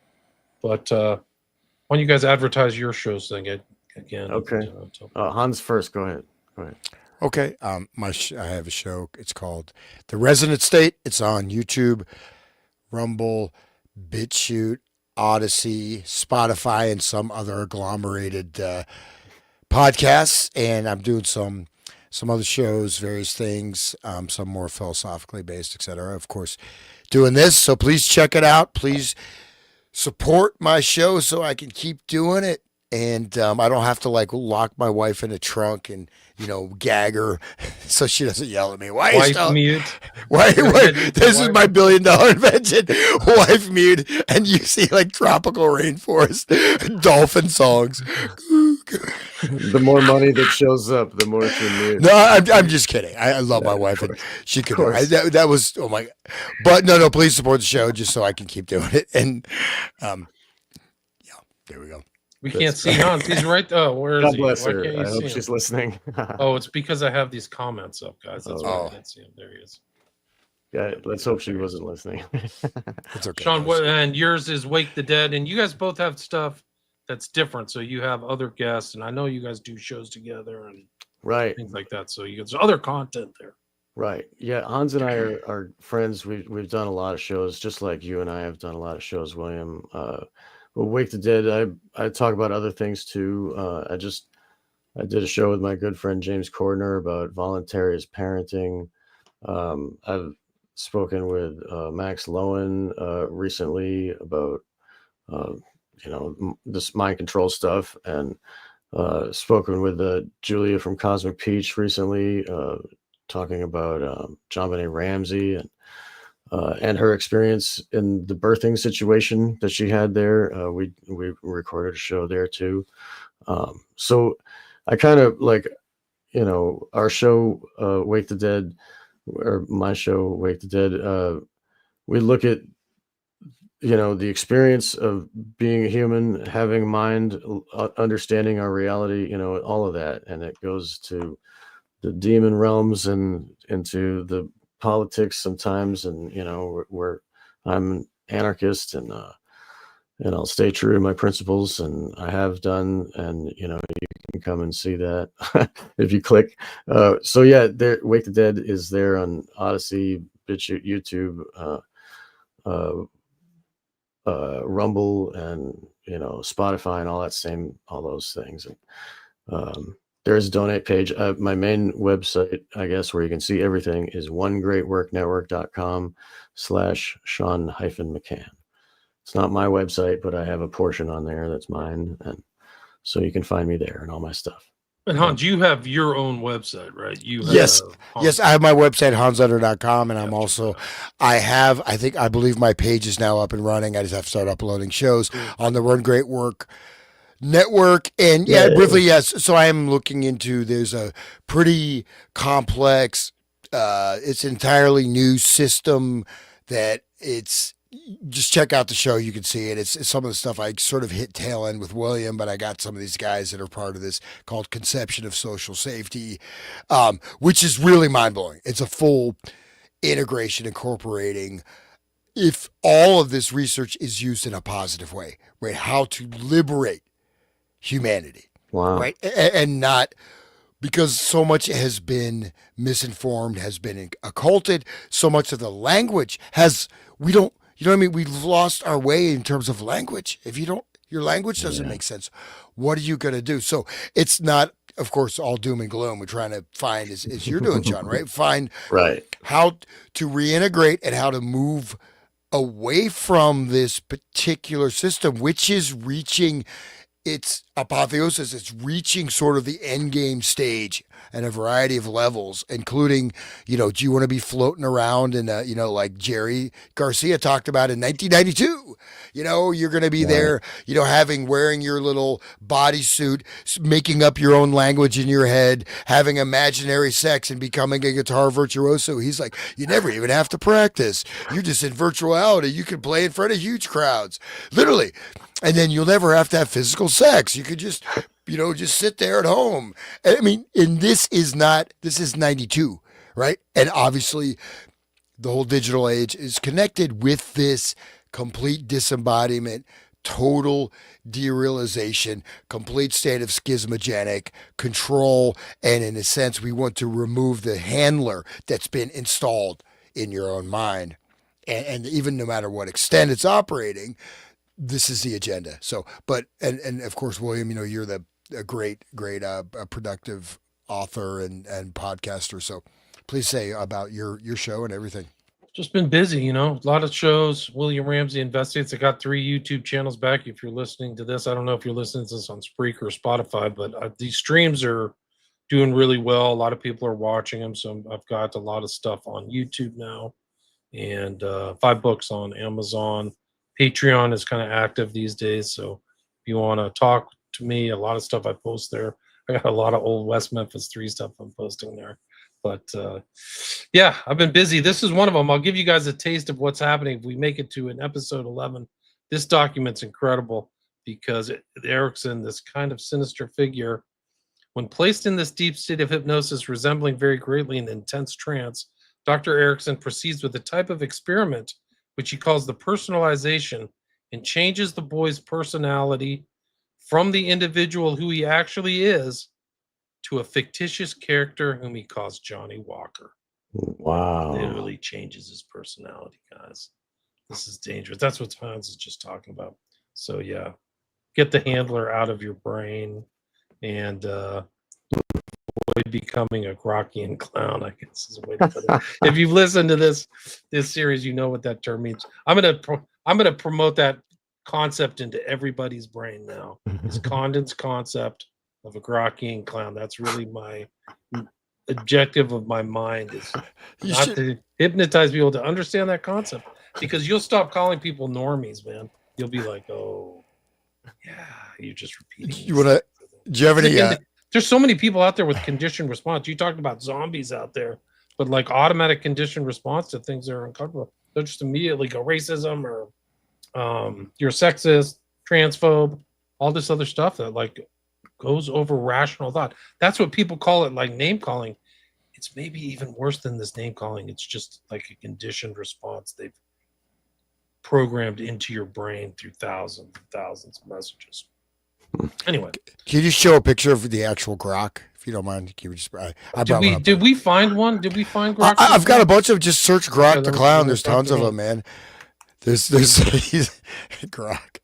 But why don't you guys advertise your shows thing again? Okay. Hans first. Go ahead. okay, I have a show. It's called The Resonant State. It's on YouTube, Rumble, BitChute, Odyssey, Spotify, and some other agglomerated podcasts. And I'm doing some other shows, various things, some more philosophically based, etc. Of course, doing this. So please check it out. Please support my show so I can keep doing it. And I don't have to lock my wife in a trunk and, gag her so she doesn't yell at me. Why? Wife mute. Why? This is my $1 billion invention. Wife mute. And you see tropical rainforest, dolphin songs. The more money that shows up, the more she mute. No, I'm just kidding. I love my wife, and she could. That was, oh my. But no, please support the show just so I can keep doing it. And there we go. We can't see Hans. He's right. Oh, where is God he? bless Why her. can't you I see hope him? she's listening. Oh, it's because I have these comments up, guys. That's why I can't see him. There he is. Yeah, let's hope she wasn't listening. It's okay. Sean, and yours is Wake the Dead, and you guys both have stuff that's different. So you have other guests, and I know you guys do shows together and Right. things like that. So there's other content there. Right. Yeah. Hans and I are friends. We've done a lot of shows, just like you and I have done a lot of shows, William. Well, Wake the Dead, I talk about other things too. I did a show with my good friend James Cordner about voluntary parenting. I've spoken with Max Lowen recently about this mind control stuff, and spoken with Julia from Cosmic Peach recently, talking about John Benet Ramsey and her experience in the birthing situation that she had there. We recorded a show there too. So I kind of our show, Wake the Dead, or my show, Wake the Dead. We look at, the experience of being a human, having a mind, understanding our reality, all of that. And it goes to the demon realms and into the politics sometimes, and where I'm anarchist, and I'll stay true to my principles, and I have done, and you can come and see that if you click. So yeah, there, Wake the Dead is there on Odyssey, BitChute, YouTube, uh, Rumble, and Spotify, and all those things. And there's a donate page. My main website, I guess, where you can see everything is onegreatworknetwork.com/Sean-McCann. It's not my website, but I have a portion on there that's mine, and so you can find me there and all my stuff. And Hans, you have your own website, right? You have Yes. Hans. Yes, I have my website, hansutter.com, and I'm also, I believe my page is now up and running. I just have to start uploading shows on the Run Great Work Network. And yeah, briefly, yes. So I am looking into, there's a pretty complex, it's entirely new system that just check out the show. You can see it. It's some of the stuff I sort of hit tail end with William, but I got some of these guys that are part of this called Conception of Social Safety, which is really mind blowing. It's a full integration incorporating, if all of this research is used in a positive way, right? How to liberate humanity. Wow. Right. And not, because so much has been misinformed, has been occulted. So much of the language we don't, you know what I mean? We've lost our way in terms of language. If your language doesn't make sense, what are you going to do? So it's not, of course, all doom and gloom. We're trying to find, as you're doing, John, right? Find how to reintegrate and how to move away from this particular system, which is reaching its apotheosis. It's reaching sort of the end game stage and a variety of levels, including, do you want to be floating around in like Jerry Garcia talked about in 1992, you're going to be there, wearing your little bodysuit, making up your own language in your head, having imaginary sex and becoming a guitar virtuoso. He's like, you never even have to practice. You're just in virtuality. You can play in front of huge crowds, literally. And then you'll never have to have physical sex. You could just, just sit there at home. I mean, and this is 92, right? And obviously the whole digital age is connected with this complete disembodiment, total derealization, complete state of schismogenic control. And in a sense, we want to remove the handler that's been installed in your own mind. And even no matter what extent it's operating, this is the agenda. So, and of course, William, you're a great, productive author and podcaster. So please say about your show and everything. Just been busy, a lot of shows. William Ramsey Investigates. I got 3 YouTube channels back. If you're listening to this, I don't know if you're listening to this on Spreaker or Spotify, but these streams are doing really well. A lot of people are watching them. So I've got a lot of stuff on YouTube now, and 5 books on Amazon. Patreon is kind of active these days, so if you want to talk to me, a lot of stuff I post there. I got a lot of old West Memphis 3 stuff I'm posting there. But yeah, I've been busy. This is one of them. I'll give you guys a taste of what's happening if we make it to an episode 11. This document's incredible because Erickson, this kind of sinister figure, when placed in this deep state of hypnosis resembling very greatly an intense trance, Dr. Erickson proceeds with a type of experiment which he calls the personalization, and changes the boy's personality from the individual who he actually is to a fictitious character whom he calls Johnny Walker. Wow. Literally changes his personality, guys. This is dangerous. That's what Hans is just talking about. So yeah, get the handler out of your brain and avoid becoming a Grockian clown, I guess is a way to put it. If you've listened to this series, you know what that term means. I'm gonna promote that concept into everybody's brain now. This Condon's concept of a Grockian clown. That's really my objective of my mind, is not to hypnotize people, to understand that concept, because you'll stop calling people normies, man. You'll be like, oh yeah, you're just repeating. Do you have any there's so many people out there with conditioned response. You talked about zombies out there, but like automatic conditioned response to things that are uncomfortable. They'll just immediately go racism or you're sexist, transphobe, all this other stuff that like goes over rational thought. That's what people call it, like name calling. it's maybe even worse than this name calling. It's just like a conditioned response they've programmed into your brain through thousands and thousands of messages. Anyway, Can you just show a picture of the actual grok, if you don't mind? Can you just, I brought one up. did we find one? Did we find Grok? I've got a bunch of just search grok the then clown. we'll There's talk tons of about them, man. There's grok.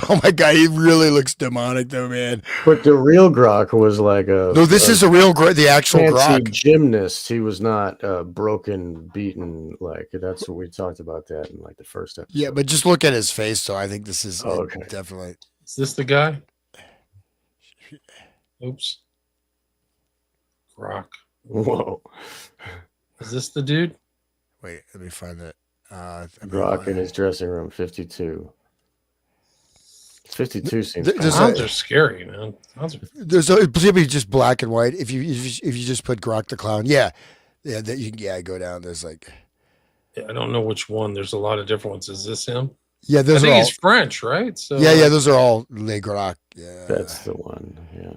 Oh my god, he really looks demonic though, man. But the real Grok was like a No, this is a real the actual fancy grok. gymnast. He was not broken, beaten. Like that's what we talked about that in like the first episode. Yeah, but just look at his face. So I think this is Okay. definitely. Is this the guy? Oops. Grok. Whoa, Is this the dude? Wait, let me find that. Grok in his dressing room, 52. 52 seems. There's kinda Clowns a- are scary, man. Clowns are There's maybe just black and white. If you just put grok the clown, yeah, that you can go down. There's like I don't know which one. There's a lot of different ones. Is this him? I I think all, he's French, right? So yeah, those are all Le Grok. Yeah, That's the one. Yeah.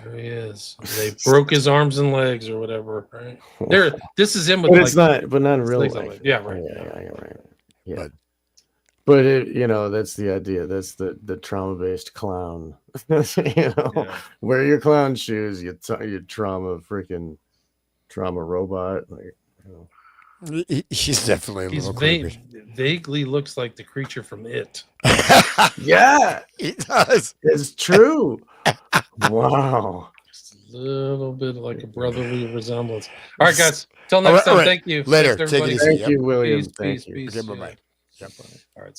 there he is. They broke his arms and legs or whatever, right? There. This is him with But like it's not. But not his really. legs on legs. Yeah, right. Yeah. Right. Yeah. But- But it, that's the idea. That's the trauma-based clown. Yeah. Wear your clown shoes. You trauma robot. Like, he's definitely a He's little creepy. vaguely looks like the creature from It. yeah, He does. it's true. Wow. Just a little bit like a brotherly resemblance. All right, guys. Till next All time. right. Thank you. Later. Thanks, Take it everybody. easy. Thank Yep. you, William. Peace, Thank peace, you. peace. Okay, bye-bye. Yeah. All right.